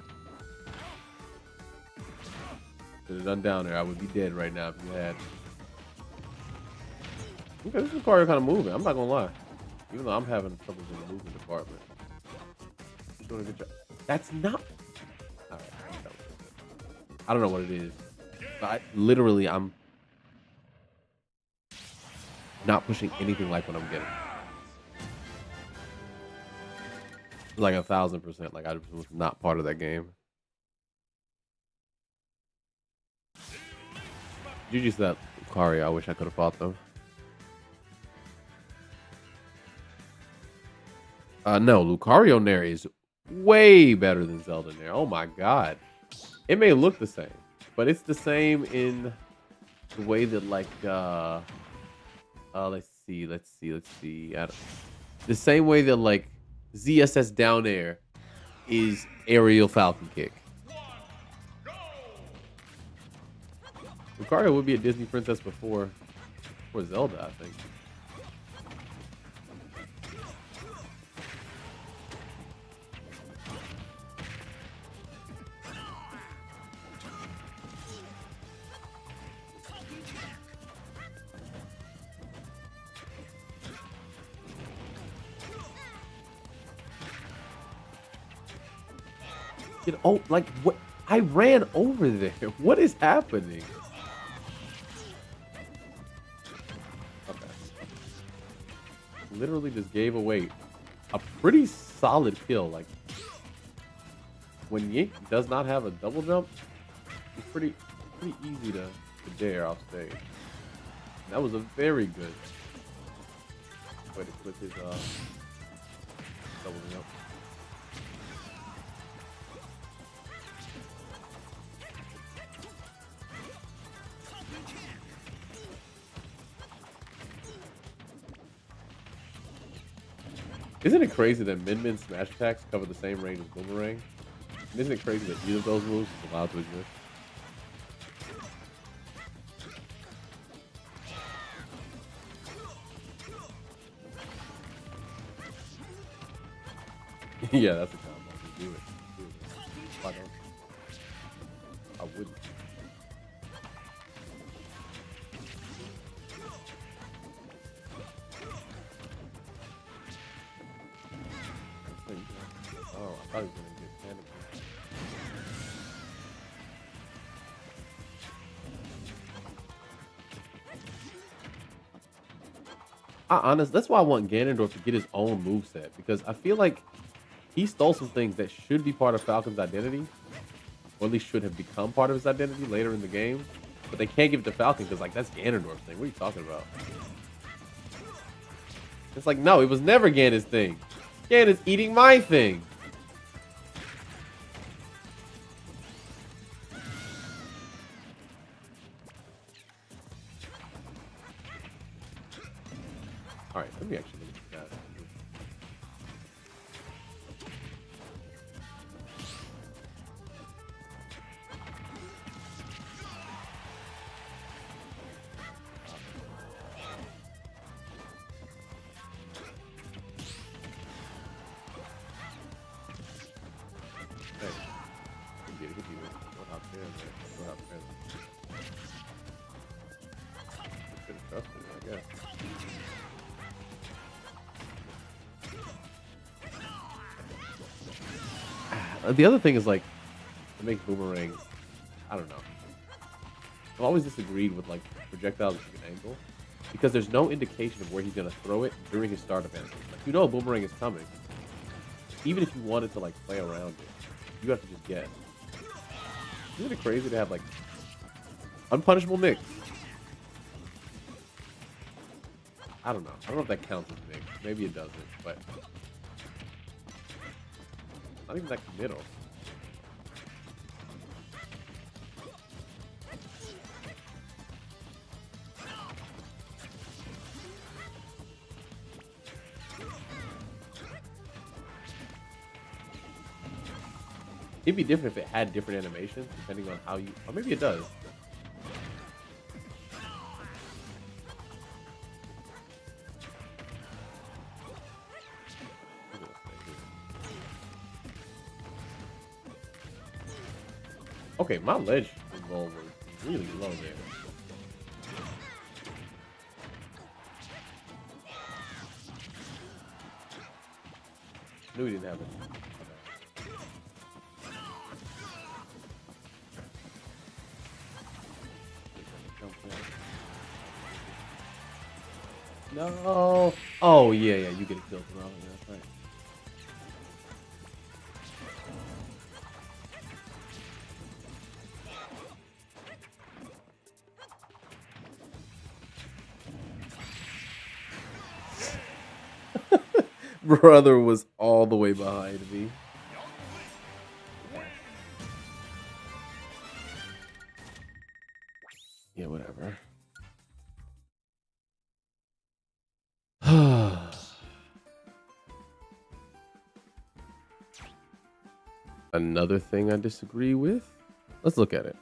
Should have done down there. I would be dead right now if you had. Okay, this Lucario kind of moving. I'm not gonna lie. Even though I'm having trouble in the movement department. He's doing a good job. That's not. All right. I don't know what it is. But I'm not pushing anything like what I'm getting. Like 1,000%. Like I was not part of that game. GG's to that Lucario. I wish I could have fought them. No, Lucario Nair is way better than Zelda Nair. Oh my god. It may look the same, but it's the same in the way that like let's see. The same way that like ZSS down air is aerial falcon kick. Lucario would be a Disney princess before Zelda, I think. Oh, like what? I ran over there. What is happening? Okay. Literally just gave away a pretty solid kill. Like when Yink does not have a double jump, it's pretty easy to dare off stage. That was a very good way to put his double jump. Isn't it crazy that Min smash attacks cover the same range as Boomerang? And isn't it crazy that either of those moves is allowed to exist? Yeah, that's a combo. Just do it. Why don't? I wouldn't. Oh, I thought he was gonna get panicked. That's why I want Ganondorf to get his own moveset because I feel like he stole some things that should be part of Falcon's identity, or at least should have become part of his identity later in the game. But they can't give it to Falcon because, like, that's Ganondorf's thing. What are you talking about? It's like, no, it was never Ganon's thing. Ganon's eating my thing. All right, let me actually look at that. Hey, get it, get you. Go out there, man. Go out there. Should have trusted me, I guess. The other thing is, like, to make boomerang, I don't know. I've always disagreed with, like, projectiles at an angle because there's no indication of where he's gonna throw it during his startup animation. Like, you know a boomerang is coming. Even if you wanted to, like, play around it, you have to just guess. Isn't it crazy to have, like, unpunishable mix? I don't know. I don't know if that counts as mix. Maybe it doesn't, but not even that committal. It'd be different if it had different animations, depending on how you... Or maybe it does. Okay, my ledge roll was really low there. Knew he didn't have it. No. Oh yeah, yeah. You get a kill from out. Yeah, that's right. Brother was all the way behind me. Yeah, whatever. Another thing I disagree with. Let's look at it.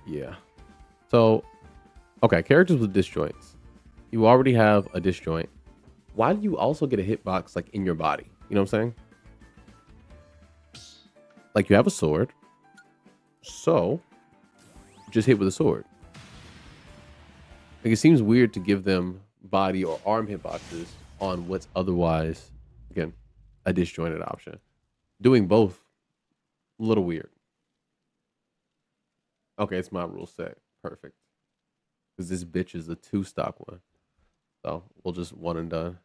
Yeah. So, okay, characters with disjoints. You already have a disjoint. Why do you also get a hitbox like in your body? You know what I'm saying? Like you have a sword. So, just hit with a sword. Like it seems weird to give them body or arm hitboxes on what's otherwise, again, a disjointed option. Doing both, a little weird. Okay, it's my rule set. Perfect. Because this bitch is a 2-stock one. So we'll just one and done.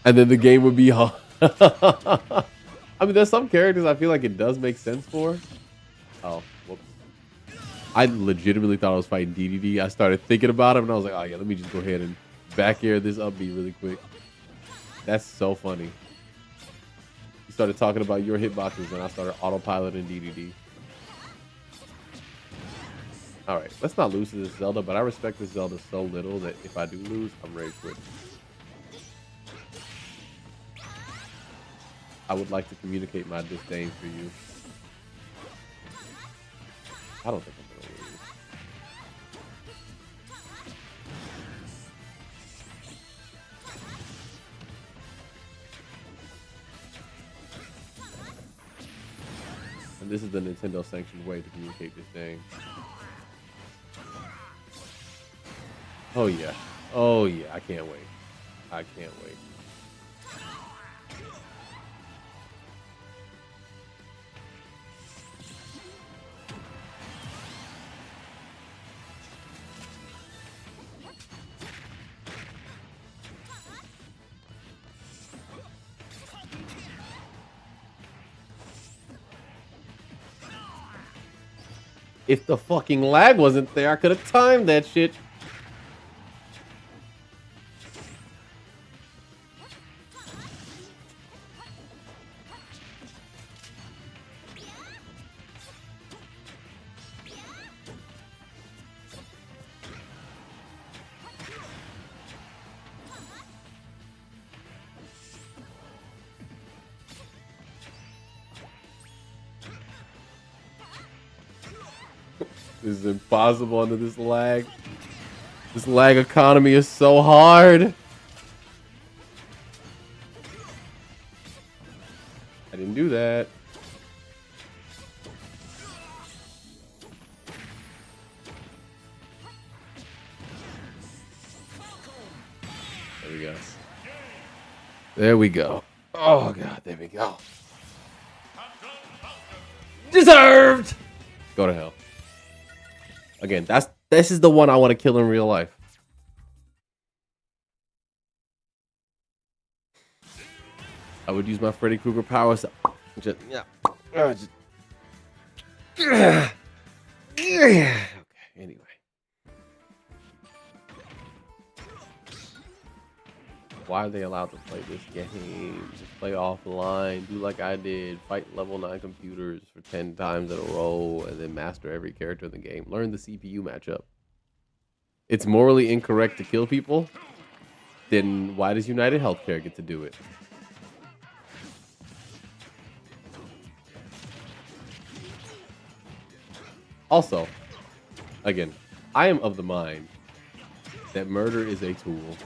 And then the game would be hard. I mean, there's some characters I feel like it does make sense for. Oh, whoops. I legitimately thought I was fighting DDD. I started thinking about him, and I was like, oh, yeah, let me just go ahead and back air this up B really quick. That's so funny. You started talking about your hitboxes, and I started autopiloting DDD. All right, let's not lose to this Zelda, but I respect this Zelda so little that if I do lose, I'm ready to quit. I would like to communicate my disdain for you. I don't think I'm gonna lose. And this is the Nintendo sanctioned way to communicate disdain. Oh yeah. Oh yeah. I can't wait. I can't wait. If the fucking lag wasn't there, I could have timed that shit. This is impossible under this lag. This lag economy is so hard. I didn't do that. There we go. There we go. Oh, God. There we go. Deserved! Go to hell. Again, this is the one I want to kill in real life. I would use my Freddy Krueger powers to just, okay, anyway. Why are they allowed to play this game? Just play offline, do like I did, fight level 9 computers for 10 times in a row, and then master every character in the game. Learn the CPU matchup. It's morally incorrect to kill people. Then why does United Healthcare get to do it? Also, again, I am of the mind that murder is a tool.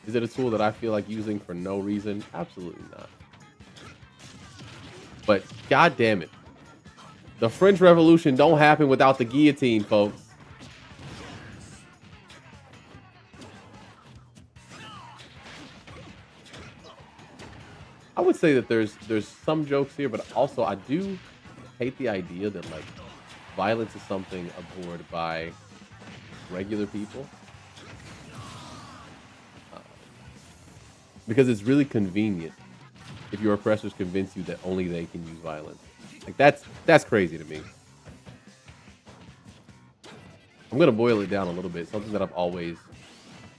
Is it a tool that I feel like using for no reason? Absolutely not. But god damn it. The French Revolution don't happen without the guillotine, folks. I would say that there's some jokes here, but also I do hate the idea that like violence is something abhorred by regular people. Because it's really convenient if your oppressors convince you that only they can use violence. Like that's crazy to me. I'm gonna boil it down a little bit. Something that I've always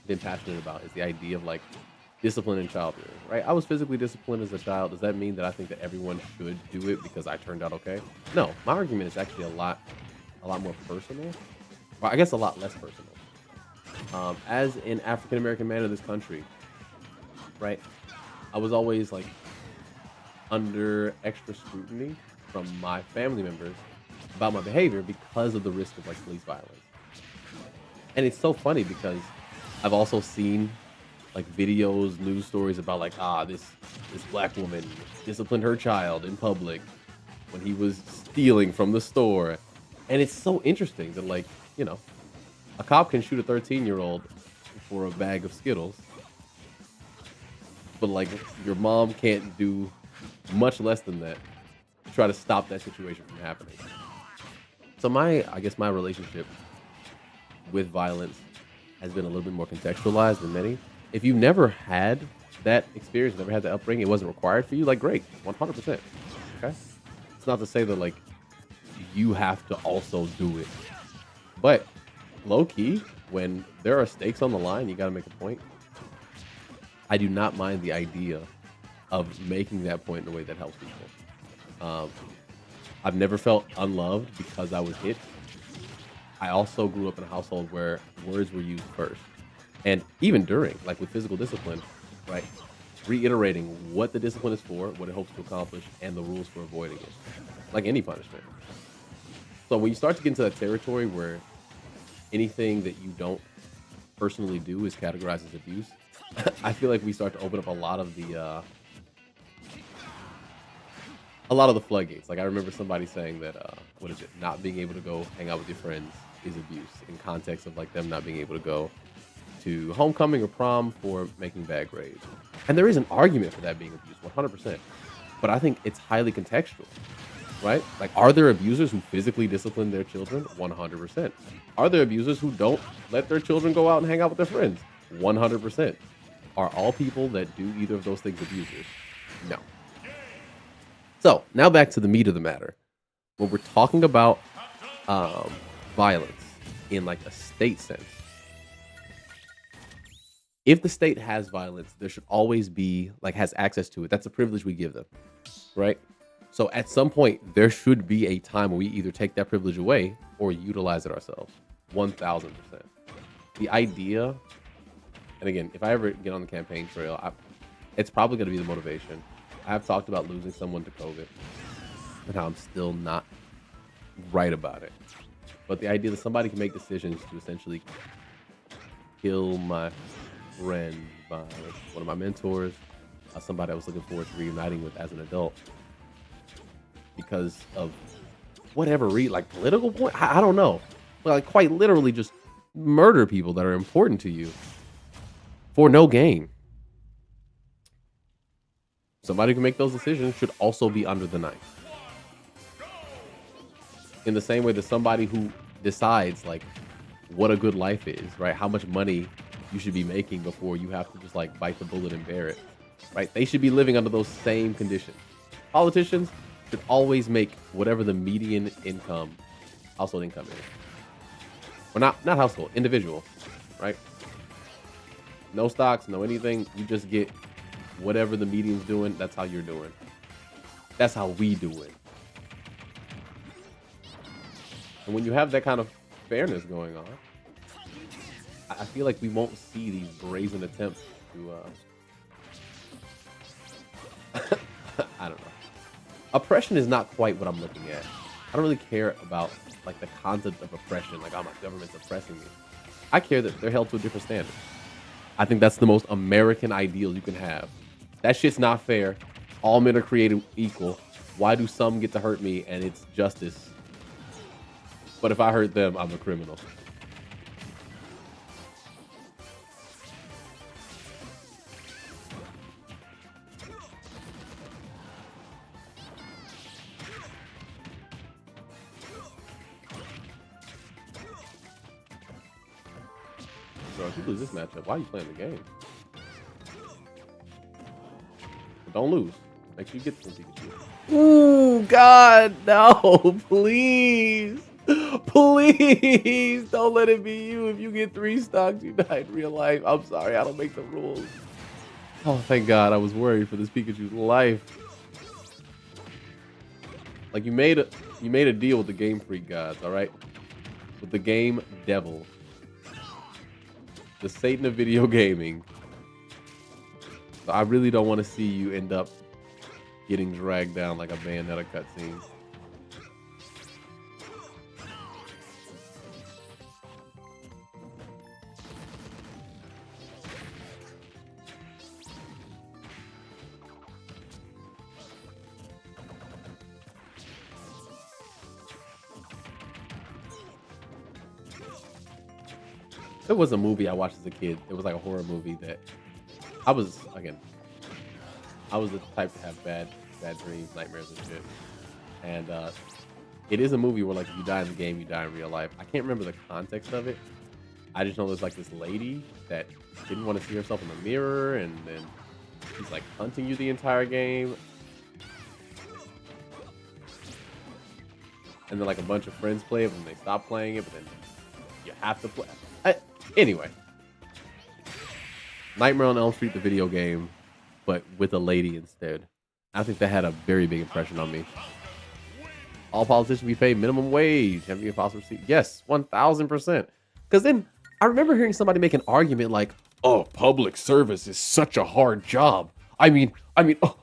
been passionate about is the idea of like discipline in child rearing, right? I was physically disciplined as a child. Does that mean that I think that everyone should do it because I turned out okay? No, my argument is actually a lot more personal. Well, I guess a lot less personal. As an African American man in this country, right? I was always like under extra scrutiny from my family members about my behavior because of the risk of like police violence. And it's so funny because I've also seen like videos, news stories about like, this black woman disciplined her child in public when he was stealing from the store. And it's so interesting that like, you know, a cop can shoot a 13-year-old for a bag of Skittles. But like your mom can't do much less than that to try to stop that situation from happening. So I guess my relationship with violence has been a little bit more contextualized than many. If you never had that experience, never had that upbringing, it wasn't required for you, like great, 100%. Okay? It's not to say that like you have to also do it. But low key, when there are stakes on the line, you gotta make a point. I do not mind the idea of making that point in a way that helps people. I've never felt unloved because I was hit. I also grew up in a household where words were used first. And even during, like with physical discipline, right? Reiterating what the discipline is for, what it hopes to accomplish, and the rules for avoiding it. Like any punishment. So when you start to get into that territory where anything that you don't personally do is categorized as abuse, I feel like we start to open up a lot of the floodgates. Like I remember somebody saying that not being able to go hang out with your friends is abuse in context of like them not being able to go to homecoming or prom for making bad grades. And there is an argument for that being abuse, 100%. But I think it's highly contextual, right? Like, are there abusers who physically discipline their children? 100%. Are there abusers who don't let their children go out and hang out with their friends? 100%. Are all people that do either of those things abusers? No. So now back to the meat of the matter. When we're talking about um, violence in like a state sense. If the state has violence, there should always be like has access to it. That's a privilege we give them, right? So at some point, there should be a time where we either take that privilege away or utilize it ourselves. 1000%. The idea, and again, if I ever get on the campaign trail, it's probably going to be the motivation. I have talked about losing someone to COVID and how I'm still not right about it. But the idea that somebody can make decisions to essentially kill my friend, by one of my mentors, somebody I was looking forward to reuniting with as an adult, because of whatever like political point, I don't know, but like quite literally just murder people that are important to you for no gain. Somebody who can make those decisions should also be under the knife. In the same way that somebody who decides like what a good life is, right? How much money you should be making before you have to just like bite the bullet and bear it, right? They should be living under those same conditions. Politicians should always make whatever the median income, household income is. Or not household, individual, right? No stocks, no anything. You just get whatever the median's doing. That's how you're doing. That's how we do it. And when you have that kind of fairness going on, I feel like we won't see these brazen attempts to, I don't know. Oppression is not quite what I'm looking at. I don't really care about like the concept of oppression, like, oh, my government's oppressing me. I care that they're held to a different standard. I think that's the most American ideal you can have. That shit's not fair. All men are created equal. Why do some get to hurt me and it's justice? But if I hurt them, I'm a criminal. Bro, if you lose this matchup, why are you playing the game? But don't lose. Make sure you get some Pikachu. Ooh, God, no, please. Please don't let it be you. If you get 3 stocks, you die in real life. I'm sorry, I don't make the rules. Oh, thank God. I was worried for this Pikachu's life. Like, you made a deal with the Game Freak gods, all right? With the game devil. The Satan of video gaming. So I really don't want to see you end up getting dragged down like a Bayonetta cutscene. There was a movie I watched as a kid. It was like a horror movie that I was the type to have bad dreams, nightmares and shit. And it is a movie where like if you die in the game, you die in real life. I can't remember the context of it. I just know there's like this lady that didn't want to see herself in the mirror, and then she's like hunting you the entire game. And then like a bunch of friends play it, but then they stop playing it, but then you have to play. Anyway, Nightmare on Elm Street, the video game, but with a lady instead. I think that had a very big impression on me. All politicians be paid minimum wage. Have you possible receipt? Yes, 1000%. Because then I remember hearing somebody make an argument like, "Oh, public service is such a hard job. I mean, oh,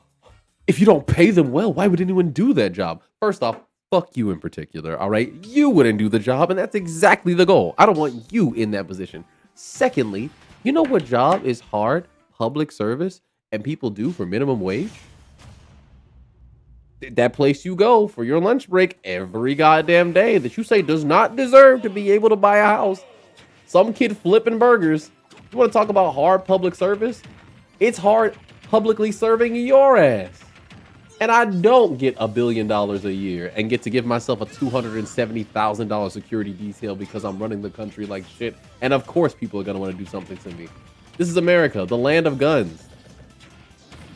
if you don't pay them well, why would anyone do that job?" First off, fuck you in particular, all right? You wouldn't do the job, and that's exactly the goal. I don't want you in that position. Secondly, you know what job is hard? Public service, and people do for minimum wage? That place you go for your lunch break every goddamn day that you say does not deserve to be able to buy a house. Some kid flipping burgers. You want to talk about hard public service? It's hard publicly serving your ass. And I don't get $1 billion a year and get to give myself a $270,000 security detail because I'm running the country like shit. And of course people are going to want to do something to me. This is America, the land of guns.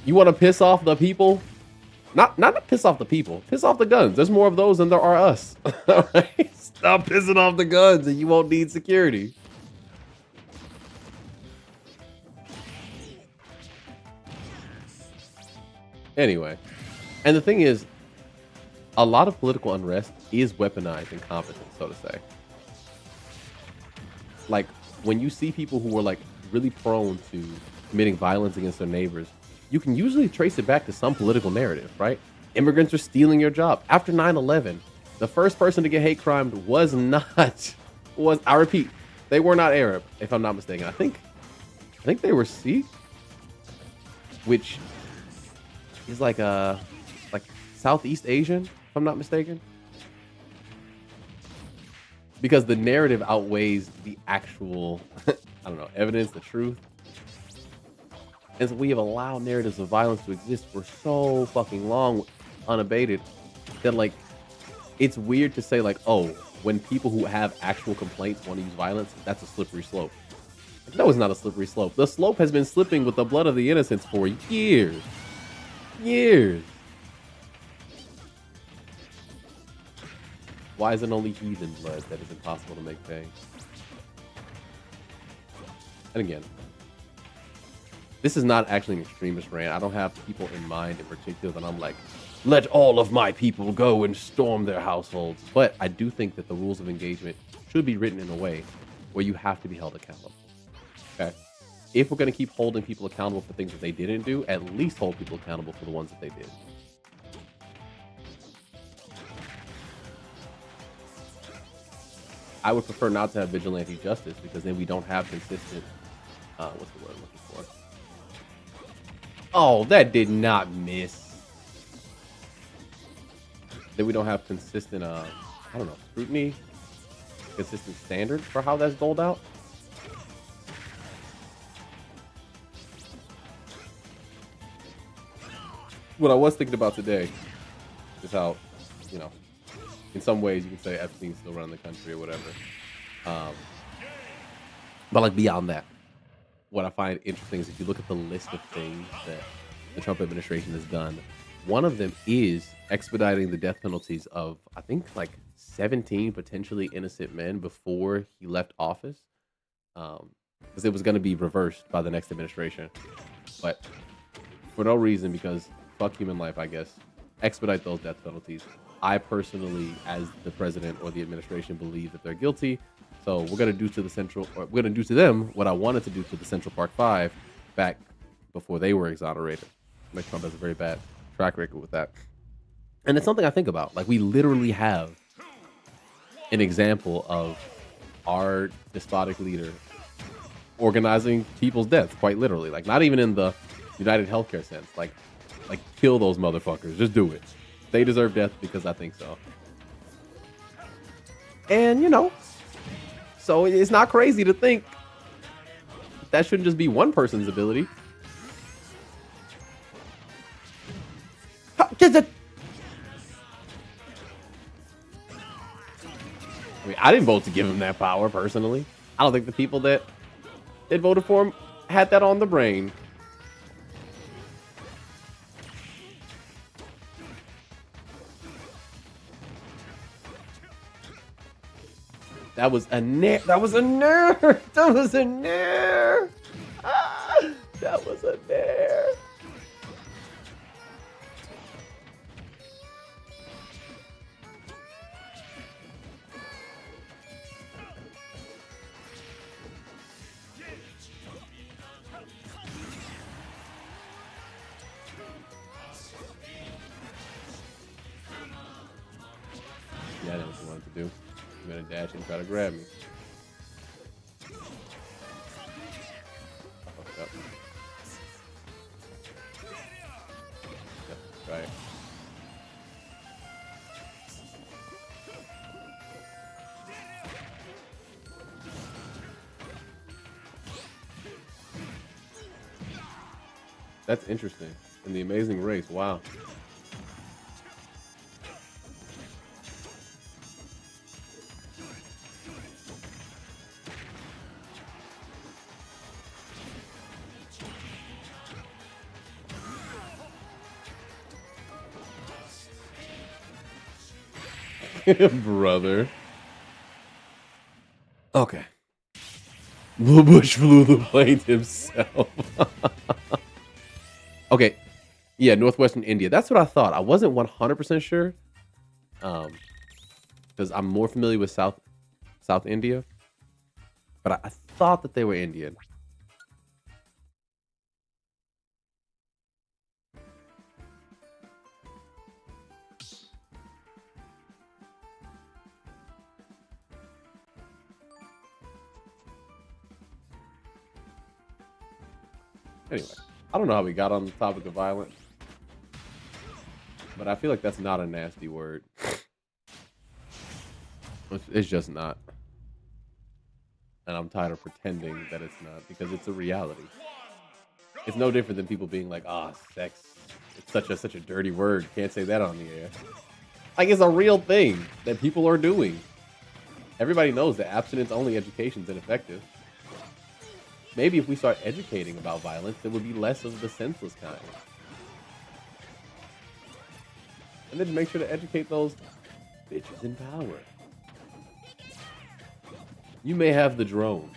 You want to piss off the people? Not to piss off the people. Piss off the guns. There's more of those than there are us. All right? Stop pissing off the guns and you won't need security. Anyway, and the thing is, a lot of political unrest is weaponized incompetence, so to say. Like, when you see people who are like really prone to committing violence against their neighbors, you can usually trace it back to some political narrative, right? Immigrants are stealing your job. After 9/11, the first person to get hate crimed was not, I repeat, they were not Arab, if I'm not mistaken. I think they were Sikh, which is like Southeast Asian, if I'm not mistaken. Because the narrative outweighs the actual, I don't know, evidence, the truth. And so we have allowed narratives of violence to exist for so fucking long, unabated, that like, it's weird to say like, oh, when people who have actual complaints want to use violence, that's a slippery slope. No, it's not a slippery slope. The slope has been slipping with the blood of the innocents for years. Years. Why is it only heathen blood that is impossible to make pay? And again, this is not actually an extremist rant. I don't have people in mind in particular that I'm like, let all of my people go and storm their households. But I do think that the rules of engagement should be written in a way where you have to be held accountable. Okay? If we're going to keep holding people accountable for things that they didn't do, at least hold people accountable for the ones that they did. I would prefer not to have vigilante justice because then we don't have consistent, what's the word I'm looking for? Oh, that did not miss. Then we don't have consistent, I don't know, scrutiny, consistent standards for how that's doled out. What I was thinking about today is how, you know, in some ways you can say Epstein's still running the country or whatever. But like beyond that, what I find interesting is if you look at the list of things that the Trump administration has done, one of them is expediting the death penalties of, I think, like 17 potentially innocent men before he left office. Because it was going to be reversed by the next administration. But for no reason, because fuck human life, I guess, expedite those death penalties. I personally, as the president or the administration, believe that they're guilty. So we're going to do to the Central, or we're going to do to them what I wanted to do to the Central Park Five back before they were exonerated. Like Trump has a very bad track record with that. And it's something I think about. Like, we literally have an example of our despotic leader organizing people's deaths, quite literally. Like, not even in the United Healthcare sense. Like kill those motherfuckers. Just do it. They deserve death because I think so. And, you know, so it's not crazy to think that shouldn't just be one person's ability. I mean, I didn't vote to give him that power personally. I don't think the people that voted for him had that on the brain. That was a nair. That was a nair. That was a nair. Ah, that was a nair. Yeah, I know what you wanted to do. You're gonna dash and try to grab me. I fucked up. Yep, try it. That's interesting. In The Amazing Race, wow. Brother. Okay. Blue Bush flew the plane himself. Okay. Yeah, northwestern India. That's what I thought. I wasn't 100% sure. Because I'm more familiar with South India. But I thought that they were Indian. Anyway, I don't know how we got on the topic of violence, but I feel like that's not a nasty word. It's just not. And I'm tired of pretending that it's not because it's a reality. It's no different than people being like, "Ah, sex. It's such a dirty word. Can't say that on the air." Like it's a real thing that people are doing. Everybody knows that abstinence-only education is ineffective. Maybe if we start educating about violence, there would be less of the senseless kind. And then make sure to educate those bitches in power. You may have the drone,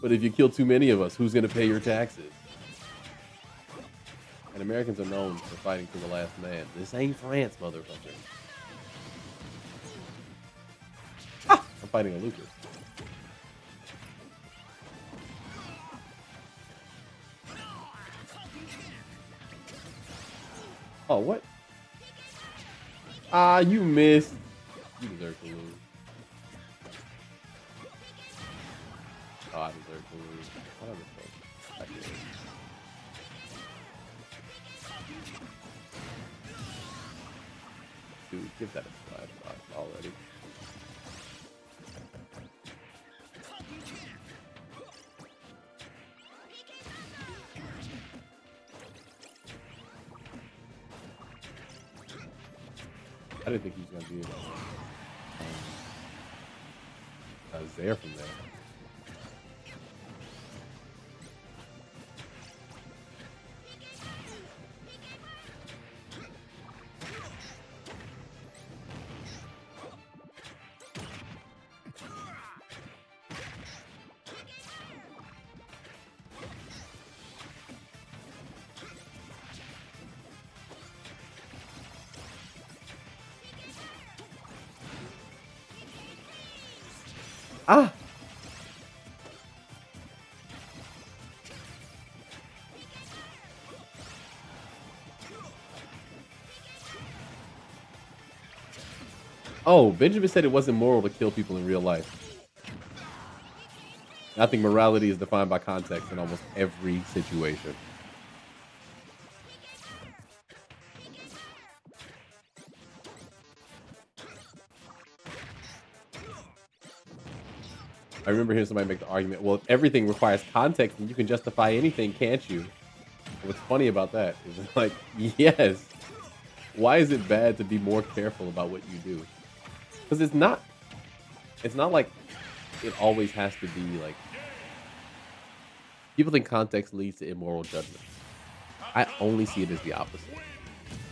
but if you kill too many of us, who's going to pay your taxes? And Americans are known for fighting to the last man. This ain't France, motherfucker. Ah! I'm fighting a Lucas. Oh, what? Ah, you missed. You deserve to lose. Oh, I deserve to lose. Whatever. I did. Dude, give that a 5 already. I didn't think he was going to be able to. I was there from there. Ah! Oh, Benjamin said it wasn't moral to kill people in real life. I think morality is defined by context in almost every situation. I remember hearing somebody make the argument, well, if everything requires context, then you can justify anything, can't you? And what's funny about that is like, yes. Why is it bad to be more careful about what you do? Because it's not like it always has to be like, people think context leads to immoral judgment. I only see it as the opposite.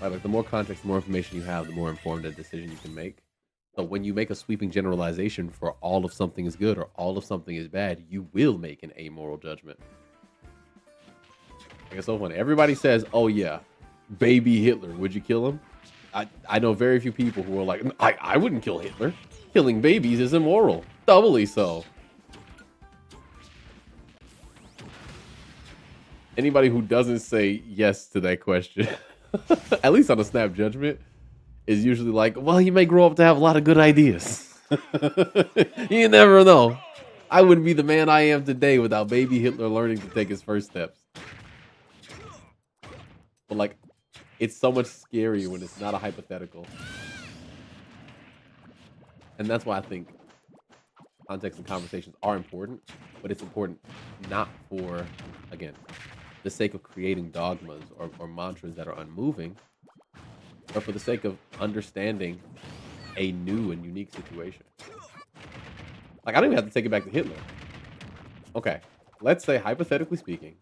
Right? Like the more context, the more information you have, the more informed a decision you can make. So when you make a sweeping generalization for all of something is good or all of something is bad, you will make an amoral judgment. Like it's so funny. Everybody says, "Oh yeah, baby Hitler, would you kill him?" I know very few people who are like, I wouldn't kill Hitler. Killing babies is immoral. Doubly so. Anybody who doesn't say yes to that question, at least on a snap judgment, is usually like, well, he may grow up to have a lot of good ideas. You never know. I wouldn't be the man I am today without baby Hitler learning to take his first steps. But like, it's so much scarier when it's not a hypothetical. And that's why I think context and conversations are important, but it's important not for, again, the sake of creating dogmas or mantras that are unmoving, but for the sake of understanding a new and unique situation. Like, I don't even have to take it back to Hitler. Okay, let's say, hypothetically speaking,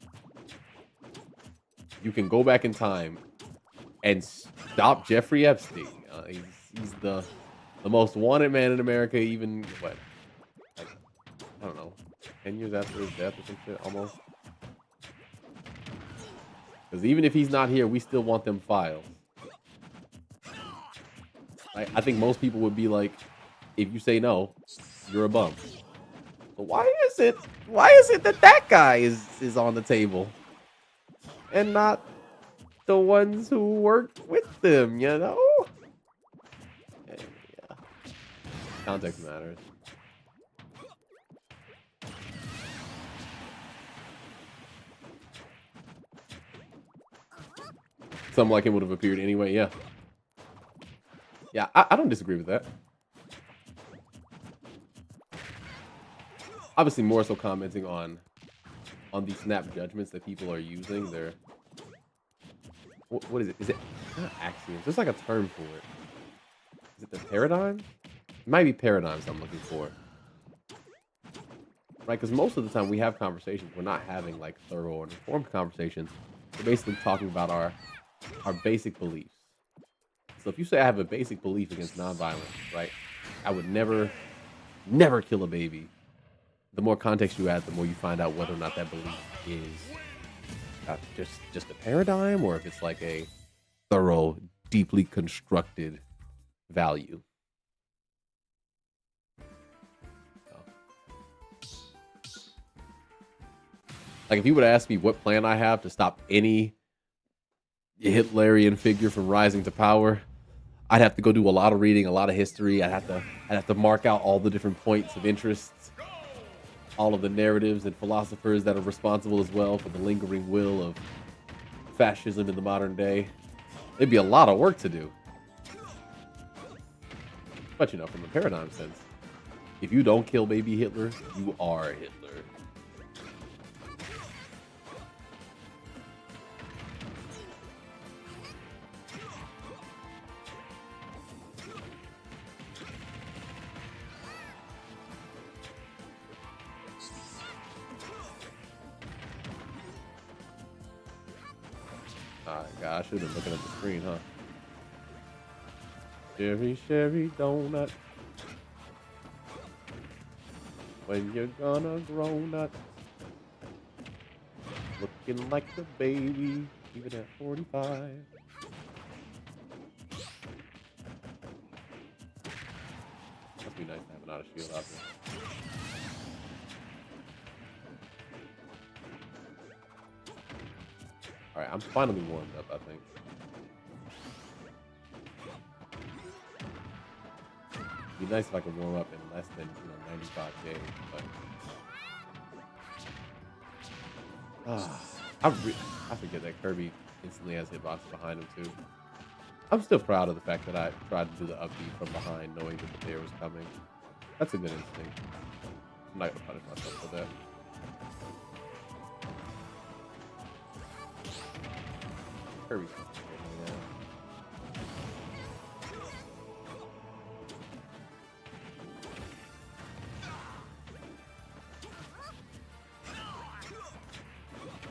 you can go back in time and stop Jeffrey Epstein. He's the The most wanted man in America, even what, like, I don't know, 10 years after his death or some shit, almost. Because even if he's not here, we still want them files. I think most people would be like, if you say no, you're a bum. So why is it that that guy is on the table and not the ones who worked with them, you know? Yeah. Context matters. Something like him would have appeared anyway, yeah. Yeah, I don't disagree with that. Obviously, more so commenting on the snap judgments that people are using. They're what is it? Is it not axioms? There's like a term for it. Is it the paradigm? It might be paradigms I'm looking for. Right? Because most of the time we have conversations, we're not having like thorough and informed conversations. We're basically talking about our basic beliefs. So if you say I have a basic belief against nonviolence, right? I would never kill a baby. The more context you add, the more you find out whether or not that belief is just a paradigm, or if it's like a thorough, deeply constructed value. Like if you would ask me what plan I have to stop any Hitlerian figure from rising to power, I'd have to go do a lot of reading, a lot of history. I'd have to mark out all the different points of interest, all of the narratives and philosophers that are responsible as well for the lingering will of fascism in the modern day. It'd be a lot of work to do. But you know, from a paradigm sense, if you don't kill baby Hitler, you are Hitler. God, I should have been looking at the screen, huh? Sherry donut. When you're gonna grow nut. Looking like a baby, even at 45. Must be nice to have another shield out there. All right, I'm finally warmed up, I think. It'd be nice if I could warm up in less than 95 days, but I forget that Kirby instantly has hitboxes behind him too. I'm still proud of the fact that I tried to do the upbeat from behind, knowing that the bear was coming. That's a good instinct. I'm not gonna punish myself for that. Kirby's yeah.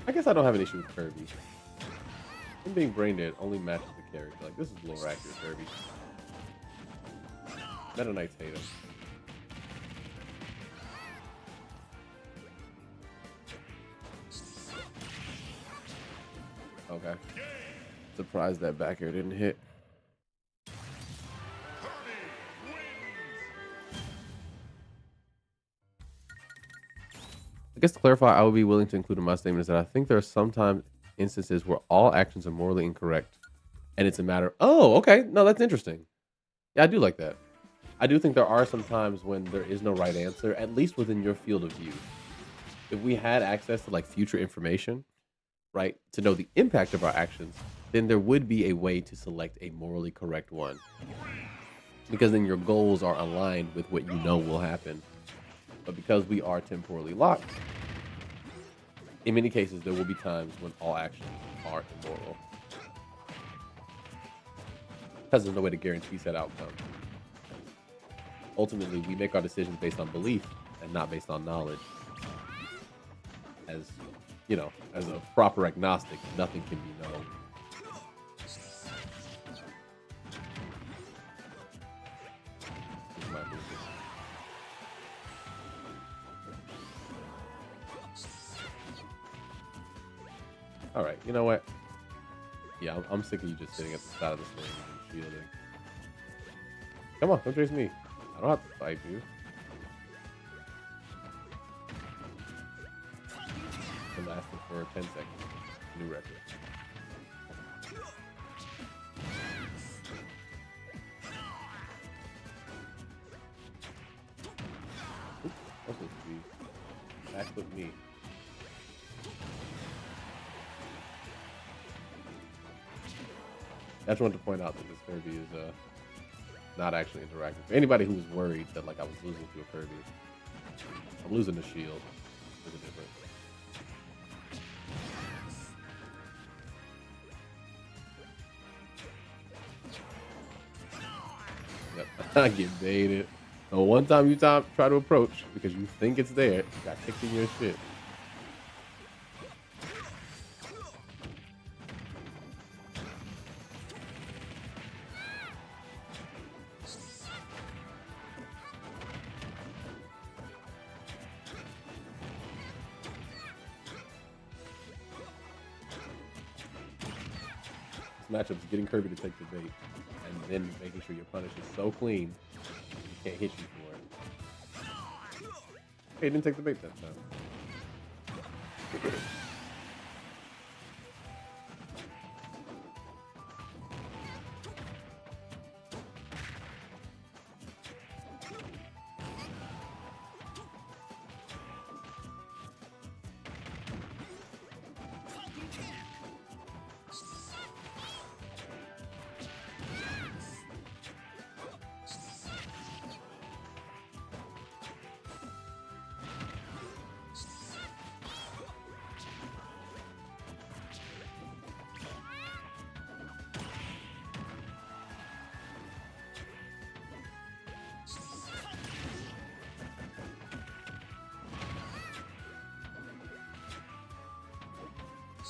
I guess I don't have an issue with Kirby. Him being brain dead only matches the character. Like, this is lower accurate Kirby. Meta Knights hate him. Okay. Surprised that back air didn't hit. I guess to clarify, I would be willing to include in my statement is that I think there are sometimes instances where all actions are morally incorrect, and it's a matter. Oh, okay. No, that's interesting. Yeah, I do like that. I do think there are some times when there is no right answer, at least within your field of view. If we had access to like future information, right, to know the impact of our actions, then there would be a way to select a morally correct one. Because then your goals are aligned with what you know will happen. But because we are temporally locked, in many cases, there will be times when all actions are immoral. Because there's no way to guarantee that outcome. Ultimately, we make our decisions based on belief and not based on knowledge. As, you know, as a proper agnostic, nothing can be known. All right, you know what? Yeah, I'm sick of you just sitting at the side of the swing and shielding. Come on, don't chase me. I don't have to fight you. It lasted for 10 seconds. New record. Oops, that's supposed to be back with me. I just wanted to point out that this Kirby is not actually interactive. For anybody who was worried that like I was losing to a Kirby, I'm losing the shield. There's a difference. Yep, I get baited. So one time you try to approach because you think it's there, you got kicked in your shit. Matchups getting Kirby to take the bait and then making sure your punish is so clean he can't hit you for it. Hey, he didn't take the bait that time.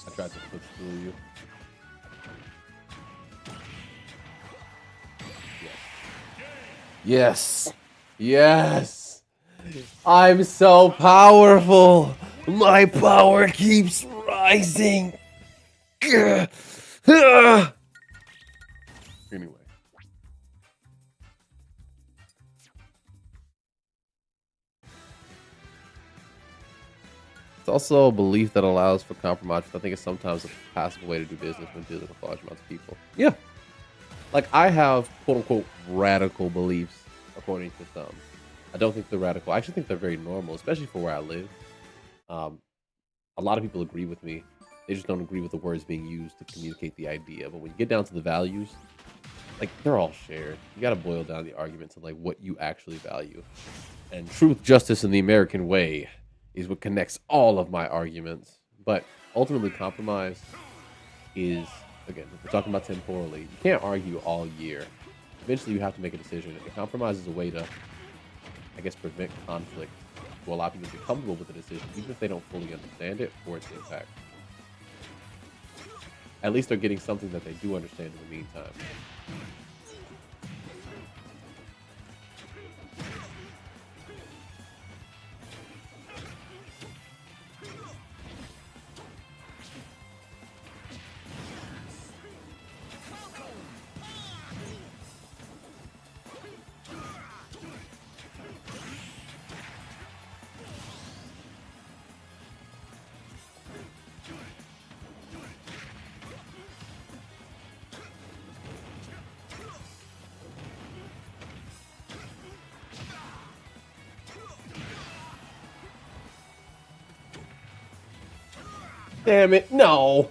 I tried to push through you. Yes. Yes. I'm so powerful. My power keeps rising. Anyway. It's also a belief that allows for compromise, but I think it's sometimes a passive way to do business when dealing with large amounts of people. Yeah. Like, I have quote-unquote radical beliefs, according to some. I don't think they're radical. I actually think they're very normal, especially for where I live. A lot of people agree with me. They just don't agree with the words being used to communicate the idea. But when you get down to the values, like, they're all shared. You got to boil down the argument to, like, what you actually value. And truth, justice, and the American way is what connects all of my arguments. But ultimately, compromise is, again, if we're talking about temporally, you can't argue all year. Eventually, you have to make a decision. And compromise is a way to, I guess, prevent conflict, to allow people to be comfortable with the decision, even if they don't fully understand it or its impact. At least they're getting something that they do understand in the meantime. Damn it, no!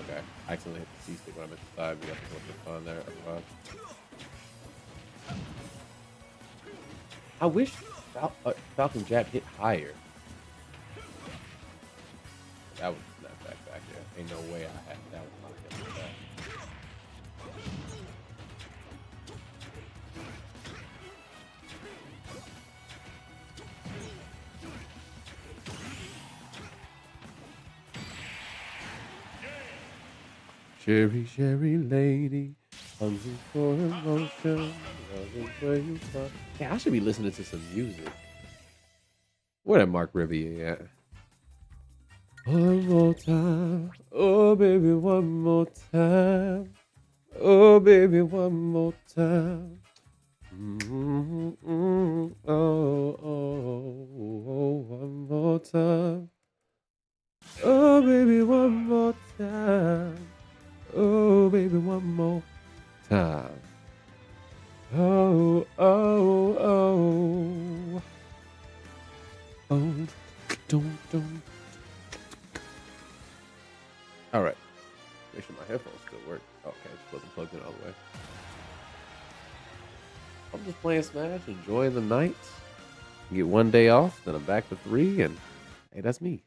Okay, I accidentally hit the C-stick when I'm at the side. We got to go with the fun there. I wish Falcon Jab hit higher. That was not back there. Ain't no way I had that one locked in like that. Cherry, cherry lady, hungry for emotion. Love is where you find. Yeah, I should be listening to some music. Where that Mark Riviere at? One more time. Oh, baby, one more time. Oh, baby, one more time. Oh, one more time. Oh, baby, one more time. Oh, baby, one more time. Oh, oh, oh. Oh, don't. All right. Make sure my headphones still work. Okay, I just wasn't plugged in all the way. I'm just playing Smash, enjoying the night. Get one day off, then I'm back to 3, and hey, that's me.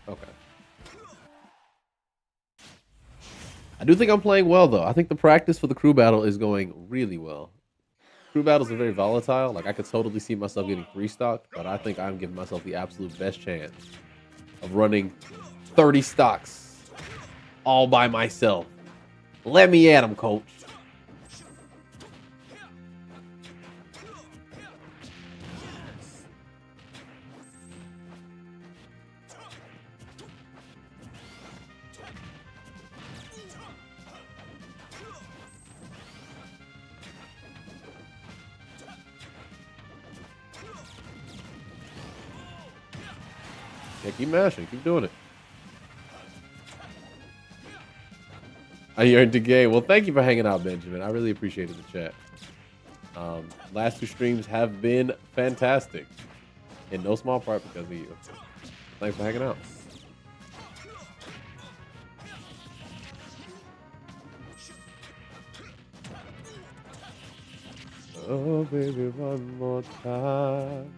Okay. I do think I'm playing well, though. I think the practice for the crew battle is going really well. Crew battles are very volatile. Like, I could totally see myself getting 3-stocked, but I think I'm giving myself the absolute best chance of running 30 stocks all by myself. Let me at him, coach. Yeah, keep mashing. Keep doing it. I earned the game. Well, thank you for hanging out, Benjamin. I really appreciated the chat. Last 2 streams have been fantastic. In no small part because of you. Thanks for hanging out. Oh, baby, one more time.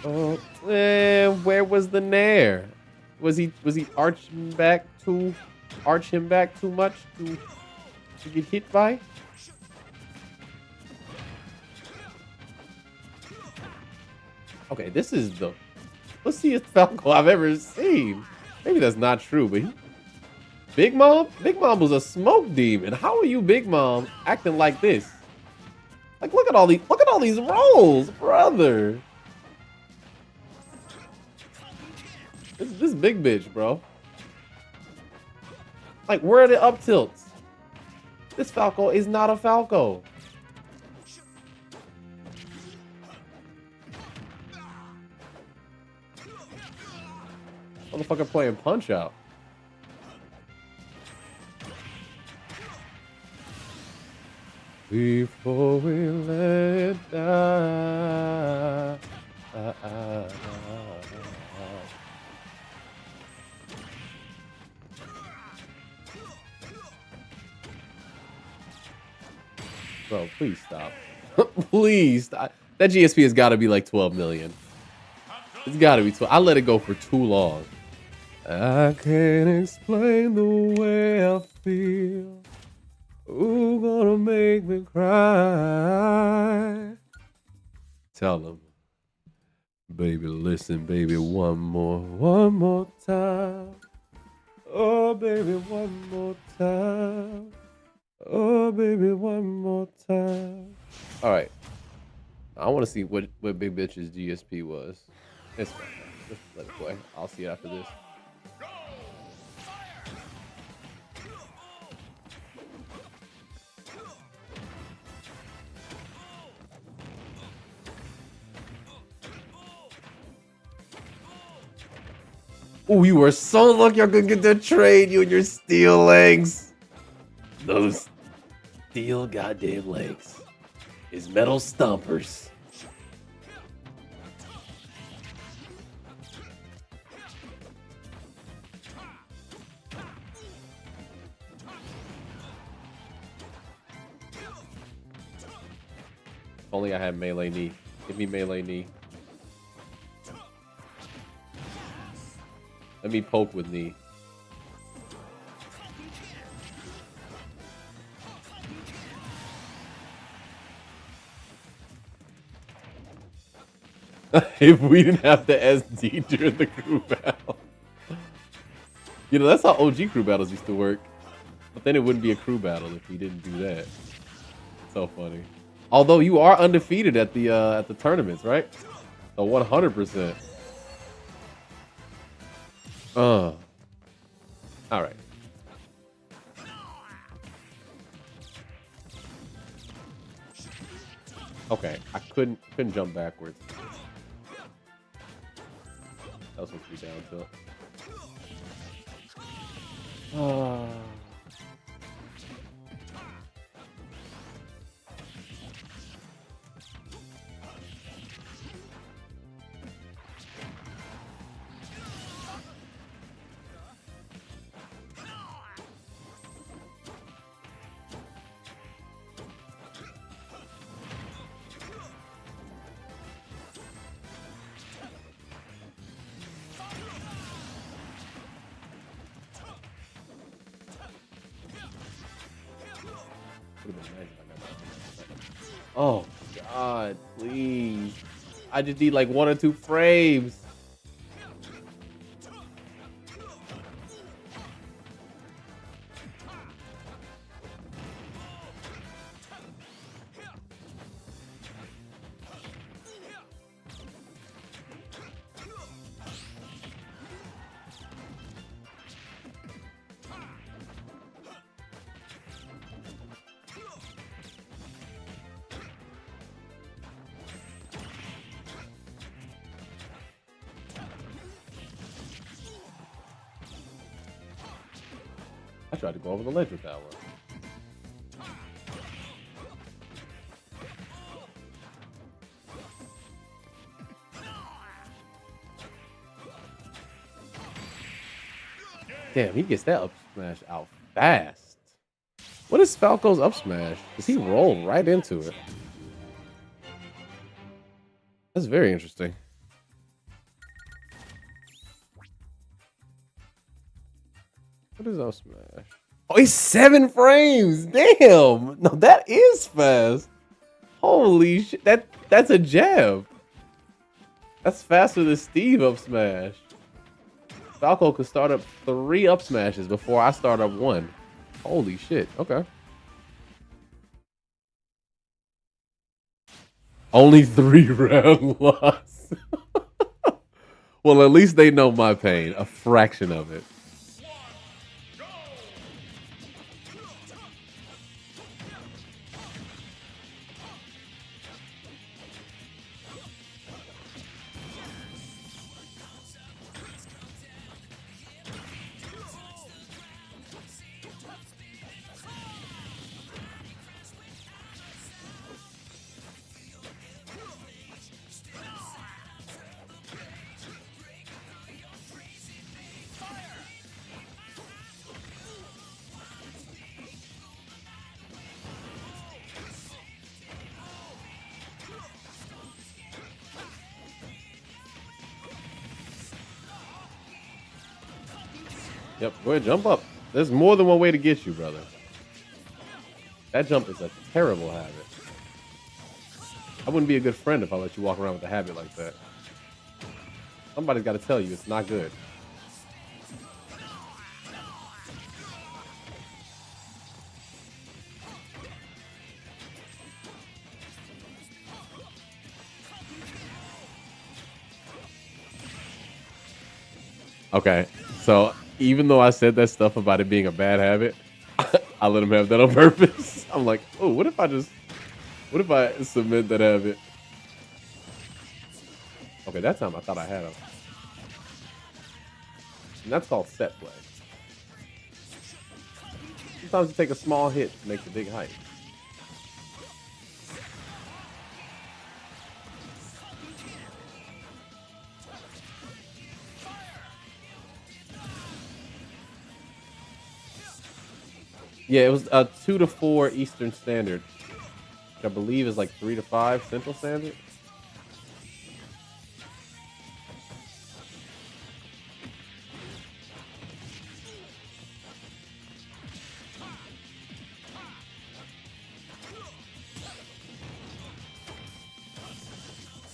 Oh, where was the nair? Was he arch him back too much to get hit by? Okay, this is the pussiest Falco I've ever seen. Maybe that's not true, but Big Mom was a smoke demon. How are you, Big Mom, acting like this? Like, look at all these rolls, brother. This big bitch, bro. Like, where are the up tilts? This Falco is not a Falco. Motherfucker playing Punch Out. Before we let die. Bro, please stop. Please stop. That GSP has got to be like 12 million. It's got to be 12. I let it go for too long. I can't explain the way I feel. Who gonna make me cry? Tell them. Baby, listen, baby, one more time. Oh, baby, one more time. Oh, baby, one more time. All right. I want to see what Big Bitch's GSP was. It's fine. Just let it play. I'll see it after this. Oh, you were so lucky I could get that trade, you and your steel legs. Those steel goddamn legs. His metal stompers. If only I had melee knee. Give me melee knee. Let me poke with knee. If we didn't have the SD during the crew battle. You know, that's how OG crew battles used to work. But then it wouldn't be a crew battle if we didn't do that. So funny. Although you are undefeated at the tournaments, right? So 100%. All right. Okay, I couldn't jump backwards. That was supposed to be down tilt. Oh God, please. I just need like 1 or 2 frames. I tried to go over the ledge with that one. Damn, he gets that up smash out fast. What is Falco's up smash? Does he roll right into it? That's very interesting. What is up smash? Oh, he's 7 frames. Damn. No, that is fast. Holy shit. That's a jab. That's faster than Steve up smash. Falco could start up 3 up smashes before I start up 1. Holy shit. Okay. Only 3 round loss. Well, at least they know my pain. A fraction of it. Yep, go ahead, jump up. There's more than one way to get you, brother. That jump is a terrible habit. I wouldn't be a good friend if I let you walk around with a habit like that. Somebody's got to tell you it's not good. Okay, so even though I said that stuff about it being a bad habit, I let him have that on purpose. I'm like, oh, what if I submit that habit? Okay, that time I thought I had him. And that's called set play. Sometimes you take a small hit to make the big height. Yeah, it was 2 to 4 Eastern Standard, which I believe is like 3 to 5 Central Standard.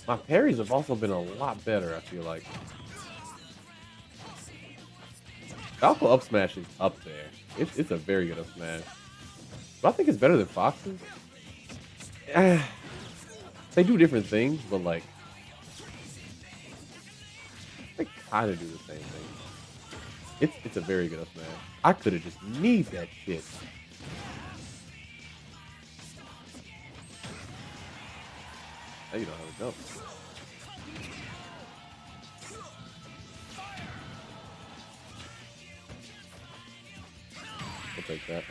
My parries have also been a lot better, I feel like. Falco up smash is up there. It's a very good up smash. But I think it's better than Fox's. They do different things, but like they kind of do the same thing. It's a very good up smash. I could have just kneed that shit. Now you know how to jump. I'll take that.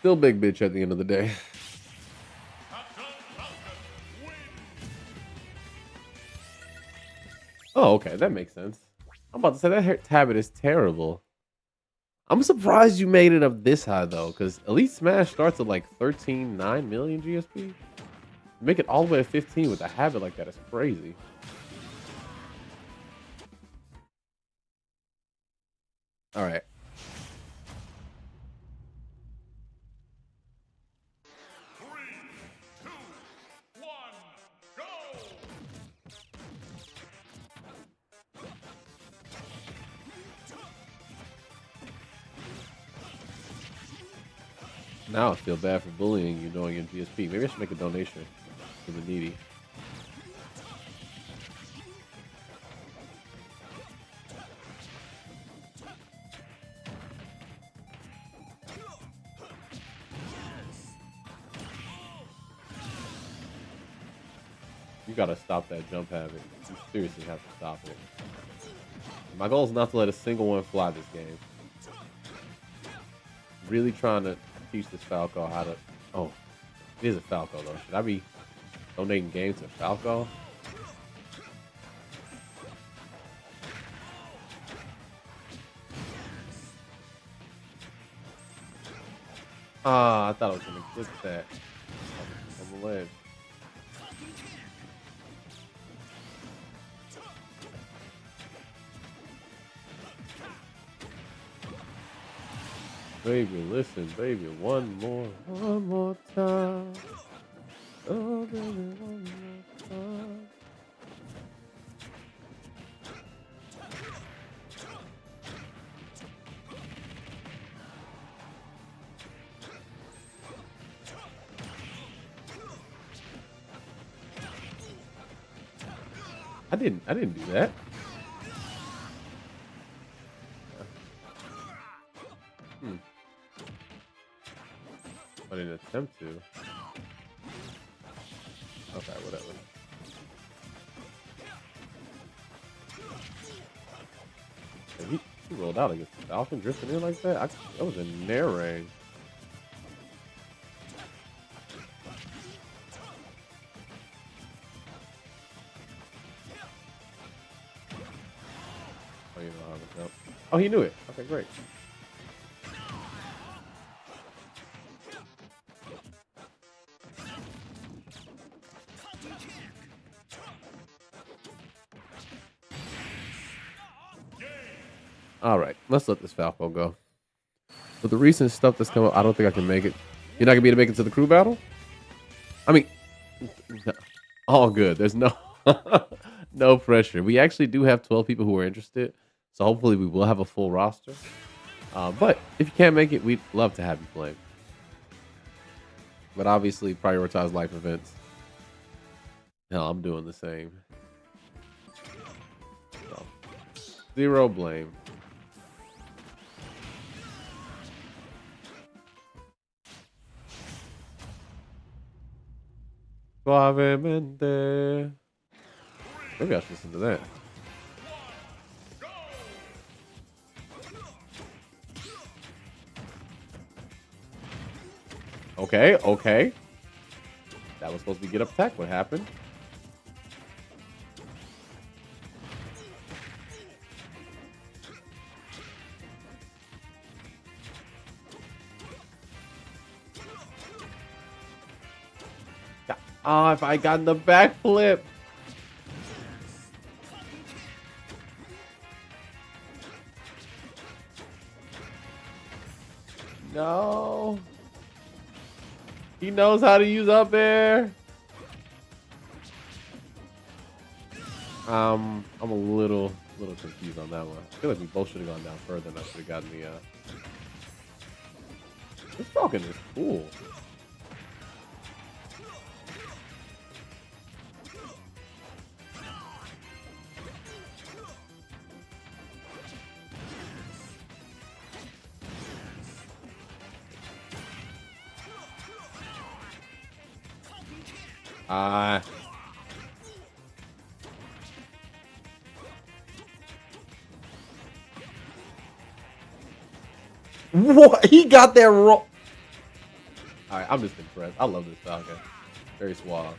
Still big bitch at the end of the day. Oh, okay, that makes sense. I'm about to say that habit is terrible. I'm surprised you made it up this high though, because Elite Smash starts at like 13.9 million GSP. Make it all the way to 15 with a habit like that is crazy. All right. Now I feel bad for bullying you knowing in GSP. Maybe I should make a donation to the needy. You gotta stop that jump habit. You seriously have to stop it. My goal is not to let a single one fly this game. Really trying to teach this Falco how to... Oh, it is a Falco though. Should I be donating games to Falco? Ah, I thought I was gonna clip that on the ledge. Baby, listen, baby, one more time. Oh, baby, one more time. I didn't do that. I didn't attempt to. Okay, whatever. He rolled out against the Falcon, drifting in like that. That was a nair ring. Oh, you know how to jump. Oh, he knew it. Okay, great. All right, let's let this Falco go. With the recent stuff that's come up, I don't think I can make it. You're not gonna be able to make it to the crew battle? I mean, all good. There's no no pressure. We actually do have 12 people who are interested, so hopefully we will have a full roster. But if you can't make it, we'd love to have you play. But obviously, prioritize life events. Hell, I'm doing the same. So, zero blame. Suavemente. Maybe I should listen to that. Okay, okay. That was supposed to be get up attack. What happened? Oh, if I got in the backflip. No. He knows how to use up air. I'm a little confused on that one. I feel like we both should have gone down further, and I should have gotten the. This Falcon is cool. Ah. What? He got that wrong. All right, I'm just impressed. I love this Falcon. Very suave.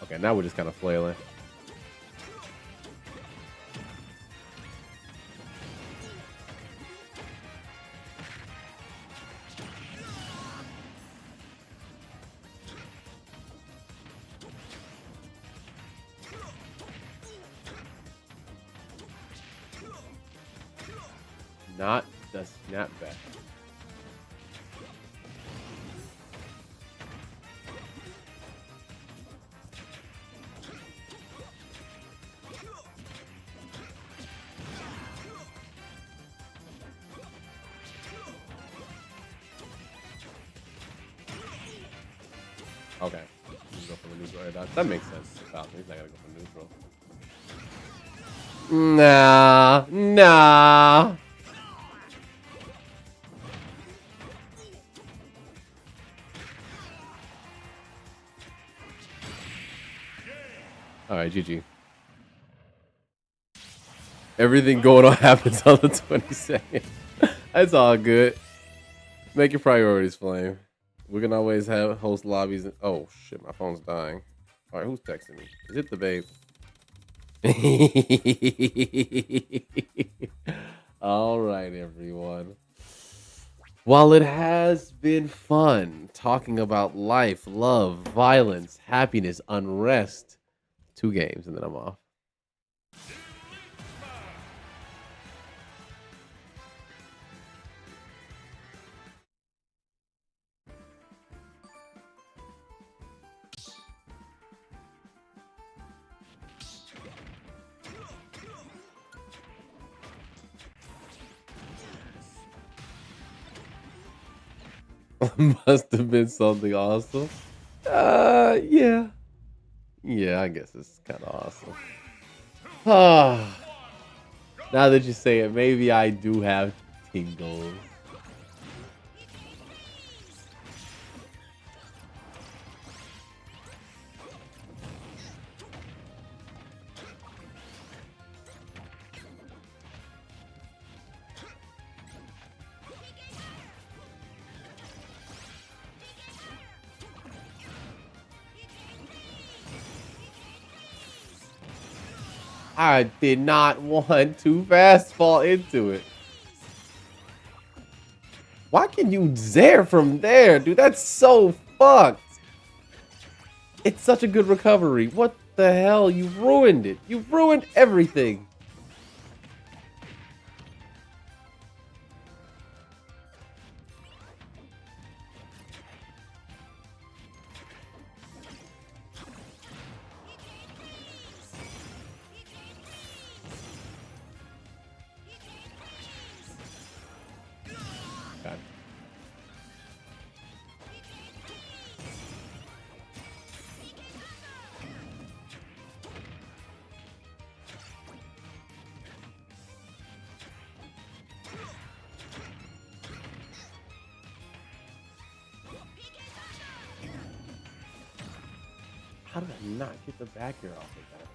Okay, now we're just kind of flailing. Not the snapback. Okay. He's go for the neutral air dodge. That makes sense. Falcon, he's not gonna go for neutral. Nah. Nah. All right, GG. Everything going on happens on the 22nd. That's all good. Make your priorities, Flame. We can always have host lobbies. Oh shit, my phone's dying. All right, who's texting me? Is it the babe? All right, everyone. While it has been fun talking about life, love, violence, happiness, unrest, 2 games and then I'm off. Must have been something awesome. Yeah. Yeah, I guess it's kind of awesome. Ah, now that you say it, maybe I do have tingles. I did not want to fast fall into it. Why can you zare from there, dude? That's so fucked. It's such a good recovery. What the hell? You ruined it. You ruined everything. God. How did I not get the back air off of that?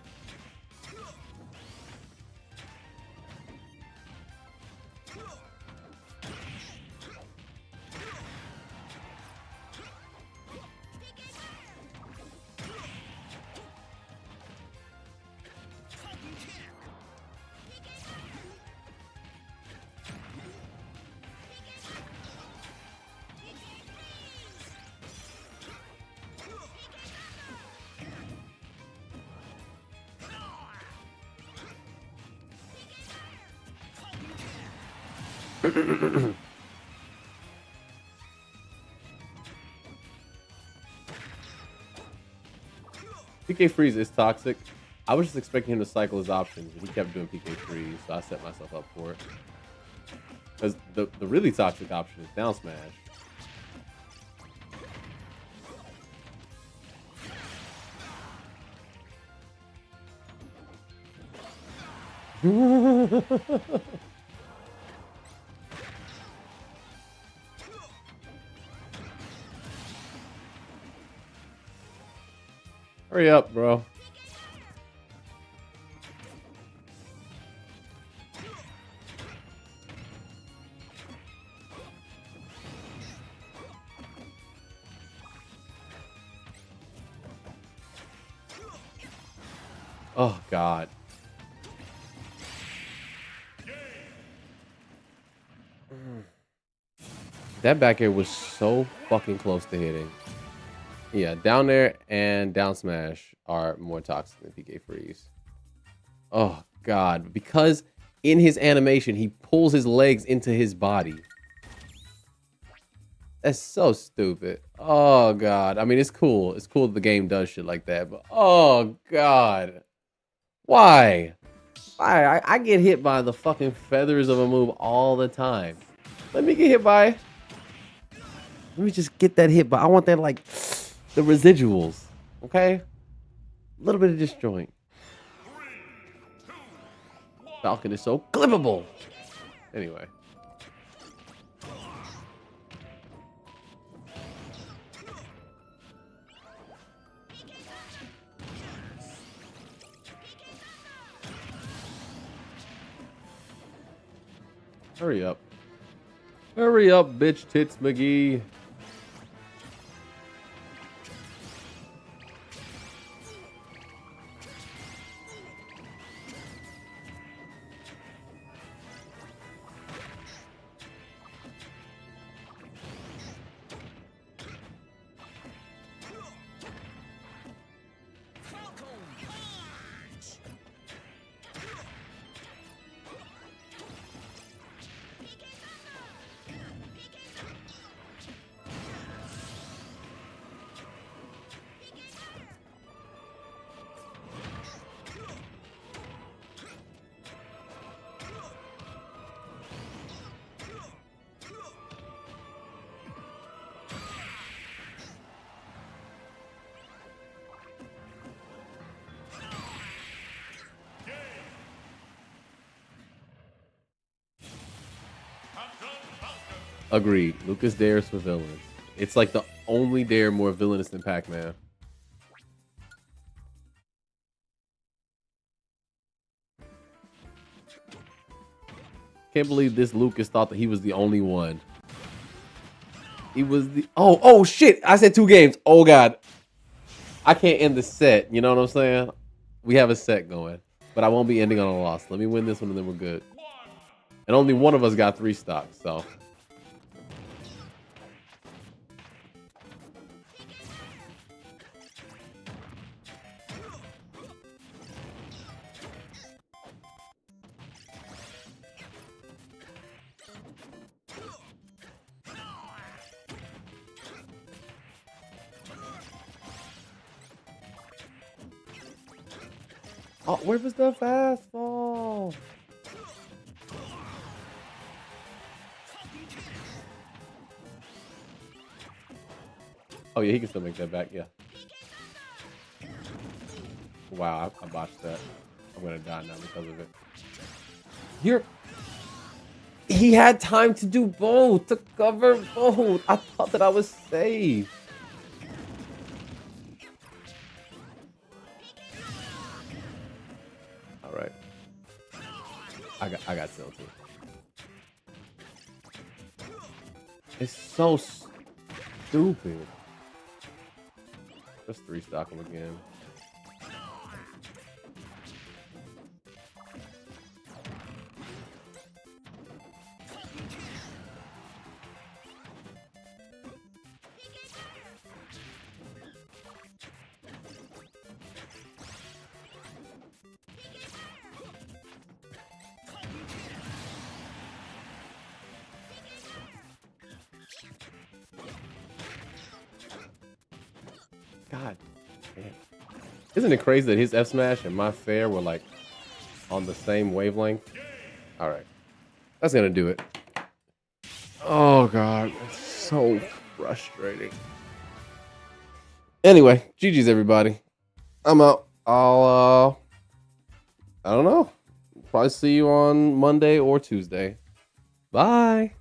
PK Freeze is toxic. I was just expecting him to cycle his options, and he kept doing PK Freeze, so I set myself up for it. Because the really toxic option is down smash. Hurry up, bro. Oh, God. That back air was so fucking close to hitting. Yeah, down there and down smash are more toxic than PK Freeze. Oh, God. Because in his animation, he pulls his legs into his body. That's so stupid. Oh, God. I mean, it's cool. It's cool that the game does shit like that. But, oh, God. Why? Why? I get hit by the fucking feathers of a move all the time. Let me get hit by... Let me just get that hit by... I want that, like, the residuals. Okay? A little bit of disjoint. Falcon is so clippable. Anyway. Hurry up. Hurry up, bitch tits McGee. Agreed. Lucas dares for villains. It's like the only dare more villainous than Pac-Man. Can't believe this Lucas thought that he was the only one. He was the... Oh, shit. I said 2 games. Oh, God. I can't end the set. You know what I'm saying? We have a set going. But I won't be ending on a loss. Let me win this one and then we're good. And only one of us got 3 stocks, so... Oh, where was the fastball? Oh, yeah, he can still make that back, yeah. Wow, I botched that. I'm going to die now because of it. He had time to do both, to cover both. I thought that I was safe. All right. I got tilted. It's so stupid. Let's 3-stock him again. God damn. Isn't it crazy that his F smash and my fair were like on the same wavelength? All right. That's going to do it. Oh, God. It's so frustrating. Anyway, GG's, everybody. I'm out. I don't know. Probably see you on Monday or Tuesday. Bye.